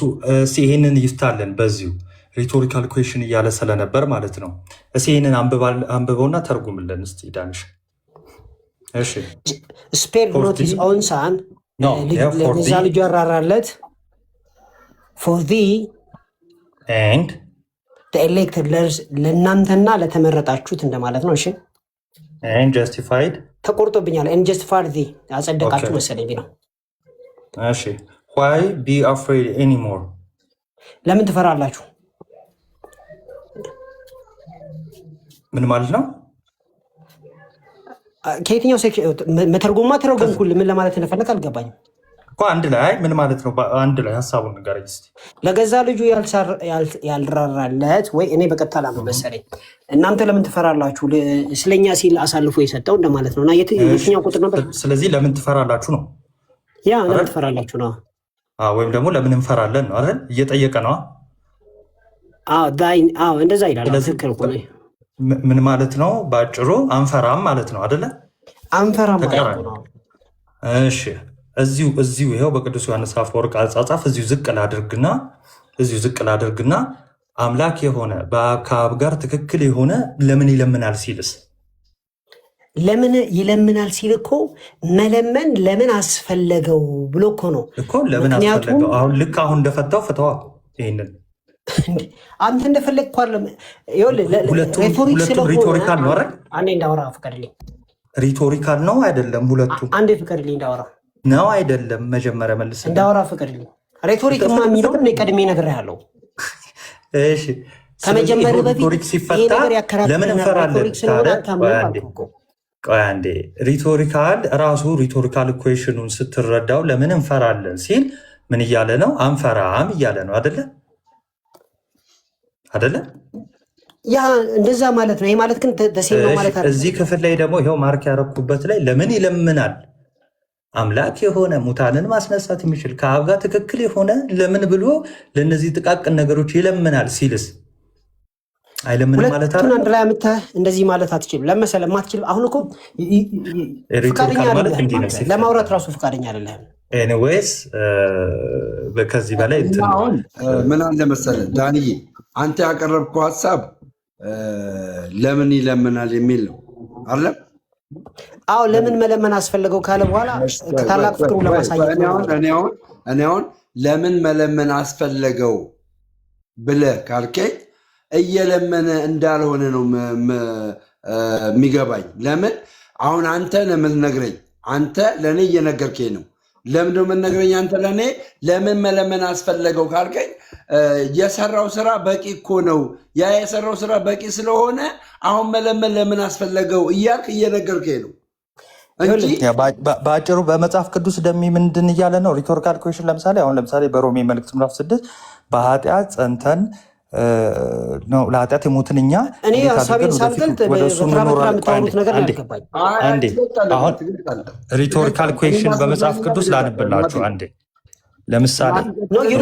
ይሄንን ይፍታለን በዚሁ ሪቶሪካል ኩዌሽን እያለ ስለነበር ማለት ነው። ይሄንን አንብበውና ተርጉምልን እስቲ ዳኒሻ። እሺ ስፔር ኖት ሂዝ ኦውን ሳን ለዛ ልጁ ያራራለት ፎር ዚ ኤንድ ኤሌክትድ ለእናንተና ለተመረጣችሁት እንደማለት ነው። እሺ ኤንድ ጀስቲፋይድ ተቆርጦብኛል። ኤንድ ጀስቲፋይድ ዚ አጸደቃችሁ መሰለኝ ቢለው። እሺ ዋይ ቢ አፍሬድ ኤኒሞር ለምን ትፈራላችሁ? ምን ማለት ነው? ከየትኛው መተርጎማ ተረጎምኩልህ። ምን ለማለት እንደፈለክ አልገባኝም እኮ። አንድ ላይ ምን ማለት ነው? አንድ ላይ ሀሳቡን ንገረኝ እስኪ። ለገዛ ልጁ ያልራራለት ወይ እኔ በቀጥታ ላም መሰለኝ። እናንተ ለምን ትፈራላችሁ? ስለኛ ሲል አሳልፎ የሰጠው እንደማለት ነው። እና የትኛው ቁጥር ነበር? ስለዚህ ለምን ትፈራላችሁ ነው። ያ ለምን ትፈራላችሁ ነው። ወይም ደግሞ ለምን እንፈራለን ነው አይደል? እየጠየቀ ነው። እንደዛ ይላል። ትክክል እኮ ነው። ምን ማለት ነው? በአጭሩ አንፈራም ማለት ነው አይደለ? አንፈራም ማለት ነው። እሺ እዚሁ ይኸው በቅዱስ ዮሐንስ አፈወርቅ አጻጻፍ እዚሁ ዝቅ ላድርግና አምላክ የሆነ ከአብ ጋር ትክክል የሆነ ለምን ይለምናል ሲልስ? ለምን ይለምናል ሲል እኮ መለመን ለምን አስፈለገው ብሎ እኮ ነው እኮ። ለምን አስፈለገው? አሁን ልክ አሁን እንደፈታው ፍተዋ። ይሄንን አንተ እንደፈለግ እኮ አይደለም። ሁለቱም ሪቶሪካል ነው አይደል? አንዴ እንዳወራ ፍቀድልኝ። ሪቶሪካል ነው አይደለም? ሁለቱም አንዴ ፍቀድልኝ እንዳወራ ነው አይደለም? መጀመሪያ መልስ እንዳወራ ፍቀድልኝ። ሬቶሪክማ የሚለው እኔ ቀድሜ ነግሬሃለሁ። እሺ ከመጀመሪያ በፊት ሲፈታ ለምን እንፈራለን? ቆይ አንዴ ሪቶሪካል ራሱ ሪቶሪካል ኢኩዌሽኑን ስትረዳው ለምን እንፈራለን ሲል ምን እያለ ነው? አንፈራም እያለ ነው አይደለ? ያ እንደዛ ማለት ነው። ይሄ ማለት ግን ተሰማ ማለት አይደለም። እዚህ ክፍል ላይ ደግሞ ይሄው ማርክ ያረኩበት ላይ ለምን ይለምናል? አምላክ የሆነ ሙታንን ማስነሳት የሚችል ከአብ ጋር ትክክል የሆነ ለምን ብሎ ለነዚህ ጥቃቅን ነገሮች ይለምናል ሲልስ አይለምንም ማለት አይደል? አንድ ላይ አምጥተህ እንደዚህ ማለት አትችልም። ለመሰለ ማትችል አሁን እኮ ፍቃደኛ አይደለም ለማውራት ራሱ ፍቃደኛ አይደለም። ኤኒዌይስ ከዚህ በላይ ምን አለ መሰለህ ዳንዬ፣ አንተ ያቀረብከው ሀሳብ ለምን ይለምናል የሚል ነው አይደለም? አዎ ለምን መለመን አስፈለገው ካለ በኋላ ታላቅ ፍቅሩ ለማሳየት እኔ አሁን ለምን መለመን አስፈለገው ብለህ ካልከኝ እየለመነ እንዳልሆነ ነው የሚገባኝ። ለምን አሁን አንተ ለምን ነግረኝ፣ አንተ ለእኔ እየነገርከኝ ነው። ለምን ነው የምነግረኝ አንተ ለእኔ? ለምን መለመን አስፈለገው ካልከኝ የሰራው ስራ በቂ እኮ ነው። ያ የሰራው ስራ በቂ ስለሆነ አሁን መለመን ለምን አስፈለገው እያልክ እየነገርከኝ ነው እንጂ በአጭሩ በመጽሐፍ ቅዱስ ደሜ ምንድን እያለ ነው? ሪቶሪካል ኩዌሽን ለምሳሌ በሮሜ መልእክት ምዕራፍ 6 በኃጢአት ጸንተን ነው ለኃጢአት የሞትን እኛ እኔ ሀሳቤን ሳልገልጥ በምታወሩት ነገር አልገባኝ። አሁን ሪቶሪካል ኩዌሽን በመጽሐፍ ቅዱስ ላንብላችሁ አንዴ። ለምሳሌ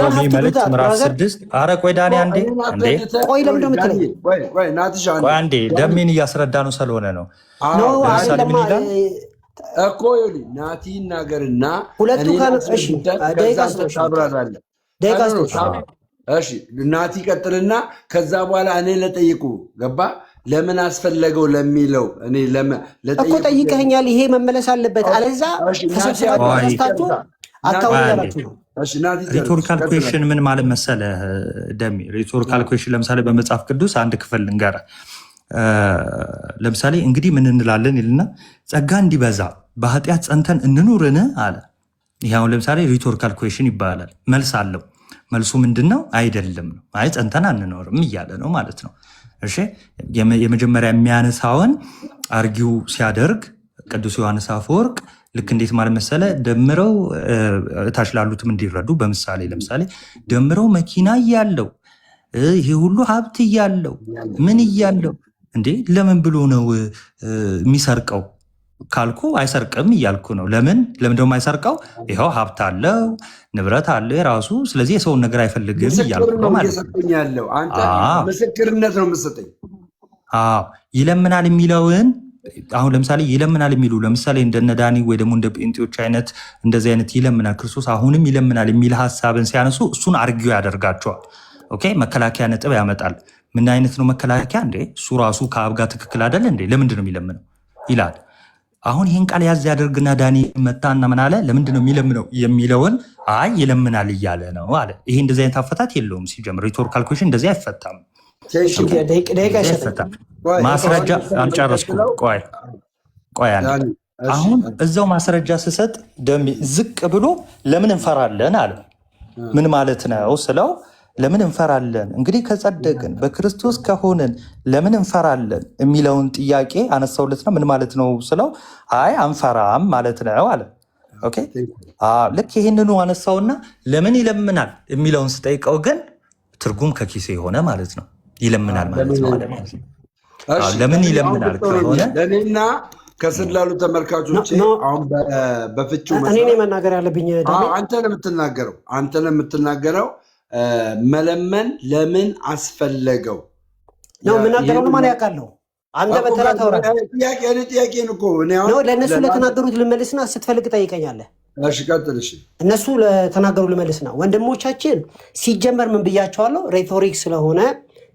ሮሜ መልእክት ምዕራፍ 6 አረ ቆይ ዳኒ አንዴ ቆይ ለምንድን ነው የምትለኝ? ቆይ አንዴ ደሜን እያስረዳ ነው ስለሆነ ነው። ለምሳሌ ምን ይላል እኮ ይኸውልህ ናቲ ይናገርና ሁለቱ እሺ ናቲ ቀጥልና ከዛ በኋላ እኔ ለጠይቁ ገባ ለምን አስፈለገው ለሚለው እኔ እኮ ጠይቀኸኛል። ይሄ መመለስ አለበት። አለዛ ተሰብስባችሁ አታውያላችሁ ነው። ሪቶሪካል ኩዌሽን ምን ማለት መሰለ ደሚ? ሪቶሪካል ኩዌሽን ለምሳሌ በመጽሐፍ ቅዱስ አንድ ክፍል ልንገርህ። ለምሳሌ እንግዲህ ምን እንላለን ይልና ጸጋ እንዲበዛ በኃጢአት ጸንተን እንኑርን አለ። ይሄ አሁን ለምሳሌ ሪቶሪካል ኩዌሽን ይባላል። መልስ አለው። መልሱ ምንድን ነው? አይደለም ነው። አይ ጸንተን አንኖርም እያለ ነው ማለት ነው። እሺ የመጀመሪያ የሚያነሳውን አርጊው ሲያደርግ ቅዱስ ዮሐንስ አፈወርቅ ልክ እንዴት ማለት መሰለ ደምረው እታች ላሉትም እንዲረዱ በምሳሌ ለምሳሌ ደምረው መኪና እያለው ይሄ ሁሉ ሀብት እያለው ምን እያለው እንዴ ለምን ብሎ ነው የሚሰርቀው ካልኩ አይሰርቅም እያልኩ ነው። ለምን ደግሞ አይሰርቀው? ይኸው ሀብት አለው ንብረት አለው የራሱ። ስለዚህ የሰውን ነገር አይፈልግም እያልኩ ነው ማለት ነው። ምስክርነት ነው የምትሰጠኝ። ይለምናል የሚለውን አሁን ለምሳሌ ይለምናል የሚሉ ለምሳሌ እንደነ ዳኒ ወይ ደግሞ እንደ ጴንጤዎች አይነት እንደዚህ አይነት ይለምናል ክርስቶስ አሁንም ይለምናል የሚል ሀሳብን ሲያነሱ እሱን አርጊው ያደርጋቸዋል። ኦኬ መከላከያ ነጥብ ያመጣል። ምን አይነት ነው መከላከያ? እንዴ እሱ ራሱ ከአብ ጋር ትክክል አይደለ እንዴ? ለምንድን ነው የሚለምነው ይላል። አሁን ይህን ቃል ያዝ ያደርግና ዳኒ መጣና ምን አለ? ለምንድን ነው የሚለምነው የሚለውን አይ ይለምናል እያለ ነው አለ። ይሄ እንደዚህ አይነት አፈታት የለውም። ሲጀምር ሪቶሪካል ኩዌሽን እንደዚህ አይፈታም። ማስረጃ አልጨረስኩም። ቆይ አሁን እዛው ማስረጃ ስሰጥ ደሜ ዝቅ ብሎ ለምን እንፈራለን አለ። ምን ማለት ነው ስለው ለምን እንፈራለን እንግዲህ ከጸደቅን በክርስቶስ ከሆንን ለምን እንፈራለን የሚለውን ጥያቄ አነሳውለት ነው። ምን ማለት ነው ስለው አይ አንፈራም ማለት ነው አለ። ኦኬ ልክ ይህንኑ አነሳውና ለምን ይለምናል የሚለውን ስጠይቀው ግን ትርጉም ከኪሴ የሆነ ማለት ነው። ይለምናል ማለት ነው ማለት ነው። ለምን ይለምናል ከሆነ ለኔና ከስር ላሉ ተመልካቾች አሁን በፍቹ እኔ መናገር ያለብኝ አንተ ነው የምትናገረው መለመን ለምን አስፈለገው ነው የምናገረው። ማን ያውቃለው? አንተ በተራ ታውራ ጥያቄ ነው ለእነሱ ለተናገሩት ልመልስና ስትፈልግ ጠይቀኛለህ። እሺ ቀጥል። እሺ እነሱ ለተናገሩ ልመልስና ወንድሞቻችን ሲጀመር ምን ብያቸዋለሁ? ሬቶሪክ ስለሆነ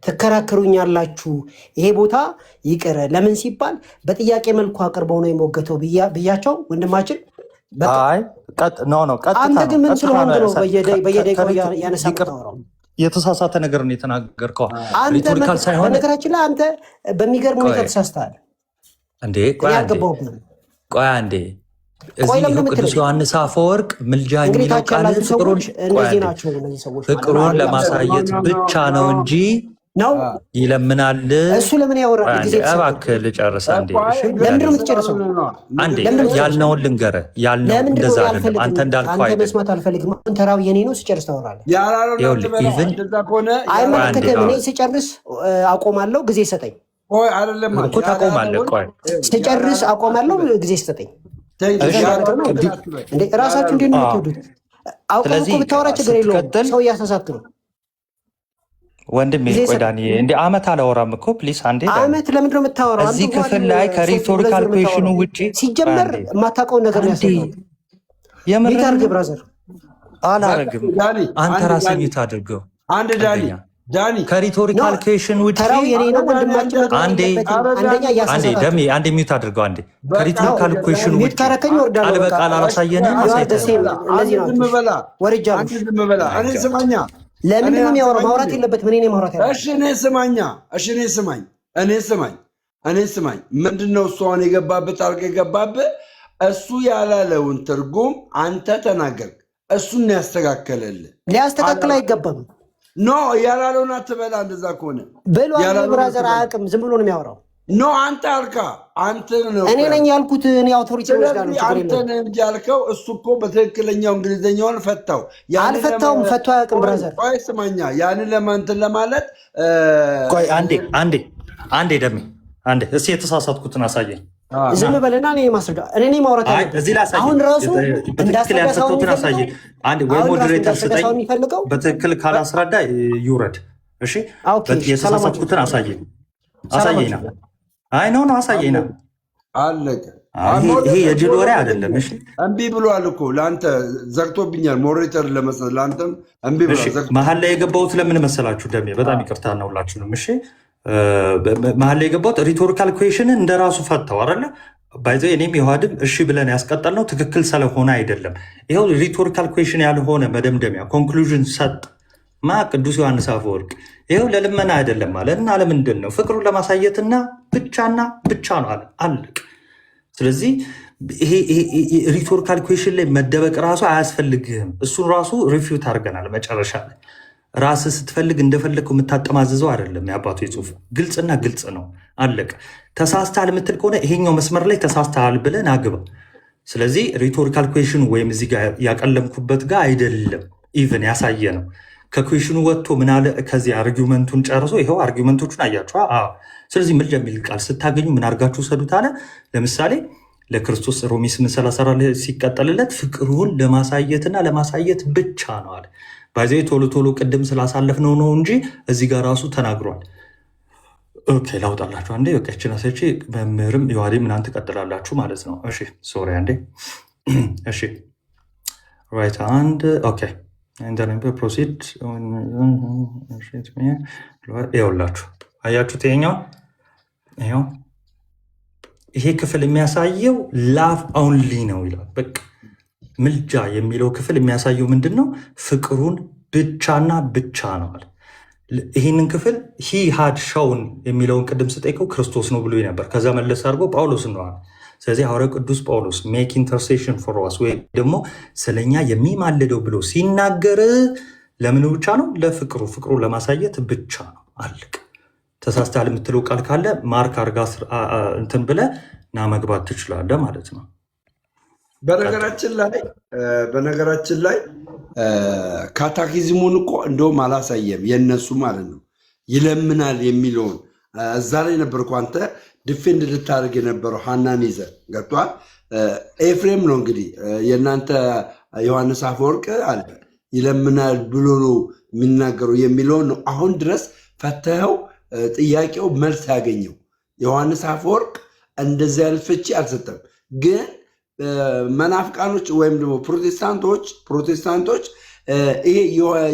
ትከራከሩኛላችሁ። ይሄ ቦታ ይቅር ለምን ሲባል በጥያቄ መልኩ አቅርበው ነው የሞገተው ብያቸው ወንድማችን አንተ ግን ምን ስለሆንክ ነው በየደቂቃው ያነሳ የምታወራው? የተሳሳተ ነገር ነው የተናገርከው። ሪቶሪካል ሳይሆን በነገራችን ላይ አንተ በሚገርም ሁኔታ ተሳስተሃል እንዴ። ቆይ አንዴ እዚህ ቅዱስ ዮሐንስ አፈወርቅ ምልጃ የሚለው ቃል ፍቅሩን ለማሳየት ብቻ ነው እንጂ ነው ይለምናል። እሱ ለምን ያወራል? ጊዜ እባክህ ልጨርስ አንዴ። ለምንድን ነው የምትጨርሰው? አንዴ ያልነውን ልንገርህ። ያልነው እንደዛ አይደለም። አንተ እንዳልከው አይደለም። መስማት አልፈልግም። ተራው የኔ ነው። ስጨርስ ታወራለህ። አይመለከትህም። እኔ ስጨርስ አቆማለሁ። ጊዜ ሰጠኝ እኮ ታቆማለህ። ቆይ ስጨርስ አቆማለሁ። ጊዜ ሰጠኝ። ራሳችሁ እንዴት ነው የምትወዱት? አውቀህ እኮ ብታወራ ችግር የለውም። ሰው እያሳሳት ነው ወንድሜ። ቆይ ዳኒ እንደ አመት አላወራም እኮ ፕሊስ። አንዴ አመት ለምንድን ነው የምታወራው? እዚህ ክፍል ላይ ከሪቶሪካል ኩዌሽኑ ውጪ ሲጀመር የማታውቀውን ነገር ያሰማው የምር ብራዘር አላረግም። አንተ ራስህ ሚት አድርገው። አንድ ዳኒ ከሪቶሪካል ኩዌሽን ውጪ ተራው የኔ ነው ወንድማችን። አንዴ ደሜ አንዴ ሚት አድርገው። አንዴ ከሪቶሪካል ኩዌሽኑ ውጪ ካረከኝ ወርዳለሁ። ቃል በቃል አላሳየንም። እነዚህ ነው ወርጃለሁ። እኔ ስማኛ ለምንድን ነው የሚያወራው? ማውራት የለበትም። እኔ ማውራት ያለበት። እሺ እኔ ስማኝ። ምንድነው እሱ አሁን የገባበት ጣልቃ የገባበት? እሱ ያላለውን ትርጉም አንተ ተናገርክ። እሱን ያስተካከለልህ። ሊያስተካክል አይገባም። ኖ ያላለውን አትበላ። እንደዛ ከሆነ ብሎ ብራዘር አያውቅም። ዝም ብሎ ነው የሚያወራው። ኖ አንተ አልካ። አንተ ነው እኔ ነኝ ያልኩት። እኔ አውቶሪቲ ወስዳለሁ። አንተ ነህ እንጂ ያልከው። እሱ እኮ በትክክለኛው እንግሊዝኛውን ፈታው። አልፈታውም። ፈቶ አያውቅም ብራዘር። ቆይ ስማኛ፣ ያንን ለማንተን ለማለት ቆይ አንዴ ደሜ አንዴ እስኪ የተሳሳትኩትን አሳየኝ። ዝም በለና እኔ ማስረዳ እኔ ማውራት እዚህ ላይ አሁን ራሱ እንዳስተጋሳውን አሳይ። አንድ ወይ ሞዴሬተር ስጠኝ። በትክክል ካላስረዳ ይውረድ። እሺ የተሳሳትኩትን አሳየኝና አይ ነው አሳየኝና አለቀ። ይሄ የጅል ወሬ አይደለም። እሺ እምቢ ብሏል እኮ ለአንተ ዘግቶብኛል። ሞዴሬተር ለመስጠት ለአንተም እምቢ ብሏል። መሀል ላይ የገባሁት ለምን መሰላችሁ? ደሜ በጣም ይቅርታ ነው ሁላችሁንም። እሺ መሀል ላይ የገባሁት ሪቶሪካል ኩዌሽንን እንደራሱ ፈታው አይደለ? ባይዘ እኔም የውሃድም እሺ ብለን ያስቀጠልነው ትክክል ስለሆነ አይደለም። ይኸው ሪቶሪካል ኩዌሽን ያልሆነ መደምደሚያ ኮንክሉዥን ሰጥ ቅዱስ ዮሐንስ አፈወርቅ ይኸው ለልመና አይደለም አለ እና ለምንድን ነው? ፍቅሩን ለማሳየትና ብቻና ብቻ ነው አለ። አለቅ። ስለዚህ ይሄ ሪቶሪካል ኩዌሽን ላይ መደበቅ ራሱ አያስፈልግህም። እሱን ራሱ ሪፊውት አድርገናል መጨረሻ ላይ። ራስህ ስትፈልግ እንደፈለግከው የምታጠማዝዘው አይደለም። የአባቱ የጽሁፍ ግልጽና ግልጽ ነው። አለቅ። ተሳስተሃል የምትል ከሆነ ይሄኛው መስመር ላይ ተሳስተሃል ብለን አግባ። ስለዚህ ሪቶሪካል ኩዌሽኑ ወይም እዚህ ጋር ያቀለምኩበት ጋር አይደለም ኢቨን ያሳየ ነው። ከኩዌሽኑ ወጥቶ ምናለ ከዚህ አርጊመንቱን ጨርሶ ይኸው አርጊመንቶቹን አያችሁ። ስለዚህ ምልጃ የሚል ቃል ስታገኙ ምን አድርጋችሁ ሰዱት አለ። ለምሳሌ ለክርስቶስ ሮሜ 8:34 ሲቀጠልለት ፍቅሩን ለማሳየትና ለማሳየት ብቻ ነው አለ። ባይዘ ቶሎ ቶሎ ቅድም ስላሳለፍነው ነው እንጂ እዚህ ጋር ራሱ ተናግሯል። ኦኬ ላውጣላችሁ አንዴ። በቃ ችናሰቺ መምህርም ይዋዲ ምናምን ትቀጥላላችሁ ማለት ነው። እሺ ሶሪ አንዴ። እሺ ራይት አንድ ኦኬ ኢንተርኔት ፕሮሲድ ይኸውላችሁ አያችሁት? ይኸው ይሄ ክፍል የሚያሳየው ላቭ ኦንሊ ነው ይላል። በቃ ምልጃ የሚለው ክፍል የሚያሳየው ምንድን ነው? ፍቅሩን ብቻና ብቻ ነው አለ። ይህንን ክፍል ሂ ሃድ ሾውን የሚለውን ቅድም ስጠይቀው ክርስቶስ ነው ብሎ ነበር። ከዛ መለስ አድርጎ ጳውሎስ ነው አለ። ስለዚህ ሐዋርያው ቅዱስ ጳውሎስ ሜክ ኢንተርሴሽን ፎር አስ ወይ ደግሞ ስለኛ የሚማልደው ብሎ ሲናገር ለምን ብቻ ነው? ለፍቅሩ፣ ፍቅሩን ለማሳየት ብቻ ነው። አለቅ። ተሳስተሃል የምትለው ቃል ካለ ማርክ አርጋ እንትን ብለህ ና መግባት ትችላለህ ማለት ነው። በነገራችን ላይ ካታኪዝሙን እኮ እንደውም አላሳየም የነሱ ማለት ነው። ይለምናል የሚለውን እዛ ላይ ነበር እኮ አንተ ዲፌንድ ልታደርግ የነበረው ሐናን ይዘህ ገብቶሃል። ኤፍሬም ነው እንግዲህ የእናንተ ዮሐንስ አፈወርቅ አለ ይለምናል ብሎ ነው የሚናገረው የሚለውን ነው አሁን ድረስ ፈተኸው ጥያቄው መልስ ያገኘው። ዮሐንስ አፈወርቅ እንደዚያ ያለ ፍቺ አልሰጠም። ግን መናፍቃኖች ወይም ደግሞ ፕሮቴስታንቶች ይሄ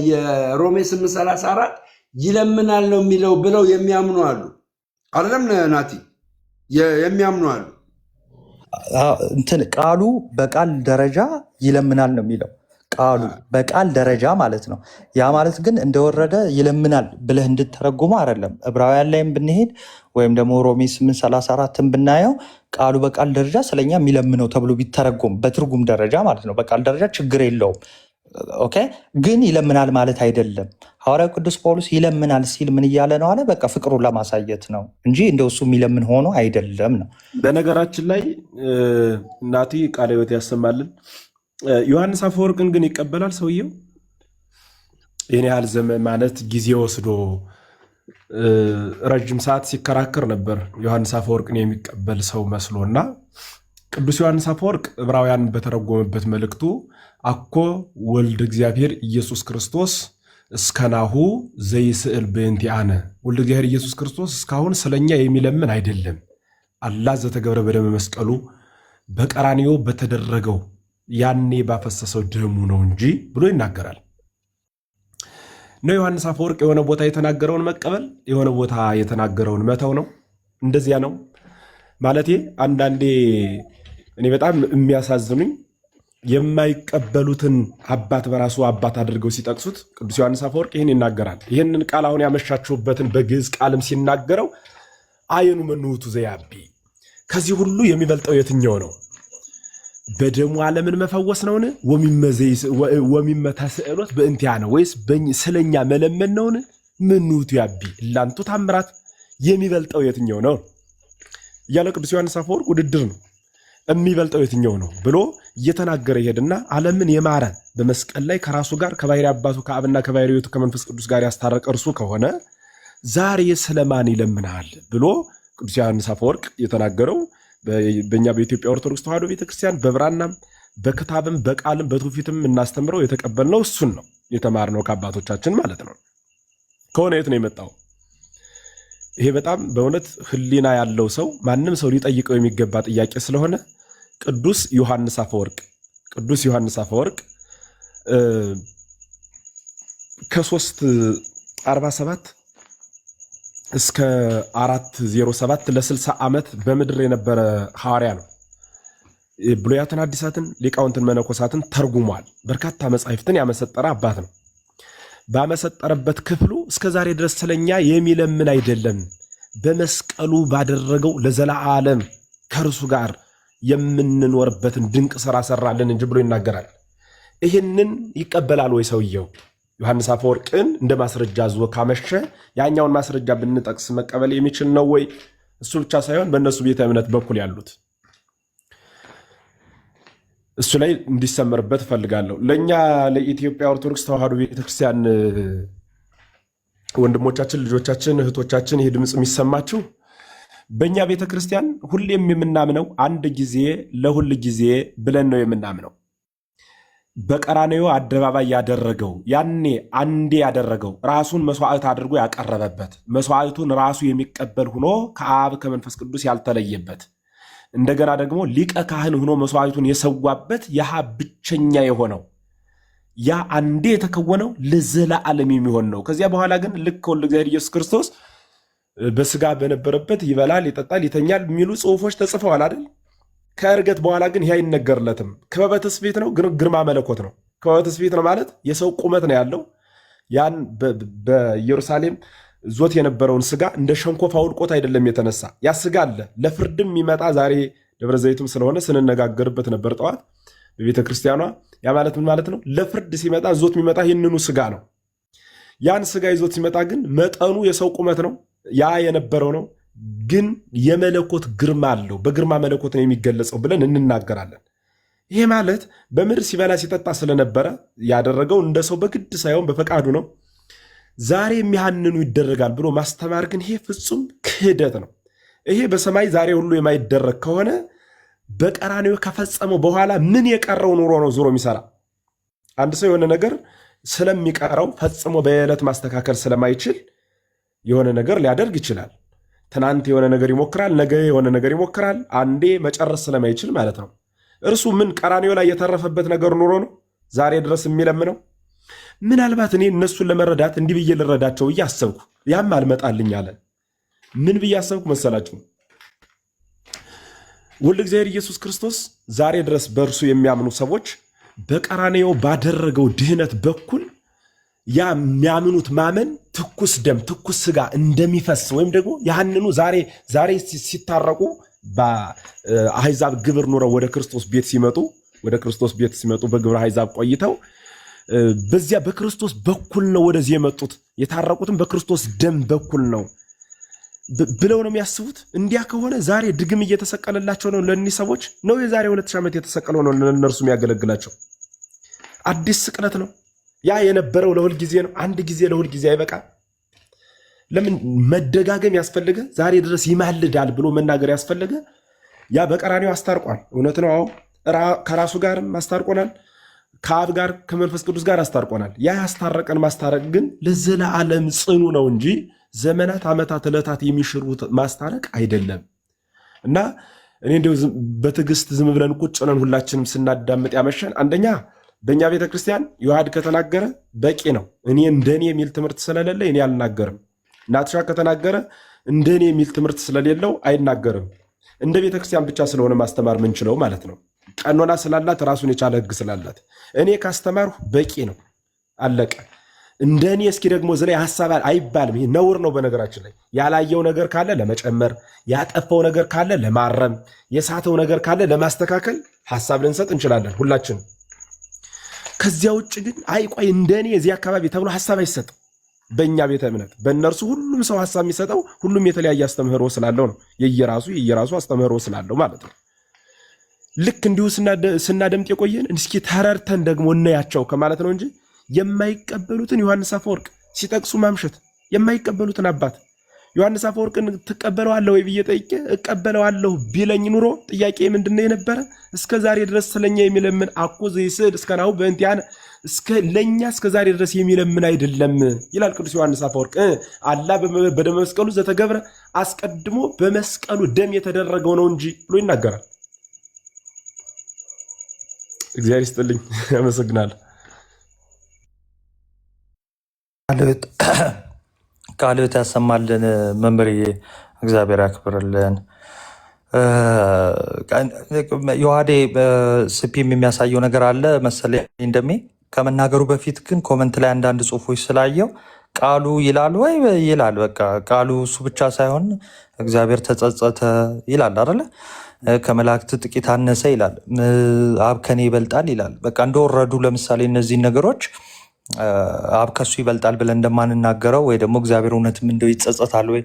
የሮሜ 8:34 ይለምናል ነው የሚለው ብለው የሚያምኑ አሉ። አይደለም ናቲ? የሚያምኑ አሉ። እንትን ቃሉ በቃል ደረጃ ይለምናል ነው የሚለው ቃሉ በቃል ደረጃ ማለት ነው። ያ ማለት ግን እንደወረደ ይለምናል ብለህ እንድተረጉሙ አይደለም። ዕብራውያን ላይም ብንሄድ ወይም ደግሞ ሮሜ 8:34 ብናየው ቃሉ በቃል ደረጃ ስለኛ የሚለምነው ተብሎ ቢተረጎም በትርጉም ደረጃ ማለት ነው። በቃል ደረጃ ችግር የለውም። ኦኬ። ግን ይለምናል ማለት አይደለም። ሐዋርያው ቅዱስ ጳውሎስ ይለምናል ሲል ምን እያለ ነው አለ? በቃ ፍቅሩን ለማሳየት ነው እንጂ እንደው እሱ የሚለምን ሆኖ አይደለም ነው። በነገራችን ላይ እናቲ ቃለ ሕይወት ያሰማልን። ዮሐንስ አፈወርቅን ግን ይቀበላል ሰውየው። ይህን ያህል ዘመን ማለት ጊዜ ወስዶ ረጅም ሰዓት ሲከራከር ነበር ዮሐንስ አፈወርቅን የሚቀበል ሰው መስሎና ቅዱስ ዮሐንስ አፈወርቅ ዕብራውያን በተረጎመበት መልእክቱ አኮ ወልድ እግዚአብሔር ኢየሱስ ክርስቶስ እስከናሁ ዘይስእል በእንቲአነ፣ ወልድ እግዚአብሔር ኢየሱስ ክርስቶስ እስካሁን ስለኛ የሚለምን አይደለም፣ አላህ ዘተገብረ በደመ መስቀሉ በቀራንዮ በተደረገው ያኔ ባፈሰሰው ደሙ ነው እንጂ ብሎ ይናገራል። ነው ዮሐንስ አፈወርቅ የሆነ ቦታ የተናገረውን መቀበል የሆነ ቦታ የተናገረውን መተው ነው። እንደዚያ ነው ማለቴ። አንዳንዴ እኔ በጣም የሚያሳዝኑኝ የማይቀበሉትን አባት በራሱ አባት አድርገው ሲጠቅሱት ቅዱስ ዮሐንስ አፈወርቅ ይህን ይናገራል። ይህንን ቃል አሁን ያመሻችሁበትን በግዕዝ ቃልም ሲናገረው አየኑ መንውቱ ዘያቢ፣ ከዚህ ሁሉ የሚበልጠው የትኛው ነው? በደሙ ዓለምን መፈወስ ነውን? ወሚመተስዕሎት በእንቲአነ፣ ወይስ ስለኛ መለመን ነውን? ምንውቱ ያቢ እላንቱ ታምራት፣ የሚበልጠው የትኛው ነው እያለ ቅዱስ ዮሐንስ አፈወርቅ ውድድር ነው የሚበልጠው የትኛው ነው ብሎ እየተናገረ ይሄድና ዓለምን የማረ በመስቀል ላይ ከራሱ ጋር ከባሕርይ አባቱ ከአብና ከባሕርይ ሕይወቱ ከመንፈስ ቅዱስ ጋር ያስታረቀ እርሱ ከሆነ ዛሬ ስለማን ይለምናል ብሎ ቅዱስ ዮሐንስ አፈወርቅ የተናገረው በእኛ በኢትዮጵያ ኦርቶዶክስ ተዋሕዶ ቤተክርስቲያን በብራናም በክታብም በቃልም በትውፊትም እናስተምረው የተቀበልነው እሱን ነው የተማርነው ከአባቶቻችን ማለት ነው። ከሆነ የት ነው የመጣው? ይሄ በጣም በእውነት ሕሊና ያለው ሰው ማንም ሰው ሊጠይቀው የሚገባ ጥያቄ ስለሆነ ቅዱስ ዮሐንስ አፈወርቅ ከ347 እስከ 407 ለ60 ዓመት በምድር የነበረ ሐዋርያ ነው። ብሉያትን አዲሳትን ሊቃውንትን መነኮሳትን ተርጉሟል። በርካታ መጻሕፍትን ያመሰጠረ አባት ነው። ባመሰጠረበት ክፍሉ እስከ ዛሬ ድረስ ስለኛ የሚለምን አይደለም፣ በመስቀሉ ባደረገው ለዘላለም ከእርሱ ጋር የምንኖርበትን ድንቅ ሥራ ሰራልን እንጂ ብሎ ይናገራል። ይህንን ይቀበላል ወይ ሰውየው? ዮሐንስ አፈወርቅን እንደ ማስረጃ ዞ ካመሸ ያኛውን ማስረጃ ብንጠቅስ መቀበል የሚችል ነው ወይ? እሱ ብቻ ሳይሆን በእነሱ ቤተ እምነት በኩል ያሉት እሱ ላይ እንዲሰመርበት እፈልጋለሁ። ለእኛ ለኢትዮጵያ ኦርቶዶክስ ተዋሕዶ ቤተክርስቲያን ወንድሞቻችን፣ ልጆቻችን፣ እህቶቻችን ይህ ድምፅ የሚሰማችሁ በእኛ ቤተክርስቲያን ሁሌም የምናምነው አንድ ጊዜ ለሁል ጊዜ ብለን ነው የምናምነው። በቀራንዮ አደባባይ ያደረገው ያኔ አንዴ ያደረገው ራሱን መስዋዕት አድርጎ ያቀረበበት መስዋዕቱን ራሱ የሚቀበል ሆኖ ከአብ ከመንፈስ ቅዱስ ያልተለየበት እንደገና ደግሞ ሊቀ ካህን ሆኖ መስዋዕቱን የሰዋበት ያህ ብቸኛ የሆነው ያ አንዴ የተከወነው ለዘላለም የሚሆን ነው። ከዚያ በኋላ ግን ልክ ወልደ እግዚአብሔር ኢየሱስ ክርስቶስ በስጋ በነበረበት ይበላል፣ ይጠጣል፣ ይተኛል የሚሉ ጽሑፎች ተጽፈዋል አይደል? ከእርገት በኋላ ግን ይህ አይነገርለትም። ክበበ ትስብእት ነው፣ ግርማ መለኮት ነው። ክበበ ትስብእት ነው ማለት የሰው ቁመት ነው ያለው። ያን በኢየሩሳሌም ዞት የነበረውን ስጋ እንደ ሸንኮፍ አውልቆት አይደለም የተነሳ። ያ ስጋ አለ ለፍርድም የሚመጣ ዛሬ ደብረ ዘይትም ስለሆነ ስንነጋገርበት ነበር ጠዋት በቤተ ክርስቲያኗ። ያ ማለት ምን ማለት ነው? ለፍርድ ሲመጣ ዞት የሚመጣ ይህንኑ ስጋ ነው። ያን ስጋ ይዞት ሲመጣ ግን መጠኑ የሰው ቁመት ነው፣ ያ የነበረው ነው። ግን የመለኮት ግርማ አለው። በግርማ መለኮት ነው የሚገለጸው ብለን እንናገራለን። ይሄ ማለት በምድር ሲበላ ሲጠጣ ስለነበረ ያደረገው እንደ ሰው በግድ ሳይሆን በፈቃዱ ነው። ዛሬ የሚያንኑ ይደረጋል ብሎ ማስተማር ግን ይሄ ፍጹም ክህደት ነው። ይሄ በሰማይ ዛሬ ሁሉ የማይደረግ ከሆነ በቀራንዮ ከፈጸመው በኋላ ምን የቀረው ኑሮ ነው ዞሮ የሚሰራ? አንድ ሰው የሆነ ነገር ስለሚቀረው ፈጽሞ በዕለት ማስተካከል ስለማይችል የሆነ ነገር ሊያደርግ ይችላል። ትናንት የሆነ ነገር ይሞክራል፣ ነገ የሆነ ነገር ይሞክራል። አንዴ መጨረስ ስለማይችል ማለት ነው። እርሱ ምን ቀራንዮ ላይ የተረፈበት ነገር ኑሮ ነው ዛሬ ድረስ የሚለምነው? ምናልባት እኔ እነሱን ለመረዳት እንዲህ ብዬ ልረዳቸው ብዬ አሰብኩ። ያም አልመጣልኝ አለ። ምን ብዬ አሰብኩ መሰላችሁ? ወልደ እግዚአብሔር ኢየሱስ ክርስቶስ ዛሬ ድረስ በእርሱ የሚያምኑ ሰዎች በቀራንዮ ባደረገው ድህነት በኩል ያ የሚያምኑት ማመን ትኩስ ደም ትኩስ ስጋ እንደሚፈስ ወይም ደግሞ ያንኑ ዛሬ ሲታረቁ በአሕዛብ ግብር ኑረው ወደ ክርስቶስ ቤት ሲመጡ በግብረ አሕዛብ ቆይተው በዚያ በክርስቶስ በኩል ነው ወደዚህ የመጡት። የታረቁትም በክርስቶስ ደም በኩል ነው ብለው ነው የሚያስቡት። እንዲያ ከሆነ ዛሬ ድግም እየተሰቀለላቸው ነው ለእኒህ ሰዎች ነው። የዛሬ 2000 ዓመት የተሰቀለው ነው ለእነርሱ የሚያገለግላቸው። አዲስ ስቅለት ነው። ያ የነበረው ለሁል ጊዜ ነው። አንድ ጊዜ ለሁል ጊዜ አይበቃ። ለምን መደጋገም ያስፈልገ? ዛሬ ድረስ ይማልዳል ብሎ መናገር ያስፈልገ? ያ በቀራንዮ አስታርቋል። እውነት ነው። ከራሱ ጋርም አስታርቆናል። ከአብ ጋር ከመንፈስ ቅዱስ ጋር አስታርቆናል። ያ ያስታረቀን ማስታረቅ ግን ለዘላለም ጽኑ ነው እንጂ ዘመናት፣ ዓመታት፣ ዕለታት የሚሽሩት ማስታረቅ አይደለም። እና እኔ እንደው በትዕግስት ዝም ብለን ቁጭ ብለን ሁላችንም ስናዳምጥ ያመሸን አንደኛ በእኛ ቤተክርስቲያን ዮሐድ ከተናገረ በቂ ነው። እኔ እንደኔ የሚል ትምህርት ስለሌለ እኔ አልናገርም። ናትሻ ከተናገረ እንደኔ የሚል ትምህርት ስለሌለው አይናገርም። እንደ ቤተክርስቲያን ብቻ ስለሆነ ማስተማር ምንችለው ማለት ነው። ቀኖና ስላላት ራሱን የቻለ ሕግ ስላላት እኔ ካስተማርሁ በቂ ነው፣ አለቀ። እንደኔ እስኪ ደግሞ እዚህ ላይ ሐሳብ አይባልም። ይሄ ነውር ነው። በነገራችን ላይ ያላየው ነገር ካለ ለመጨመር፣ ያጠፋው ነገር ካለ ለማረም፣ የሳተው ነገር ካለ ለማስተካከል ሐሳብ ልንሰጥ እንችላለን ሁላችን። ከዚያ ውጭ ግን አይቆይ እንደኔ እዚህ አካባቢ ተብሎ ሐሳብ አይሰጥም። በእኛ ቤተ እምነት በእነርሱ ሁሉም ሰው ሐሳብ የሚሰጠው ሁሉም የተለያየ አስተምህሮ ስላለው ነው። የየራሱ አስተምህሮ ስላለው ማለት ነው። ልክ እንዲሁ ስናደምጥ የቆየን እስኪ ተረርተን ደግሞ እናያቸው ከማለት ነው እንጂ የማይቀበሉትን ዮሐንስ አፈወርቅ ሲጠቅሱ ማምሸት የማይቀበሉትን አባት ዮሐንስ አፈወርቅን ትቀበለዋለህ ወይ ብዬ ጠይቄ እቀበለዋለሁ ቢለኝ ኑሮ ጥያቄ ምንድነው የነበረ? እስከ ዛሬ ድረስ ስለኛ የሚለምን አኮ ዘይስድ እስከ ናሁ በእንቲአነ እስከ ለኛ እስከ ዛሬ ድረስ የሚለምን አይደለም ይላል ቅዱስ ዮሐንስ አፈወርቅ። አላ በደመ መስቀሉ ዘተገብረ አስቀድሞ በመስቀሉ ደም የተደረገው ነው እንጂ ብሎ ይናገራል። እግዚአብሔር ይስጥልኝ፣ አመሰግናለሁ። ቃልዎት ያሰማልን መምህር፣ እግዚአብሔር ያክብርልን። ዮሐዴ ስፒም የሚያሳየው ነገር አለ መሰለኝ እንደሚ ከመናገሩ በፊት ግን ኮመንት ላይ አንዳንድ ጽሁፎች ስላየው ቃሉ ይላል ወይ ይላል። በቃ ቃሉ እሱ ብቻ ሳይሆን እግዚአብሔር ተጸጸተ ይላል አይደለ? ከመላእክት ጥቂት አነሰ ይላል። አብ ከኔ ይበልጣል ይላል። በቃ እንደወረዱ ለምሳሌ እነዚህ ነገሮች አብ ከሱ ይበልጣል ብለን እንደማንናገረው ወይ ደግሞ እግዚአብሔር እውነትም እንደው ይጸጸታል ወይ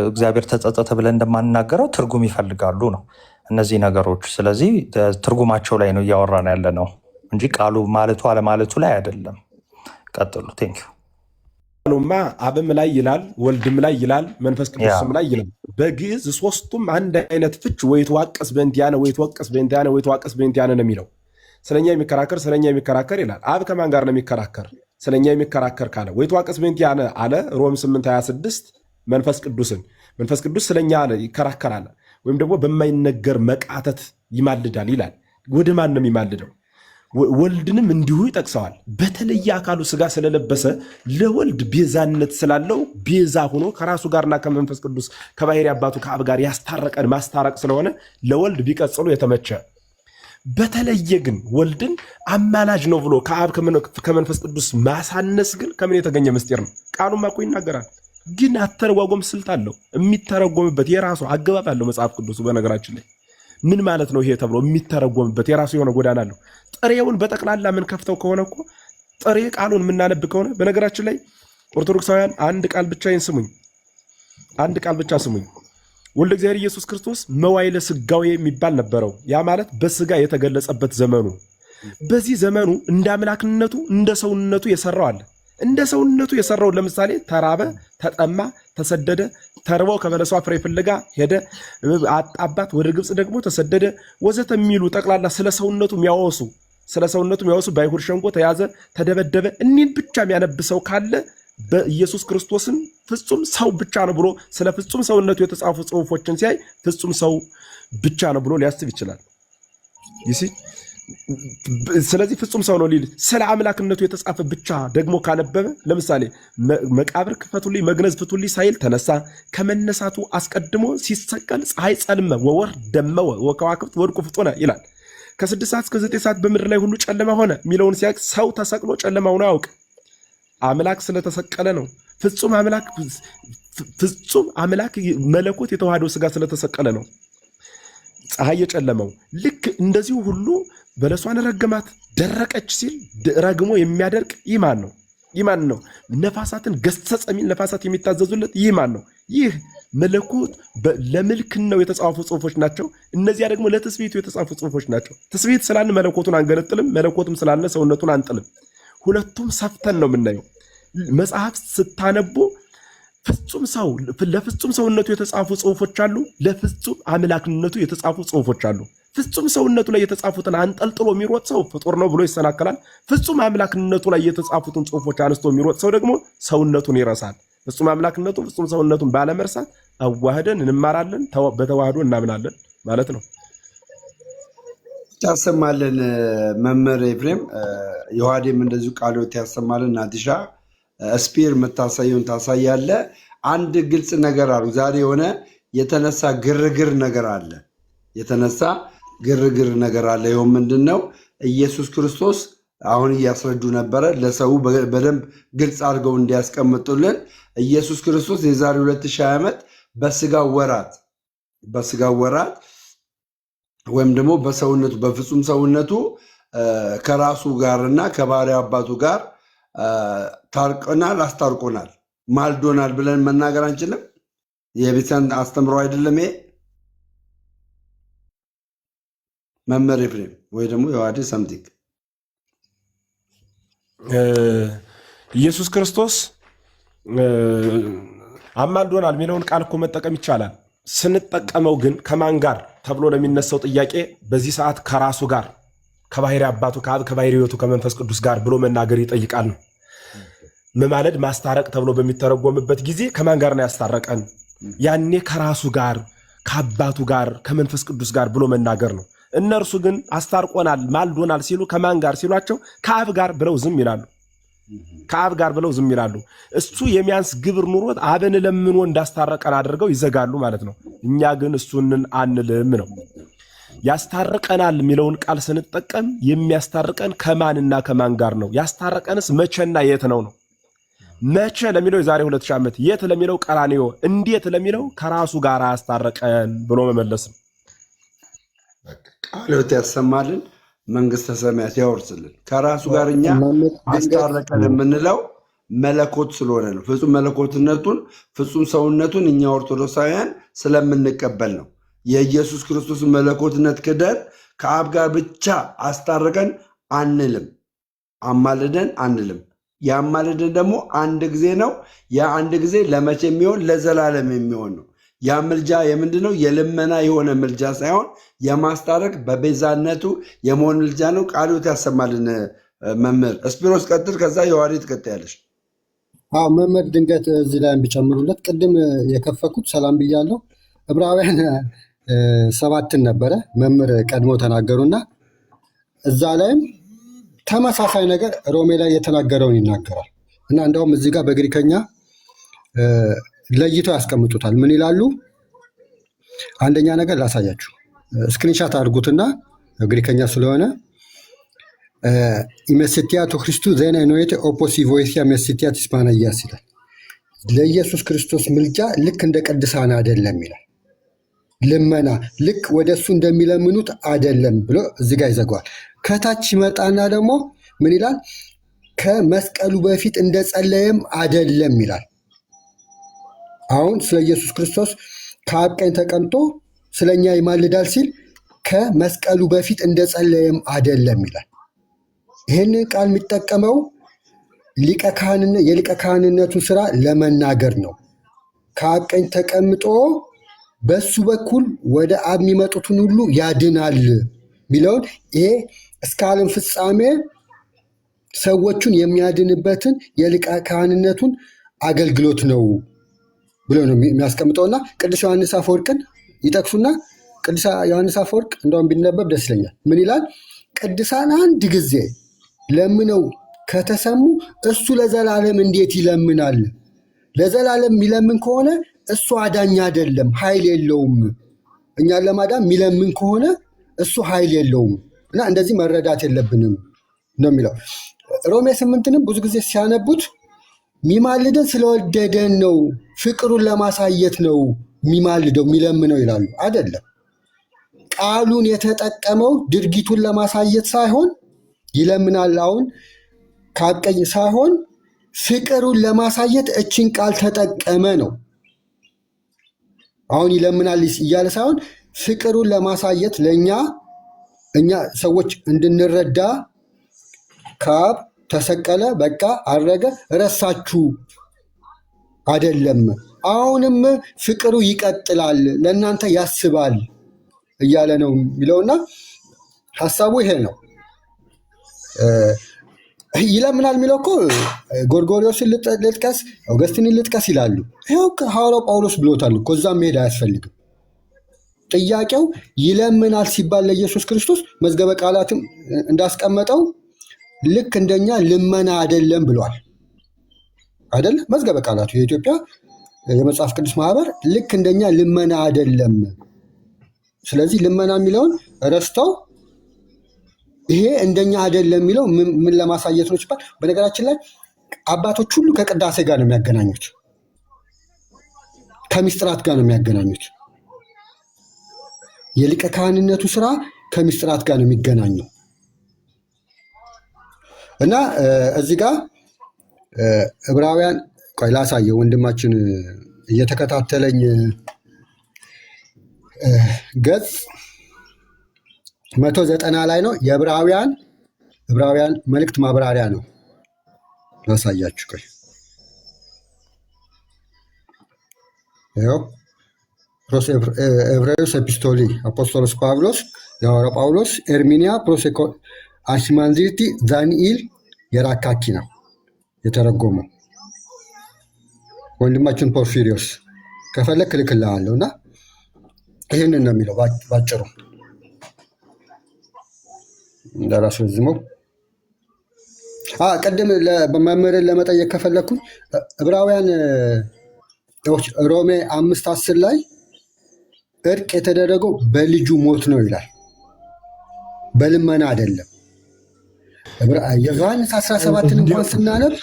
እግዚአብሔር ተጸጸተ ብለን እንደማንናገረው ትርጉም ይፈልጋሉ ነው እነዚህ ነገሮች። ስለዚህ ትርጉማቸው ላይ ነው እያወራን ያለ ነው እንጂ ቃሉ ማለቱ አለማለቱ ላይ አይደለም። ቀጥሉ። ቴንክ ዩ። ቃሉማ አብም ላይ ይላል፣ ወልድም ላይ ይላል፣ መንፈስ ቅዱስም ላይ ይላል። በግዕዝ ሶስቱም አንድ አይነት ፍች ወይ ተዋቀስ በእንቲአነ ወይ ተወቀስ በእንቲአነ ወይ ተዋቀስ በእንቲአነ ነው የሚለው። ስለኛ የሚከራከር ይላል። አብ ከማን ጋር ነው የሚከራከር? ስለኛ የሚከራከር ካለ ወይ ተዋቀስ በእንቲአነ አለ ሮም 8:26 መንፈስ ቅዱስ ስለኛ ይከራከራል ወይም ደግሞ በማይነገር መቃተት ይማልዳል ይላል። ወደ ማን ነው የሚማልደው? ወልድንም እንዲሁ ይጠቅሰዋል። በተለየ አካሉ ስጋ ስለለበሰ ለወልድ ቤዛነት ስላለው ቤዛ ሆኖ ከራሱ ጋርና ከመንፈስ ቅዱስ ከባሕሪ አባቱ ከአብ ጋር ያስታረቀን ማስታረቅ ስለሆነ ለወልድ ቢቀጽሉ የተመቸ። በተለየ ግን ወልድን አማላጅ ነው ብሎ ከአብ ከመንፈስ ቅዱስ ማሳነስ ግን ከምን የተገኘ ምስጢር ነው? ቃሉማ እኮ ይናገራል፣ ግን አተረጓጎም ስልት አለው። የሚተረጎምበት የራሱ አገባብ አለው መጽሐፍ ቅዱሱ። በነገራችን ላይ ምን ማለት ነው ይሄ ተብሎ የሚተረጎምበት የራሱ የሆነ ጎዳና አለው። ጥሬውን በጠቅላላ ምን ከፍተው ከሆነ እኮ ጥሬ ቃሉን የምናነብ ከሆነ በነገራችን ላይ ኦርቶዶክሳውያን አንድ ቃል ብቻ ስሙኝ። ወልደ እግዚአብሔር ኢየሱስ ክርስቶስ መዋዕለ ሥጋዌ የሚባል ነበረው። ያ ማለት በስጋ የተገለጸበት ዘመኑ። በዚህ ዘመኑ እንደ አምላክነቱ እንደ ሰውነቱ የሰራው አለ። እንደ ሰውነቱ የሰራው ለምሳሌ ተራበ፣ ተጠማ፣ ተሰደደ። ተርበው ከበለሷ ፍሬ ፍለጋ ሄደ፣ አጣባት፣ ወደ ግብፅ ደግሞ ተሰደደ ወዘተ የሚሉ ጠቅላላ ስለ ሰውነቱ የሚያወሱ በአይሁድ ሸንጎ ተያዘ፣ ተደበደበ። እኒህን ብቻ የሚያነብሰው ካለ በኢየሱስ ክርስቶስን ፍጹም ሰው ብቻ ነው ብሎ ስለ ፍጹም ሰውነቱ የተጻፉ ጽሑፎችን ሲያይ ፍጹም ሰው ብቻ ነው ብሎ ሊያስብ ይችላል። ስለዚህ ፍጹም ሰው ነው ሊል ስለ አምላክነቱ የተጻፈ ብቻ ደግሞ ካነበበ ለምሳሌ መቃብር ክፈቱልኝ መግነዝ ፍቱልኝ ሳይል ተነሳ። ከመነሳቱ አስቀድሞ ሲሰቀል ፀሐይ ጸልመ ወወር ደመወ ወከዋክብት ወድቁ ፍጡነ ይላል። ከ6 ሰዓት እስከ 9 ሰዓት በምድር ላይ ሁሉ ጨለማ ሆነ የሚለውን ሲያቅ ሰው ተሰቅሎ ጨለማ ሆኖ ያውቅ አምላክ ስለተሰቀለ ነው። ፍጹም አምላክ መለኮት የተዋህደው ስጋ ስለተሰቀለ ነው ፀሐይ የጨለመው። ልክ እንደዚሁ ሁሉ በለሷን ረገማት ደረቀች ሲል ረግሞ የሚያደርቅ ይማን ነው? ነፋሳትን ገሰጸ የሚል ነፋሳት የሚታዘዙለት ይማን ነው? ይህ መለኮት ለምልክናው የተጻፉ ጽሑፎች ናቸው። እነዚያ ደግሞ ለትስብእቱ የተጻፉ ጽሑፎች ናቸው። ትስብእት ስላልን መለኮቱን አንገነጥልም፣ መለኮትም ስላልን ሰውነቱን አንጥልም። ሁለቱም ሰፍተን ነው የምናየው። መጽሐፍ ስታነቡ ፍጹም ሰው ለፍጹም ሰውነቱ የተጻፉ ጽሑፎች አሉ፣ ለፍጹም አምላክነቱ የተጻፉ ጽሑፎች አሉ። ፍጹም ሰውነቱ ላይ የተጻፉትን አንጠልጥሎ የሚሮጥ ሰው ፍጡር ነው ብሎ ይሰናከላል። ፍጹም አምላክነቱ ላይ የተጻፉትን ጽሑፎች አንስቶ የሚሮጥ ሰው ደግሞ ሰውነቱን ይረሳል። ፍጹም አምላክነቱን ፍጹም ሰውነቱን ባለመርሳት አዋህደን እንማራለን፣ በተዋህዶ እናምናለን ማለት ነው። ያሰማልን መምህር ኤፍሬም። ዮሐዴም እንደዚሁ ቃልዎት ያሰማልን። ናቲሻ ስፒር የምታሳየውን ታሳያለ። አንድ ግልጽ ነገር አሉ። ዛሬ የሆነ የተነሳ ግርግር ነገር አለ። ይኸው ምንድን ነው? ኢየሱስ ክርስቶስ አሁን እያስረዱ ነበረ። ለሰው በደንብ ግልጽ አድርገው እንዲያስቀምጡልን ኢየሱስ ክርስቶስ የዛሬ 2000 ዓመት በስጋ ወራት ወይም ደግሞ በሰውነቱ በፍጹም ሰውነቱ ከራሱ ጋርና ከባሕሪ አባቱ ጋር አስታርቆናል፣ ማልዶናል ብለን መናገር አንችልም። የቤተክርስቲያን አስተምሮ አይደለም ይሄ? መምህር ኤፍሬም ወይ ደግሞ ዮሐዴ ሰምቲክ ኢየሱስ ክርስቶስ አማልዶናል የሚለውን ቃል እኮ መጠቀም ይቻላል። ስንጠቀመው ግን ከማን ጋር ተብሎ ለሚነሳው ጥያቄ በዚህ ሰዓት ከራሱ ጋር ከባህሪ አባቱ ከአብ ከባህሪ ሕይወቱ ከመንፈስ ቅዱስ ጋር ብሎ መናገር ይጠይቃል ነው። መማለድ ማስታረቅ ተብሎ በሚተረጎምበት ጊዜ ከማን ጋር ነው ያስታረቀን? ያኔ ከራሱ ጋር ከአባቱ ጋር ከመንፈስ ቅዱስ ጋር ብሎ መናገር ነው። እነርሱ ግን አስታርቆናል ማልዶናል ሲሉ ከማን ጋር ሲሏቸው ከአብ ጋር ብለው ዝም ይላሉ። ከአብ ጋር ብለው ዝም ይላሉ። እሱ የሚያንስ ግብር ኑሮት አብን ለምኖ እንዳስታረቀን አድርገው ይዘጋሉ ማለት ነው። እኛ ግን እሱንን አንልም ነው። ያስታርቀናል የሚለውን ቃል ስንጠቀም የሚያስታርቀን ከማንና ከማን ጋር ነው? ያስታረቀንስ መቼና የት ነው? መቼ ለሚለው የዛሬ 2000 ዓመት፣ የት ለሚለው ቀራንዮ፣ እንዴት ለሚለው ከራሱ ጋር ያስታረቀን ብሎ መመለስ ነው። ቃልዎት ያሰማልን፣ መንግስተ ሰማያት ያወርስልን። ከራሱ ጋር እኛ አስታረቀን የምንለው መለኮት ስለሆነ ነው። ፍጹም መለኮትነቱን ፍጹም ሰውነቱን እኛ ኦርቶዶክሳውያን ስለምንቀበል ነው። የኢየሱስ ክርስቶስ መለኮትነት ክደን ከአብ ጋር ብቻ አስታረቀን አንልም፣ አማልደን አንልም። ያማልደን ደግሞ አንድ ጊዜ ነው። ያ አንድ ጊዜ ለመቼ የሚሆን ለዘላለም የሚሆን ነው። ያ ምልጃ የምንድነው? የልመና የሆነ ምልጃ ሳይሆን የማስታረቅ በቤዛነቱ የመሆን ምልጃ ነው። ቃልዎት ያሰማልን መምህር። እስፒሮስ ቀጥል፣ ከዛ የዋሪት ቀጥያለሽ። መምህር ድንገት እዚህ ላይ ቢጨምሩለት፣ ቅድም የከፈኩት ሰላም ብያለሁ። ዕብራውያን 7 ነበረ መምህር ቀድሞ ተናገሩና እዛ ላይም ተመሳሳይ ነገር ሮሜ ላይ የተናገረውን ይናገራል እና እንደውም እዚህ ጋር በግሪከኛ ለይተው ያስቀምጡታል። ምን ይላሉ? አንደኛ ነገር ላሳያችሁ፣ ስክሪንሻት አድርጉትና ግሪከኛ ስለሆነ ኢመሲቲያ ቱ ክርስቱ ዜና ኖየተ ኦፖሲቮይሲያ መሲቲያ ቲስፓናያስ ይላል። ለኢየሱስ ክርስቶስ ምልጃ ልክ እንደ ቅድሳን አይደለም ይላል። ልመና ልክ ወደ እሱ እንደሚለምኑት አይደለም ብሎ እዚህ ጋር ይዘጋዋል። ከታች ይመጣና ደግሞ ምን ይላል? ከመስቀሉ በፊት እንደጸለየም አይደለም ይላል። አሁን ስለ ኢየሱስ ክርስቶስ ከአብ ቀኝ ተቀምጦ ስለኛ ይማልዳል ሲል ከመስቀሉ በፊት እንደጸለየም አይደለም ይላል። ይህንን ቃል የሚጠቀመው የሊቀ ካህንነቱን ስራ ለመናገር ነው። ከአብ ቀኝ ተቀምጦ በሱ በኩል ወደ አብ የሚመጡትን ሁሉ ያድናል የሚለውን ይሄ እስከ ዓለም ፍጻሜ ሰዎቹን የሚያድንበትን የሊቀ ካህንነቱን አገልግሎት ነው ብሎ ነው የሚያስቀምጠውና ቅዱስ ዮሐንስ አፈወርቅን ይጠቅሱና ቅዱስ ዮሐንስ አፈወርቅ እንደውም ቢነበብ ደስ ይለኛል። ምን ይላል? ቅዱሳን አንድ ጊዜ ለምነው ከተሰሙ እሱ ለዘላለም እንዴት ይለምናል? ለዘላለም የሚለምን ከሆነ እሱ አዳኝ አይደለም፣ ኃይል የለውም። እኛን ለማዳን የሚለምን ከሆነ እሱ ኃይል የለውም እና እንደዚህ መረዳት የለብንም ነው የሚለው። ሮሜ 8ንም ብዙ ጊዜ ሲያነቡት የሚማልደን ስለወደደን ነው፣ ፍቅሩን ለማሳየት ነው የሚማልደው የሚለምነው ይላሉ። አይደለም። ቃሉን የተጠቀመው ድርጊቱን ለማሳየት ሳይሆን ይለምናል አሁን ከአብ ቀኝ ሳይሆን ፍቅሩን ለማሳየት እችን ቃል ተጠቀመ ነው። አሁን ይለምናል እያለ ሳይሆን ፍቅሩን ለማሳየት ለእኛ እኛ ሰዎች እንድንረዳ ከአብ ተሰቀለ፣ በቃ አረገ፣ ረሳችሁ አይደለም። አሁንም ፍቅሩ ይቀጥላል፣ ለእናንተ ያስባል እያለ ነው የሚለውና ሀሳቡ ይሄ ነው። ይለምናል የሚለው እኮ ጎርጎርዮስን ልጥቀስ፣ አውገስቲንን ልጥቀስ ይላሉ። ይኸው ሐዋርያው ጳውሎስ ብሎታል እኮ እዛም መሄድ አያስፈልግም። ጥያቄው ይለምናል ሲባል ለኢየሱስ ክርስቶስ መዝገበ ቃላትም እንዳስቀመጠው ልክ እንደኛ ልመና አይደለም ብሏል። አይደለ? መዝገበ ቃላቱ የኢትዮጵያ የመጽሐፍ ቅዱስ ማህበር ልክ እንደኛ ልመና አይደለም። ስለዚህ ልመና የሚለውን ረስተው ይሄ እንደኛ አይደለም የሚለው ምን ለማሳየት ነው ሲባል፣ በነገራችን ላይ አባቶች ሁሉ ከቅዳሴ ጋር ነው የሚያገናኙት፣ ከምስጢራት ጋር ነው የሚያገናኙት። የሊቀ ካህንነቱ ስራ ከምስጢራት ጋር ነው የሚገናኘው እና እዚህ ጋር ዕብራውያን ቆይ ላሳየው፣ ወንድማችን እየተከታተለኝ ገጽ 190 ላይ ነው። የዕብራውያን መልእክት ማብራሪያ ነው። ላሳያችሁ ቆይ ይኸው ፕሮስ ኤቭሬዩስ ኤፒስቶሊ አፖስቶሎስ ጳውሎስ የሐዋርያው ጳውሎስ ኤርሚኒያ ፕሮሴኮ አሽማንዚርቲ ዳንኤል የራካኪ ነው የተረጎመው። ወንድማችን ፖርፊሪዮስ ከፈለክ እልክልሃለሁ እና ይህንን ነው የሚለው ባጭሩ እንደራሱ ዝመው ቅድም በመምህርን ለመጠየቅ ከፈለግኩ ዕብራውያን ሮሜ 5:10 ላይ እርቅ የተደረገው በልጁ ሞት ነው ይላል፣ በልመና አይደለም። ዮሐንስ 17 እንኳን ስናነብ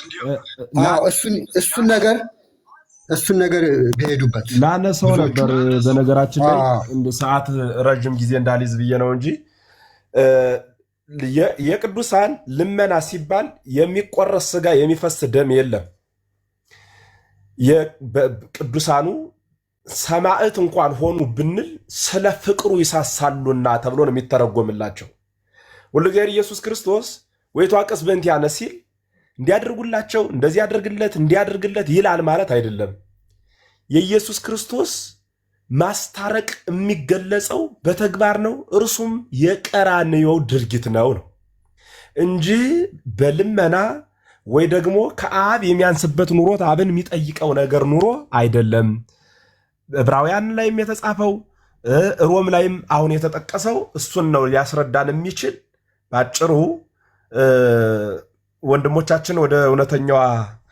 እሱን ነገር ቢሄዱበት ላነሰው ነበር። በነገራችን ላይ ሰዓት ረዥም ጊዜ እንዳልይዝ ብዬ ነው እንጂ የቅዱሳን ልመና ሲባል የሚቆረስ ስጋ የሚፈስ ደም የለም። ቅዱሳኑ ሰማዕት እንኳን ሆኑ ብንል ስለ ፍቅሩ ይሳሳሉና ተብሎ ነው የሚተረጎምላቸው። ሁሉ እግዚአብሔር ኢየሱስ ክርስቶስ ወይቷቀስ በእንቲአነ ሲል እንዲያደርጉላቸው እንደዚህ ያደርግለት እንዲያደርግለት ይላል ማለት አይደለም። የኢየሱስ ክርስቶስ ማስታረቅ የሚገለጸው በተግባር ነው። እርሱም የቀራንዮው ድርጊት ነው እንጂ በልመና ወይ ደግሞ ከአብ የሚያንስበት ኑሮት አብን የሚጠይቀው ነገር ኑሮ አይደለም። ዕብራውያን ላይም የተጻፈው ሮም ላይም አሁን የተጠቀሰው እሱን ነው ሊያስረዳን የሚችል። ባጭሩ ወንድሞቻችን ወደ እውነተኛዋ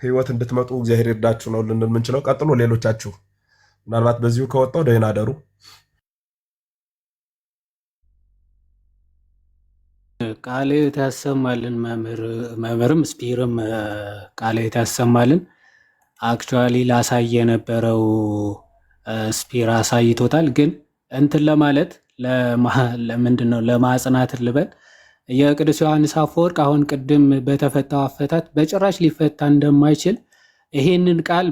ህይወት እንድትመጡ እግዚአብሔር ይርዳችሁ ነው ልንል የምንችለው። ቀጥሎ ሌሎቻችሁ ምናልባት በዚሁ ከወጣው ደህና አደሩ። ቃል ያሰማልን መምህርም ስፒርም ቃል ያሰማልን። አክቹዋሊ ላሳየ የነበረው ስፒር አሳይቶታል። ግን እንትን ለማለት ለምንድን ነው ለማጽናት ልበል የቅዱስ ዮሐንስ አፈወርቅ አሁን ቅድም በተፈታው አፈታት በጭራሽ ሊፈታ እንደማይችል ይሄንን ቃል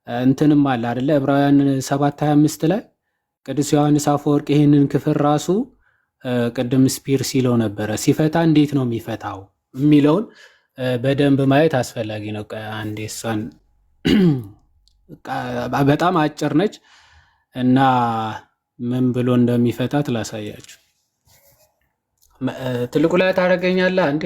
እንትንም አለ አይደለ? ዕብራውያን 7:25 ላይ ቅዱስ ዮሐንስ አፈወርቅ ይሄንን ክፍል ራሱ ቅድም ስፒር ሲለው ነበረ። ሲፈታ እንዴት ነው የሚፈታው የሚለውን በደንብ ማየት አስፈላጊ ነው። አንዴ እሷን በጣም አጭር ነች እና ምን ብሎ እንደሚፈታት ላሳያችሁ። ትልቁ ላይ ታደርገኛለህ እንዴ?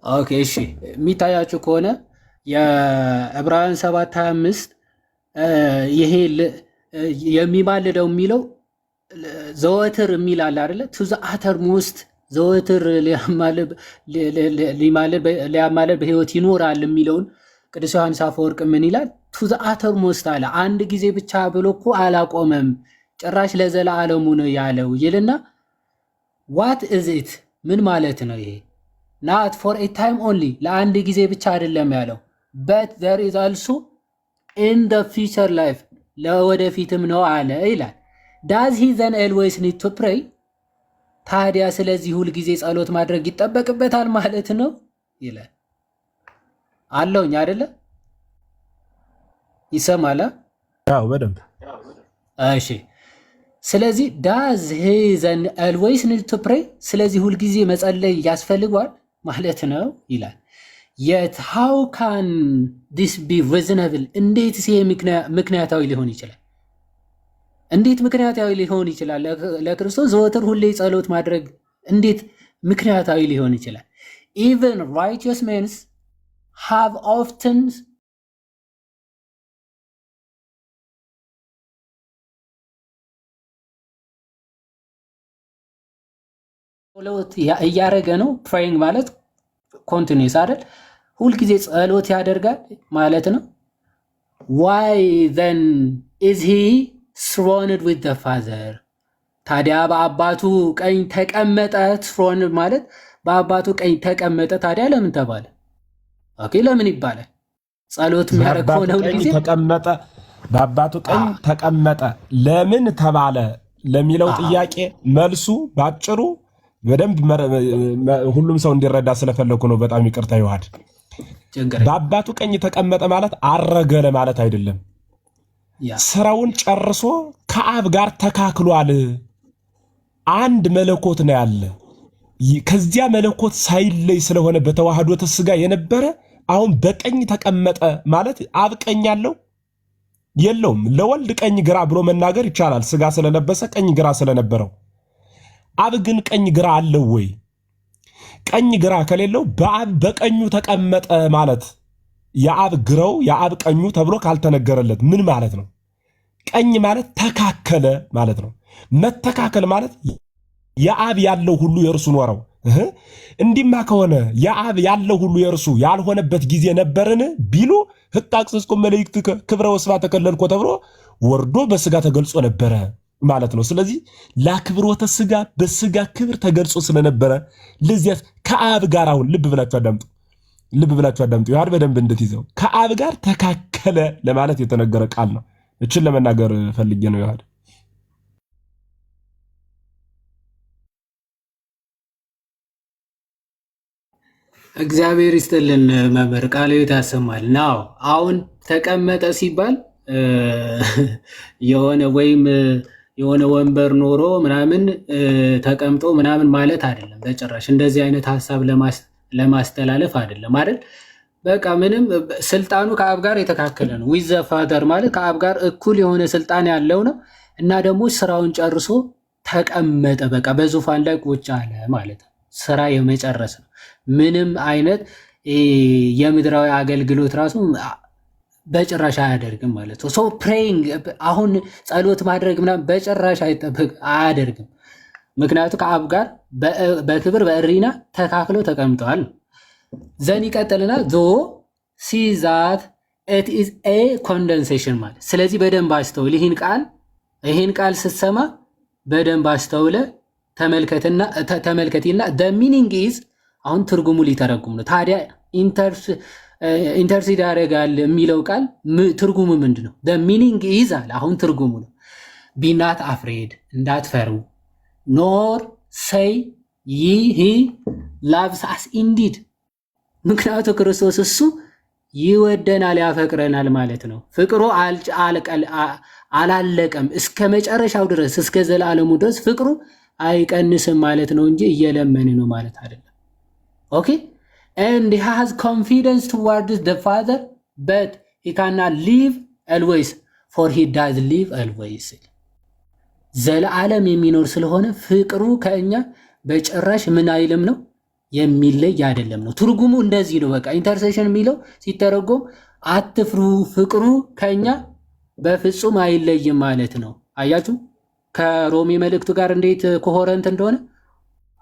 ኦኬ እሺ፣ የሚታያችሁ ከሆነ የዕብራውያን 7:25 ይሄ የሚማልደው የሚለው ዘወትር የሚል አለ አይደለ? ቱ ዘ አተር ሞስት ዘወትር ሊያማልድ በሕይወት ይኖራል የሚለውን ቅዱስ ዮሐንስ አፈወርቅ ምን ይላል? ቱ ዘ አተር ሞስት አለ። አንድ ጊዜ ብቻ ብሎ እኮ አላቆመም፣ ጭራሽ ለዘላለሙ ነው ያለው ይልና ዋት ኢዝ ኢት ምን ማለት ነው ይሄ? ናት ፎር ኤ ታይም ኦንሊ ለአንድ ጊዜ ብቻ አይደለም ያለው በት ዘር ኢዝ አልሶ ኢን ዘ ፊውቸር ላይፍ ለወደፊትም ነው አለ ይላል። ዳዝ ሂ ዘን ኤልዌይስ ኒድ ቱ ፕሬይ ታዲያ ስለዚህ ሁል ጊዜ ጸሎት ማድረግ ይጠበቅበታል ማለት ነው ይላል። አለውኝ አይደለ? ይሰማል? አዎ በደንብ እሺ። ስለዚህ ዳዝ ሂ ዘን ኤልዌይስ ኒድ ቱ ፕሬይ ስለዚህ ሁል ጊዜ መጸለይ ያስፈልገዋል ማለት ነው ይላል። የት ሃው ካን ዲስ ቢ ሪዝነብል እንዴት ይሄ ምክንያታዊ ሊሆን ይችላል? እንዴት ምክንያታዊ ሊሆን ይችላል? ለክርስቶስ ዘወትር ሁሌ ጸሎት ማድረግ እንዴት ምክንያታዊ ሊሆን ይችላል? ኢቨን ራይቸስ ሜንስ ሃቭ ኦፍተን ጸሎት እያደረገ ነው። ፕሬይንግ ማለት ኮንቲኒስ አይደል? ሁልጊዜ ጸሎት ያደርጋል ማለት ነው። ዋይ ዘን ኢዝ ሂ throned with the father ታዲያ በአባቱ ቀኝ ተቀመጠ። throned ማለት በአባቱ ቀኝ ተቀመጠ። ታዲያ ለምን ተባለ? ኦኬ ለምን ይባላል? ጸሎት የሚያደርግ ሆነ ሁልጊዜ ተቀመጠ። በአባቱ ቀኝ ተቀመጠ ለምን ተባለ ለሚለው ጥያቄ መልሱ ባጭሩ በደንብ ሁሉም ሰው እንዲረዳ ስለፈለኩ ነው። በጣም ይቅርታ ይዋድ። በአባቱ ቀኝ ተቀመጠ ማለት አረገ ለማለት አይደለም። ስራውን ጨርሶ ከአብ ጋር ተካክሏል። አንድ መለኮት ነው ያለ። ከዚያ መለኮት ሳይለይ ስለሆነ በተዋህዶ ስጋ የነበረ አሁን በቀኝ ተቀመጠ ማለት አብ ቀኝ ያለው የለውም። ለወልድ ቀኝ ግራ ብሎ መናገር ይቻላል፣ ስጋ ስለለበሰ ቀኝ ግራ ስለነበረው። አብ ግን ቀኝ ግራ አለው ወይ? ቀኝ ግራ ከሌለው በአብ በቀኙ ተቀመጠ ማለት የአብ ግራው የአብ ቀኙ ተብሎ ካልተነገረለት ምን ማለት ነው? ቀኝ ማለት ተካከለ ማለት ነው። መተካከል ማለት የአብ ያለው ሁሉ የእርሱ ኖረው። እንዲማ ከሆነ የአብ ያለው ሁሉ የእርሱ ያልሆነበት ጊዜ ነበርን ቢሉ ሕቃቅስስኩም መልእክት ክብረ ወስብሐት ተከለልኮ ተብሎ ወርዶ በስጋ ተገልጾ ነበረ ማለት ነው። ስለዚህ ለክብሮተ ስጋ በስጋ ክብር ተገልጾ ስለነበረ ለዚያ ከአብ ጋር አሁን ልብ ብላችሁ አዳምጡ። ይሁን በደንብ እንድትይዘው ከአብ ጋር ተካከለ ለማለት የተነገረ ቃል ነው። እችን ለመናገር ፈልጌ ነው። ይሁን እግዚአብሔር ይስጥልን መምህር ቃለ ሕይወት ያሰማል። ናው አሁን ተቀመጠ ሲባል የሆነ ወንበር ኖሮ ምናምን ተቀምጦ ምናምን ማለት አይደለም በጭራሽ። እንደዚህ አይነት ሐሳብ ለማስተላለፍ አይደለም አይደል? በቃ ምንም ስልጣኑ ከአብ ጋር የተካከለ ነው። ዊዘ ፋደር ማለት ከአብ ጋር እኩል የሆነ ስልጣን ያለው ነው እና ደግሞ ስራውን ጨርሶ ተቀመጠ። በቃ በዙፋን ላይ ቁጭ አለ ማለት ነው። ስራ የመጨረስ ነው። ምንም አይነት የምድራዊ አገልግሎት ራሱ በጭራሽ አያደርግም ማለት ነው። ሶ ፕሬይንግ አሁን ጸሎት ማድረግ ምናምን በጭራሽ አያደርግም። ምክንያቱ ከአብ ጋር በክብር በእሪና ተካክሎ ተቀምጠዋል። ዘን ይቀጥልና ዞ ሲዛት ኢት ኢዝ ኤ ኮንደንሴሽን ማለት። ስለዚህ በደንብ አስተውል። ይህን ቃል ስትሰማ በደንብ አስተውለ ተመልከትና the meaning is አሁን ትርጉሙ ሊተረጉም ነው። ታዲያ ኢንተርሲድ ያደርጋል የሚለው ቃል ትርጉሙ ምንድን ነው? the meaning is አለ። አሁን ትርጉሙ ነው be not afraid እንዳትፈሩ nor say ye he loves us indeed ምክንያቱ ክርስቶስ እሱ ይወደናል ያፈቅረናል ማለት ነው። ፍቅሩ አላለቀም እስከ መጨረሻው ድረስ እስከ ዘላለሙ ድረስ ፍቅሩ አይቀንስም ማለት ነው እንጂ እየለመን ነው ማለት አይደለም። ኦኬ and he has confidence towards the Father but he cannot live always for he does live always ዘላለም የሚኖር ስለሆነ ፍቅሩ ከኛ በጭራሽ ምን አይልም ነው የሚለይ አይደለም ነው። ትርጉሙ እንደዚህ ነው። በቃ ኢንተርሴሽን የሚለው ሲተረጎም አትፍሩ ፍቅሩ ከኛ በፍጹም አይለይም ማለት ነው። አያችሁ ከሮሜ መልእክቱ ጋር እንዴት ኮሄረንት እንደሆነ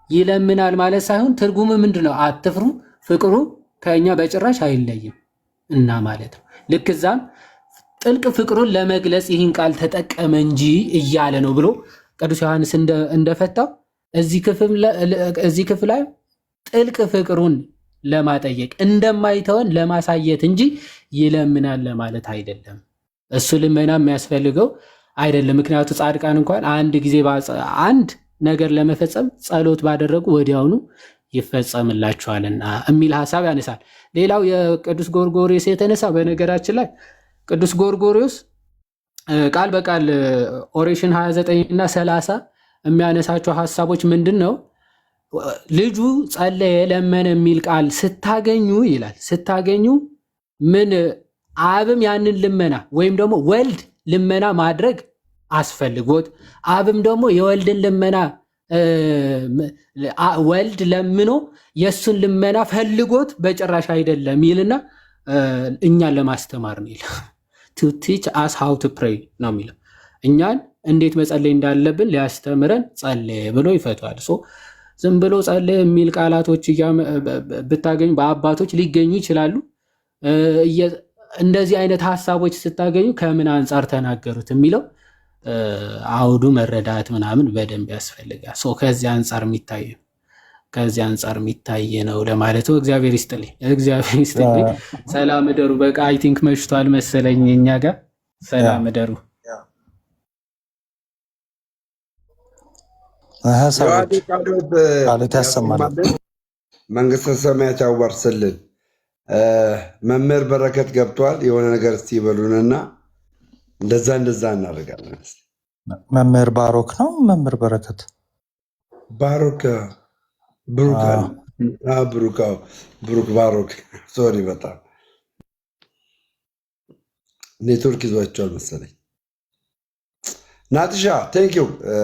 ይለምናል ማለት ሳይሆን ትርጉሙ ምንድነው? አትፍሩ ፍቅሩ ከኛ በጭራሽ አይለይም እና ማለት ነው። ልክ እዛም ጥልቅ ፍቅሩን ለመግለጽ ይህን ቃል ተጠቀመ እንጂ እያለ ነው ብሎ ቅዱስ ዮሐንስ እንደፈታው እዚህ ክፍል ላይ ጥልቅ ፍቅሩን ለማጠየቅ እንደማይተወን ለማሳየት እንጂ ይለምናል ለማለት አይደለም። እሱ ልመና የሚያስፈልገው አይደለም። ምክንያቱ ጻድቃን እንኳን አንድ ጊዜ አንድ ነገር ለመፈጸም ጸሎት ባደረጉ ወዲያውኑ ይፈጸምላቸዋልና የሚል ሐሳብ ያነሳል። ሌላው የቅዱስ ጎርጎርዮስ የተነሳ በነገራችን ላይ ቅዱስ ጎርጎርዮስ ቃል በቃል ኦሬሽን 29 እና 30 የሚያነሳቸው ሐሳቦች ምንድን ነው? ልጁ ጸለየ ለመነ የሚል ቃል ስታገኙ ይላል ስታገኙ ምን አብም ያንን ልመና ወይም ደግሞ ወልድ ልመና ማድረግ አስፈልጎት አብም ደግሞ የወልድን ልመና ወልድ ለምኖ የሱን ልመና ፈልጎት በጭራሽ አይደለም ይልና እኛን ለማስተማር ነው ይላል። to teach us how to pray ነው የሚለው። እኛን እንዴት መጸለይ እንዳለብን ሊያስተምረን ጸለየ ብሎ ይፈቷል። ዝም ብሎ ጸለየ የሚል ቃላቶች ብታገኙ በአባቶች ሊገኙ ይችላሉ። እንደዚህ አይነት ሐሳቦች ስታገኙ ከምን አንጻር ተናገሩት የሚለው አውዱ መረዳት ምናምን በደንብ ያስፈልጋል። ከዚህ አንጻር የሚታይ ነው ለማለት ነው። እግዚአብሔር ይስጥልኝ። ሰላም እደሩ። በቃ አይ ቲንክ መሽቷል መሰለኝ እኛ ጋር። ሰላም እደሩ። መንግስተ ሰማያት ያዋርስልን። መምህር በረከት ገብቷል። የሆነ ነገር እስቲ ይበሉንና እንደዛ እናደርጋለን። መምህር ባሮክ ነው መምህር በረከት ባሮክ ብሩክ ባሮክ ሶሪ፣ በጣም ኔትወርክ ይዟቸዋል መሰለኝ። ናትሻ ቴንኪው